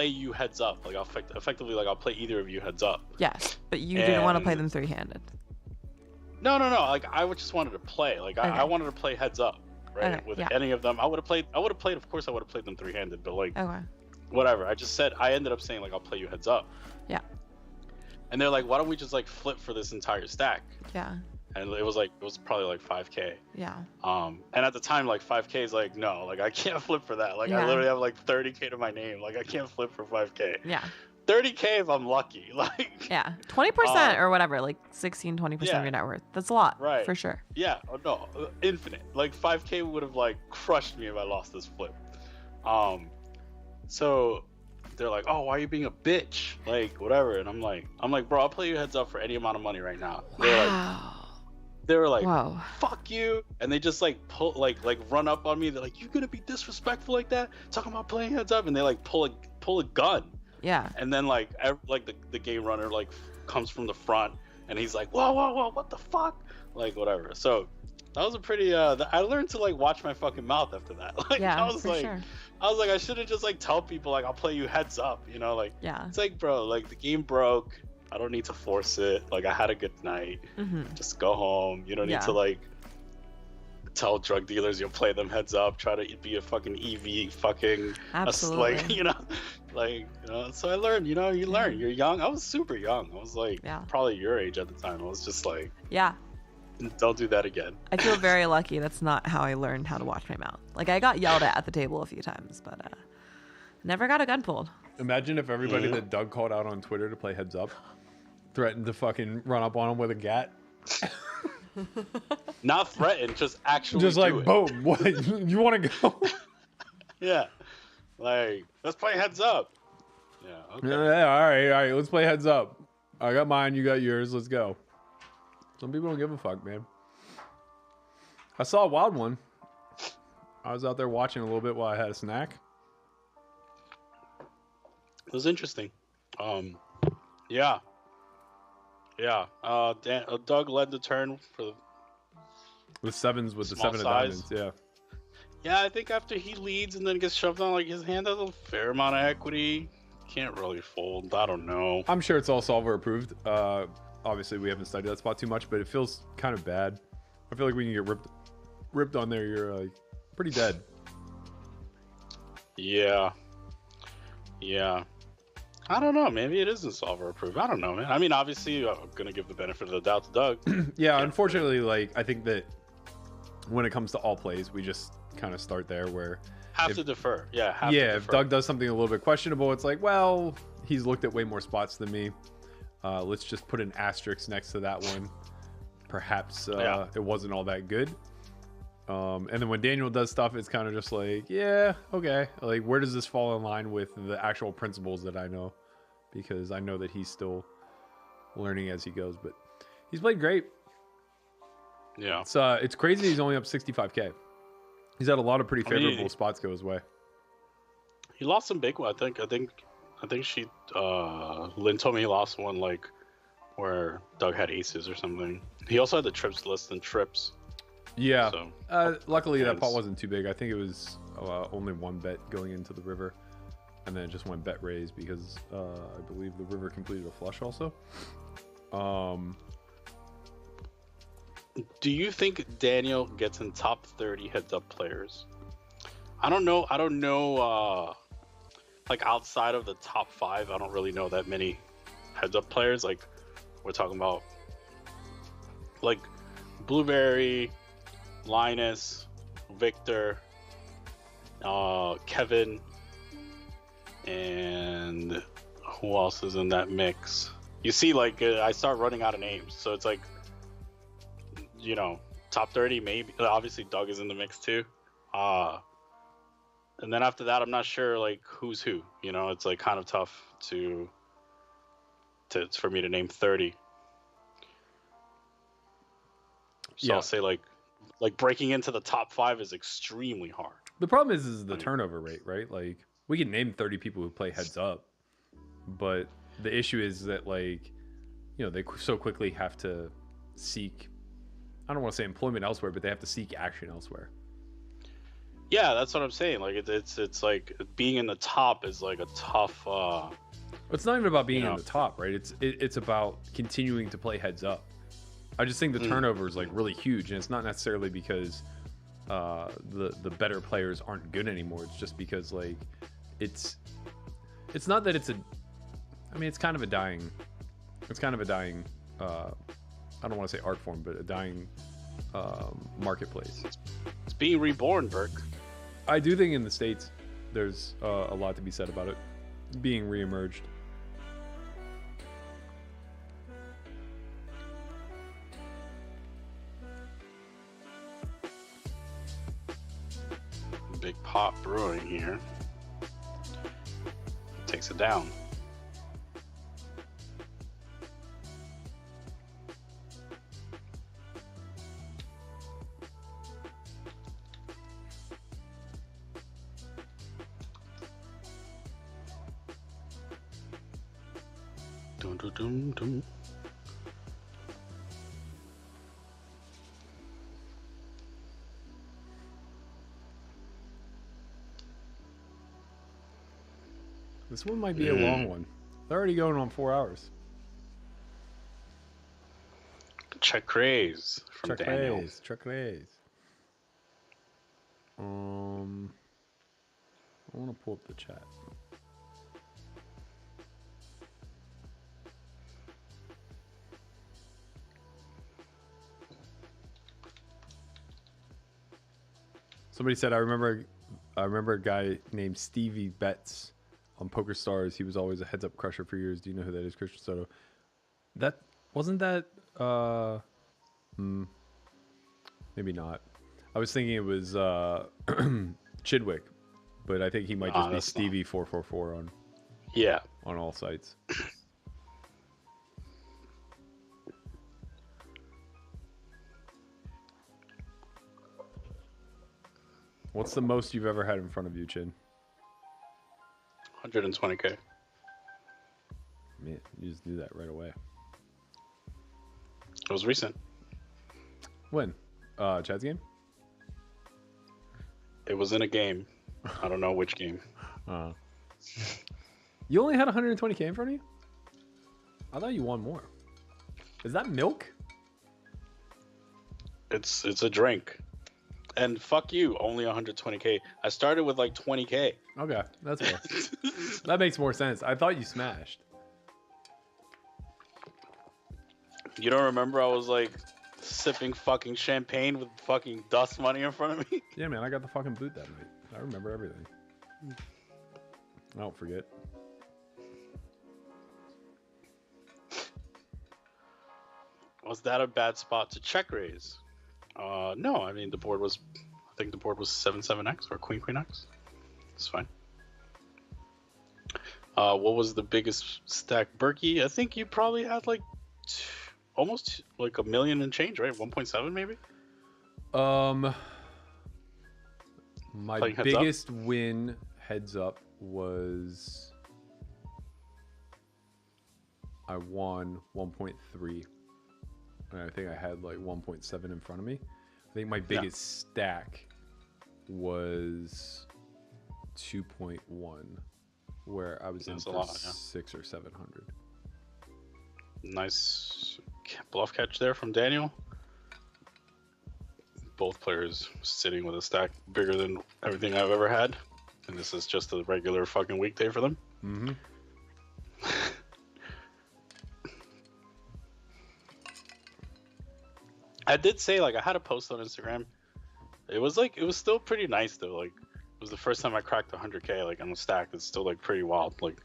you heads up. Like effectively like I'll play either of you heads up. Yes, but you didn't want to play And- them three-handed. No. Like I just wanted to play. Like I Okay. wanted to play heads up, right? Okay, With yeah. any of them, I would have played. Of course, I would have played them three-handed. But like Okay. whatever. I ended up saying like I'll play you heads up. Yeah. And they're like, why don't we just like flip for this entire stack? Yeah. And it was probably like 5K. Yeah. And at the time, like 5K is like, no, like I can't flip for that. Like I Yeah. literally have like 30K to my name. Like I can't flip for 5K. Yeah. 30K if I'm lucky. Like Yeah. 20% or whatever, like 16, 20% yeah. of your net worth. That's a lot. Right. For sure. yeah, no, infinite. Like 5K would have like crushed me if I lost this flip. So they're like, oh, why are you being a bitch? Like whatever. And I'm like, bro, I'll play you heads up for any amount of money right now. Wow. They were like, Whoa. fuck you, and they just like pull like run up on me. They're like, you gonna be disrespectful like that, talking about playing heads up, and they like pull a gun, Yeah. and then like the game runner like comes from the front, and he's like, whoa, what the fuck, like whatever. So that was a pretty I learned to like watch my fucking mouth after that. Like Yeah, I was for like sure. I should have just like tell people like I'll play you heads up, you know, like Yeah. it's like, bro, like the game broke, I don't need to force it, like I had a good night. Mm-hmm. Just go home. You don't need Yeah. to like tell drug dealers you'll play them heads up. Try to be a fucking EV fucking Absolutely. like So I learned. You know, you learn. You're young. I was super young. I was like Yeah. probably your age at the time. I was just like, Yeah. don't do that again. I feel very lucky that's not how I learned how to watch my mouth. Like I got yelled at the table a few times, but never got a gun pulled. Imagine if everybody that Doug called out on Twitter to play heads up threatened to fucking run up on him with a gat. Not threaten, just actually Just do like, it. boom, what? You want to go? Yeah, like let's play heads up. Yeah. Okay. Yeah, all right, let's play heads up. I got mine, you got yours, let's go. Some people don't give a fuck, man. I saw a wild one. I was out there watching a little bit while I had a snack. It was interesting. Yeah. Doug led the turn for the. With sevens, with Small the seven size. of diamonds, yeah. Yeah, I think after he leads and then gets shoved on, like his hand has a fair amount of equity. Can't really fold. I don't know. I'm sure it's all solver approved. Obviously, we haven't studied that spot too much, but it feels kind of bad. I feel like we can get ripped on there. You're like pretty dead. Yeah. I don't know. Maybe it isn't solver approved. I don't know, man. I mean, obviously, I'm gonna give the benefit of the doubt to Doug. Yeah, Yeah. unfortunately, like I think that when it comes to all plays, we just kind of start there where Have If- to defer. Yeah. Have yeah, to if defer. Doug does something a little bit questionable, it's like, well, he's looked at way more spots than me. Let's just put an asterisk next to that one. Perhaps Yeah. it wasn't all that good. And then when Daniel does stuff, it's kind of just like, yeah, okay. Like, where does this fall in line with the actual principles that I know? Because I know that he's still learning as he goes, but he's played great. Yeah. It's crazy he's only up 65K. He's had a lot of pretty favorable spots go his way. He lost some big one. I think she Lynn told me he lost one like where Doug had aces or something. He also had the trips list and trips. Yeah. So, luckily that pot wasn't too big. I think it was only one bet going into the river, and then it just went bet raise because I believe the river completed a flush also. Do you think Daniel gets in top 30 heads up players? I don't know. Like outside of the top 5, I don't really know that many heads up players. Like we're talking about, like Blueberry, Linus, Victor, Kevin, and who else is in that mix? You see, like I start running out of names, so it's like, you know, top 30 maybe. Obviously, Doug is in the mix too. And then after that, I'm not sure like who's who. You know, it's like kind of tough for me to name 30. So Yeah. I'll say like breaking into the top 5 is extremely hard. The problem is the turnover rate, right? Like we can name 30 people who play heads up, but the issue is that, like, you know, they so quickly have to seek, I don't want to say employment elsewhere, but they have to seek action elsewhere. Yeah, that's what I'm saying. Like it's like being in the top is like a tough. It's not even about being in the top, right? It's about continuing to play heads up. I just think the turnover is like really huge, and it's not necessarily because the better players aren't good anymore. It's just because like it's not that it's kind of a dying. It's kind of a dying. I don't want to say art form, but a dying marketplace. It's being reborn, Berk. I do think in the States there's a lot to be said about it being reemerged. Big pot brewing here. Takes it down. Dum, dum, dum, dum. This one might be a long one. They're already going on 4 hours. Check raise from Daniel. Check raise. I want to pull up the chat. Somebody said, I remember a guy named Stevie Betts on Poker Stars. He was always a heads up crusher for years. Do you know who that is, Christian Soto? That wasn't that maybe not. I was thinking it was Chidwick, but I think he might just be Stevie 444 on all sites. What's the most you've ever had in front of you, Chin? 120K. Man, you just knew that right away. It was recent. When? Chad's game? It was in a game. I don't know which game. You only had 120K in front of you? I thought you won more. Is that milk? It's a drink. And fuck you, only 120K. I started with like 20K. Okay, that's fair. That makes more sense. I thought you smashed. You don't remember I was like sipping fucking champagne with fucking dust money in front of me? Yeah, man, I got the fucking boot that night. I remember everything. I don't forget. Was that a bad spot to check raise? No, I mean I think the board was 7-7x or Queen X. It's fine. What was the biggest stack, Berkey? I think you probably had like almost like a million and change, right? 1.7 maybe. My Playing heads biggest win heads up was I won 1.3, and I think I had like 1.7 in front of me. I think my biggest stack was 2.1, where I was in for 600 or 700. Nice bluff catch there from Daniel. Both players sitting with a stack bigger than everything I've ever had, and this is just a regular fucking weekday for them. Mm-hmm. I did say, like, I had a post on Instagram. It was still pretty nice though. Like, it was the first time I cracked 100K like on the stack. It's still like pretty wild. Like,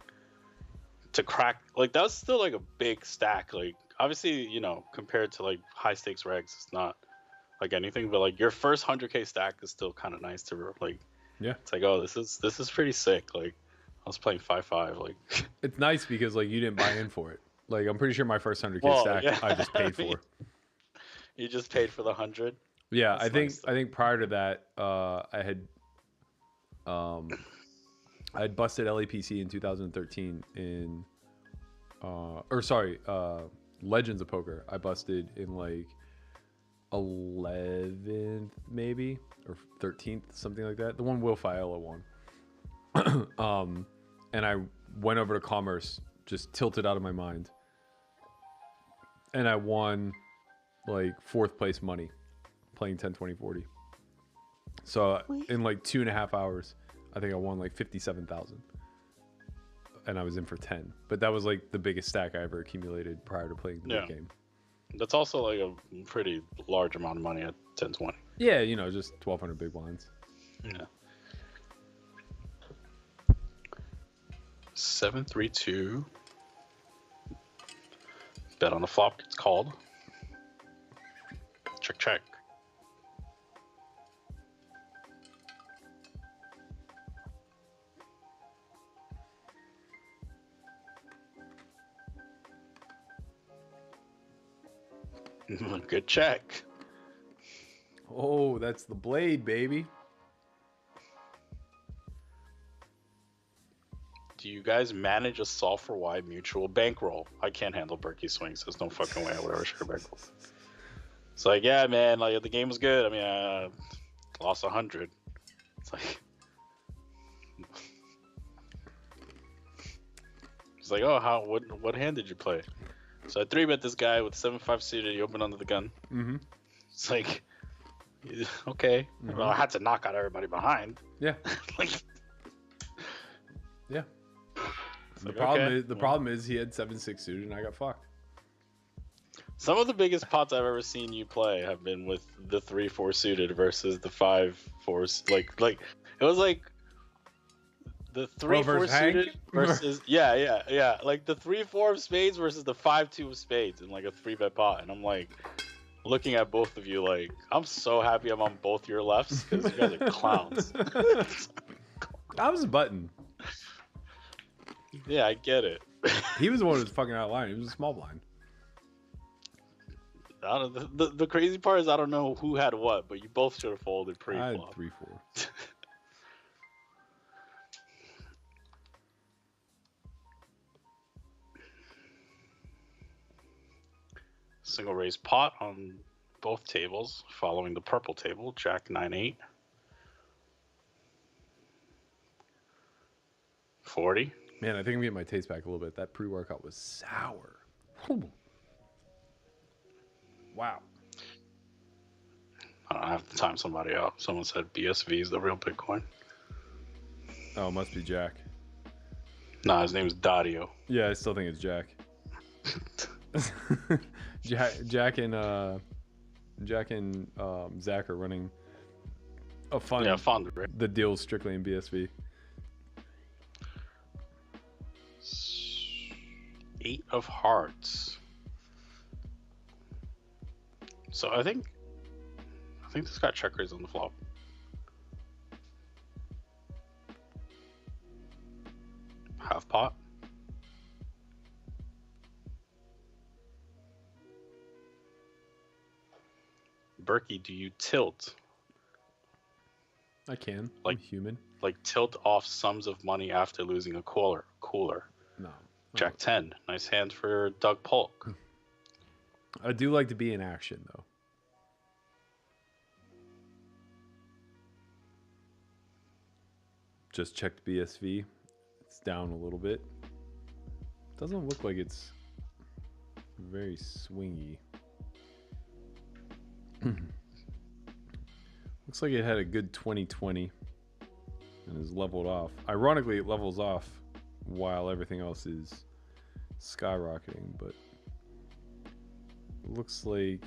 to crack, like, that was still like a big stack. Like, obviously, you know, compared to like high stakes regs, it's not like anything, but like your first 100K stack is still kind of nice to like. Yeah. It's like, oh, this is pretty sick. Like, I was playing 5-5. Like, It's nice because like you didn't buy in for it. Like I'm pretty sure my first 100K Well, stack yeah. I just paid I mean, for. you just paid for the 100. Yeah, That's I think nice. I think prior to that, I had busted LAPC in 2013 in Legends of Poker. I busted in like 11th maybe or 13th, something like that. The one Will Fiala won. And I went over to Commerce, just tilted out of my mind, and I won like 4th place money playing 10, 20, 40. So in like 2.5 hours, I think I won like 57,000, and I was in for 10. But that was like the biggest stack I ever accumulated prior to playing the big game. That's also like a pretty large amount of money at 10-20. Yeah, you know, just 1,200 big blinds. Yeah. 7-3-2. Bet on the flop gets called. Check, check. Good check. Oh, that's the blade, baby. Do you guys manage a solve for Y mutual bankroll? I can't handle Berkey swings. There's no fucking way I would ever share a bankroll. It's like, yeah, man, like the game was good. I mean, I lost 100. It's like, it's like, oh, what hand did you play? So I 3-bet this guy with 7-5 suited. He opened under the gun. Mm-hmm. It's like, okay. Mhm. Well, I had to knock out everybody behind. Yeah. Like, Yeah. it's The like, problem okay, is the well. problem is he had 7-6 suited and I got fucked. Some of the biggest pots I've ever seen you play have been with the 3-4 suited versus the 5-4. Like it was like the 3-4 versus Hank? suited versus yeah. Like the 3-4 of spades versus the 5-2 of spades in like a 3-bet pot, and I'm like looking at both of you like I'm so happy I'm on both your lefts because you guys are clowns. I was a button. Yeah, I get it. He was the one who was fucking out of line. He was a small blind. I don't, the crazy part is I don't know who had what, but you both should have folded I had pre-flop. 3-4. Single raise pot on both tables, following the purple table, Jack 9-8. 40. Man, I think I'm getting my taste back a little bit. That pre-workout was sour. Whew. Wow. I don't have to time somebody out. Someone said BSV is the real Bitcoin. Oh, it must be Jack. Nah, his name is Dario. Yeah, I still think it's Jack. Jack and Zach are running a fund. Yeah, fund, right? The deal's strictly in BSV. 8 of hearts. So I think think this got check raise on the flop. Half pot. Berkey, do you tilt? I can. Like- I'm human. Like tilt off sums of money after losing a cooler. No. Jack 10. Nice hand for Doug Polk. I do like to be in action, though. Just checked BSV. It's down a little bit. Doesn't look like it's very swingy. Looks like it had a good 2020 and is leveled off. Ironically, it levels off while everything else is skyrocketing, but it looks like,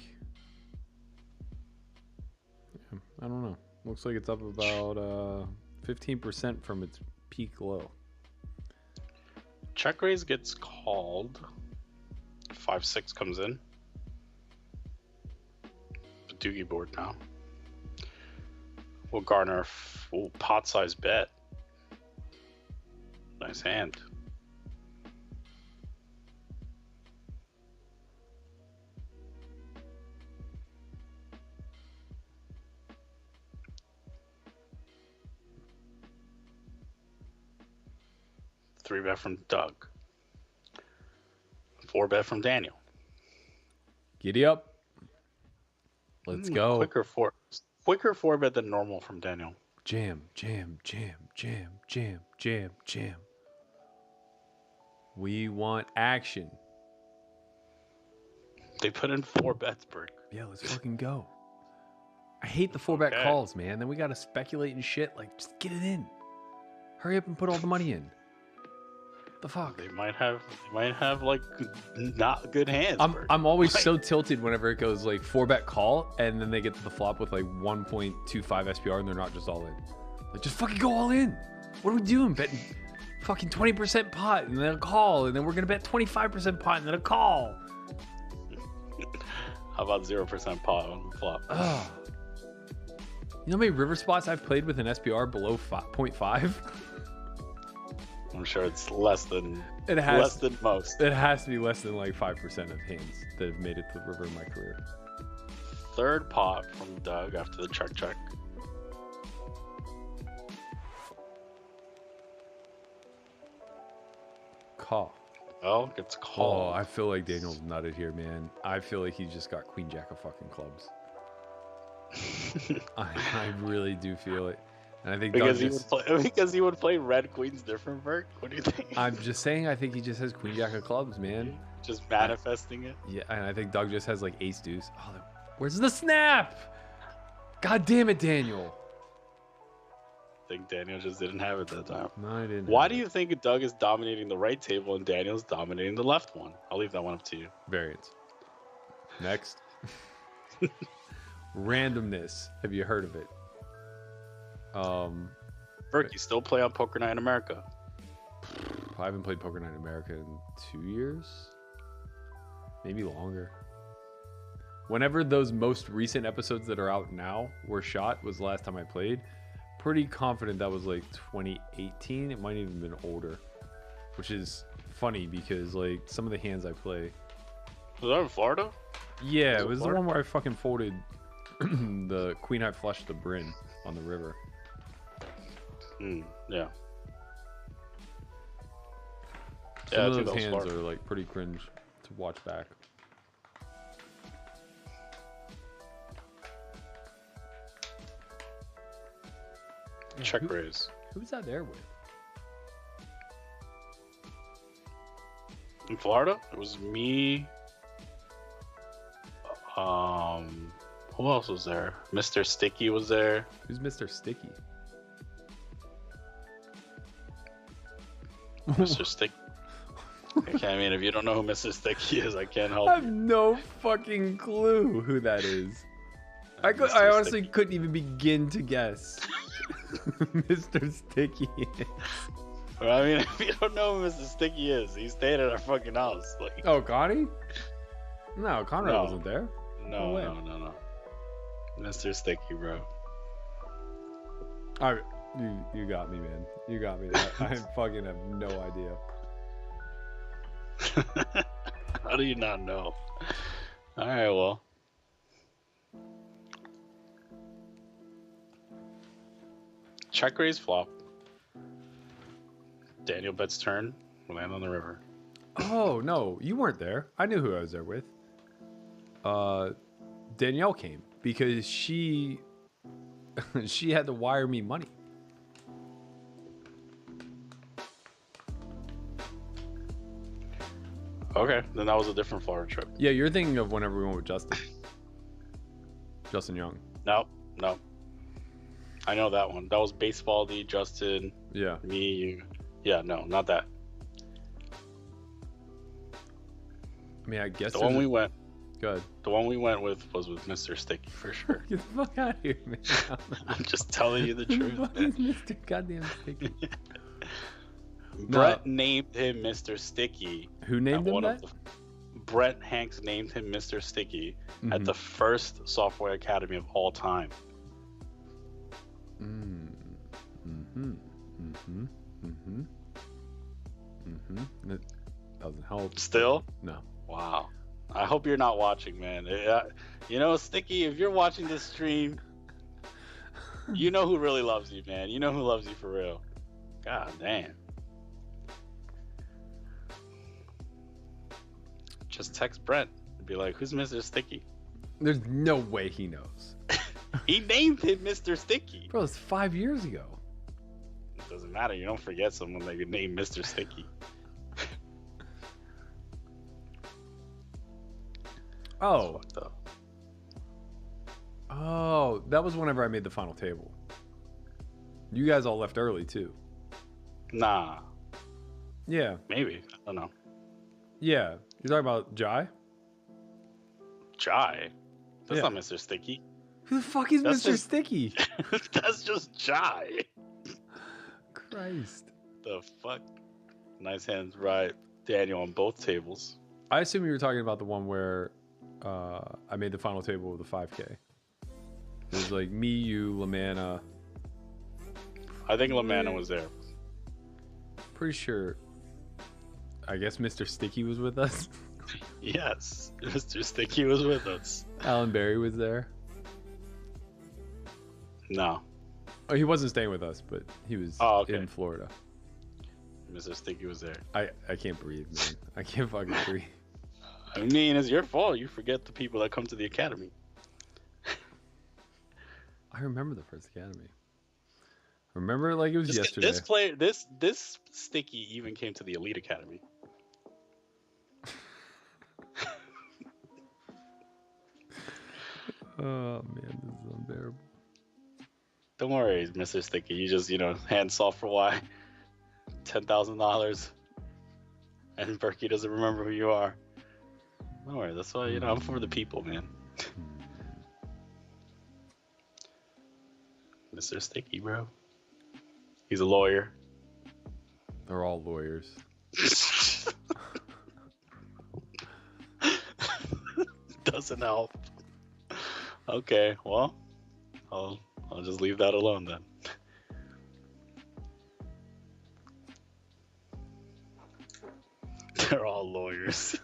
yeah, I don't know. Looks like it's up about 15% from its peak low. Check raise gets called. 5-6 comes in. The doogie board now. We'll garner a pot size bet. Nice hand. Three bet from Doug. 4 bet from Daniel. Giddy up. Let's go. Quicker 4 bet than normal from Daniel. Jam, jam, jam, jam, jam, jam, jam. We want action. They put in 4 bets, Berk. Yeah, let's fucking go. I hate the 4-bet Okay. calls, man. Then we gotta speculate and shit. Like, just get it in. Hurry up and put all the money in. The fuck? They might have like not good hands. Berk. I'm always Like- so tilted whenever it goes like 4-bet call and then they get to the flop with like 1.25 SPR and they're not just all in. Like, just fucking go all in. What are we doing? Betting fucking 20% pot and then a call and then we're gonna bet 25% pot and then a call. How about 0% pot on the flop? Ugh. You know how many river spots I've played with an SPR below 0.5? I'm sure it's less than It has less than most. It has to be less than like 5% of hands that have made it to the river in my career. Third pot from Doug after the check. Call. Oh, gets Oh, called. I feel like Daniel's nutted here, man. I feel like he just got queen jack of fucking clubs. I really do feel it. And I think because Doug he would play because he would play red queen's different, Berk. What do you think? I'm just saying I think he just has queen jack of clubs, man. Just manifesting it. Yeah, and I think Doug just has like ace deuce. Oh, where's the snap? God damn it, Daniel. I think Daniel just didn't have it that time. No, I didn't. Why have do it. you think Doug is dominating the right table and Daniel's dominating the left one? I'll leave that one up to you. Variance. Next. Randomness. Have you heard of it? Berk, you still play on Poker Night in America? I haven't played Poker Night in America in 2 years, maybe longer. Whenever those most recent episodes that are out now were shot was the last time I played. Pretty confident that was like 2018. It might even been older, which is funny because like some of the hands I play. Was that in Florida? Yeah, Was it it was the Florida? one where I fucking folded the queen high flush the Bryn on the river. Yeah. Some I of think those that was hands Florida. are like pretty cringe to watch back. Yeah, Check who- raise. Who's that there with? In Florida, it was me. Who else was there? Mr. Sticky was there. Who's Mr. Sticky? Mr. Sticky. I mean, if you don't know who Mr. Sticky is, I can't help I have you. no fucking clue who that is. I Mr. honestly Sticky. couldn't even begin to guess. Mr. Sticky. But I mean, if you don't know who Mr. Sticky is, he stayed at our fucking house. Like, Oh, Connie? No, Conrad No. wasn't there. no, way. no. Mr. Sticky, bro. All right, you got me, man. You got me. I fucking have no idea. How do you not know? All right, well. Check raise flop. Daniel bets turn. Land on the river. Oh no, you weren't there. I knew who I was there with. Danielle came because she had to wire me money. Okay, then that was a different Florida trip. Yeah, you're thinking of whenever we went with Justin Young. No. I know that one. That was Baseball-D, Justin, Yeah. me, you. Yeah, no, not that. I mean, I guess The one we went. Good. The one we went with was with Mr. Sticky for sure. Get the fuck out of here, man. I'm just telling you the Who truth. the fuck is Mr. Goddamn Sticky? Brett named him Mr. Sticky. Who named him that? Brett Hanks named him Mr. Sticky at Mhm. the first software academy of all time. That doesn't help. Still? No. Wow. I hope you're not watching, man. You know, Sticky, if you're watching this stream, you know who really loves you, man. You know who loves you for real. God damn. Just text Brent and be like, who's Mr. Sticky? There's no way he knows. He named him Mr. Sticky. Bro, it's 5 years ago. It doesn't matter. You don't forget someone that you name Mr. Sticky. Oh. Fucked up. Oh, that was whenever I made the final table. You guys all left early too. Nah, Yeah. maybe. I don't know. Yeah. You're talking about Jai? Jai? That's Yeah. not Mr. Sticky. Who the fuck is That's Mr. just- Sticky? That's just Jai. Christ. The fuck? Nice hands, right? Daniel on both tables. I assume you were talking about the one where I made the final table with the 5K. It was like me, you, Lamanna. I think LaManna was there. Pretty sure. I guess Mr. Sticky was with us. Yes, Mr. Sticky was with us. Alan Berry was there. No, Oh, he wasn't staying with us, but he was Oh, okay. in Florida. Mr. Sticky was there. I can't breathe, man. I can't fucking breathe. I mean, it's your fault. You forget the people that come to the academy. I remember the first academy. Remember like it was yesterday. This Sticky even came to the Elite Academy. Oh man, this is unbearable. Don't worry, Mr. Sticky. You just, hand soft for why. $10,000. And Berkey doesn't remember who you are. Don't worry, that's why, I'm for the people, man. Mr. Sticky, bro. He's a lawyer. They're all lawyers. Doesn't help. Okay, well, I'll just leave that alone then. They're all lawyers.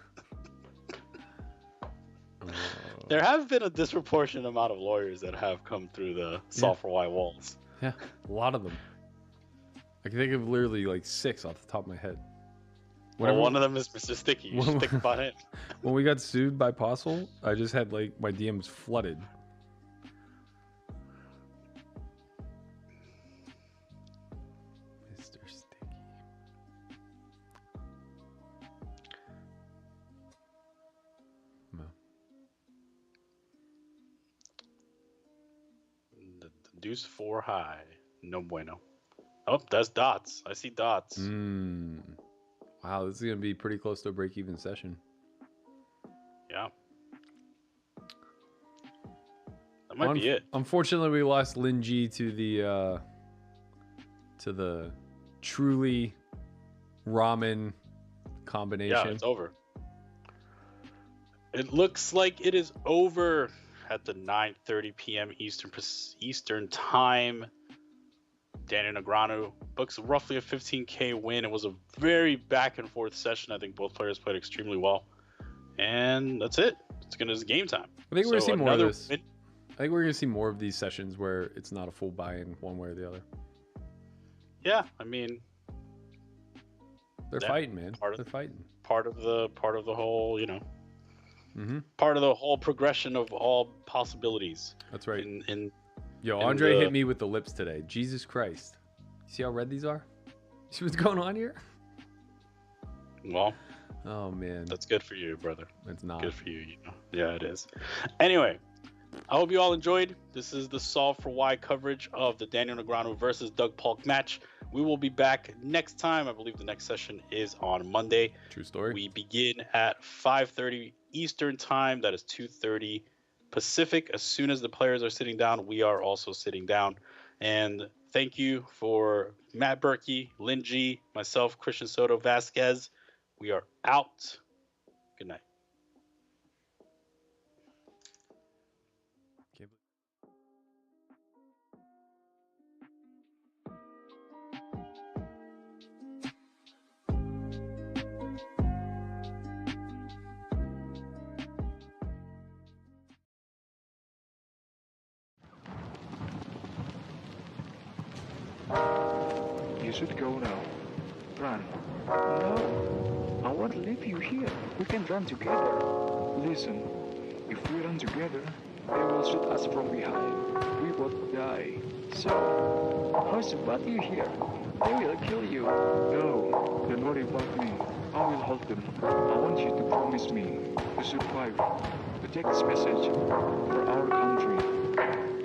There have been a disproportionate amount of lawyers that have come through the software Y walls. Yeah, a lot of them. I can think of literally like 6 off the top of my head. Well, one of them is Mr. Sticky. You should think about it. When we got sued by Postle, I just had like my DMs flooded. Mr. Sticky. No. The deuce 4 high. No bueno. Oh, that's dots. I see dots. Wow, this is gonna be pretty close to a break-even session. Yeah. That might be it. Unfortunately, we lost Lin G to the truly ramen combination. Yeah, it's over. It looks like it is over. at the 9:30 p.m. Eastern time. Daniel Negreanu books roughly a 15K win. It was a very back and forth session. I think both players played extremely well, and that's it. It's game time. I think we're gonna see more of this. Win. I think we're gonna see more of these sessions where it's not a full buy-in one way or the other. Yeah, I mean, they're fighting, man. They're fighting. Part of the whole, Mm-hmm. part of the whole progression of all possibilities. That's right. Yo, Andre hit me with the lips today. Jesus Christ. See how red these are? See what's going on here? Well, oh man, that's good for you, brother. It's not good for you. Yeah, it is. Anyway, I hope you all enjoyed. This is the Solve for Why coverage of the Daniel Negreanu versus Doug Polk match. We will be back next time. I believe the next session is on Monday. True story. We begin at 5:30 Eastern time. That is 2:30 Pacific. As soon as the players are sitting down, we are also sitting down. And thank you for Matt Berkey, Lynn G, myself, Christian Soto Vasquez. We are out. Good night. You should go now. Run. No, I won't leave you here. We can run together. Listen, if we run together, they will shoot us from behind. We both die. So, how's about you here? They will kill you. No, don't worry about me. I will hold them. I want you to promise me to survive, to take this message for our country.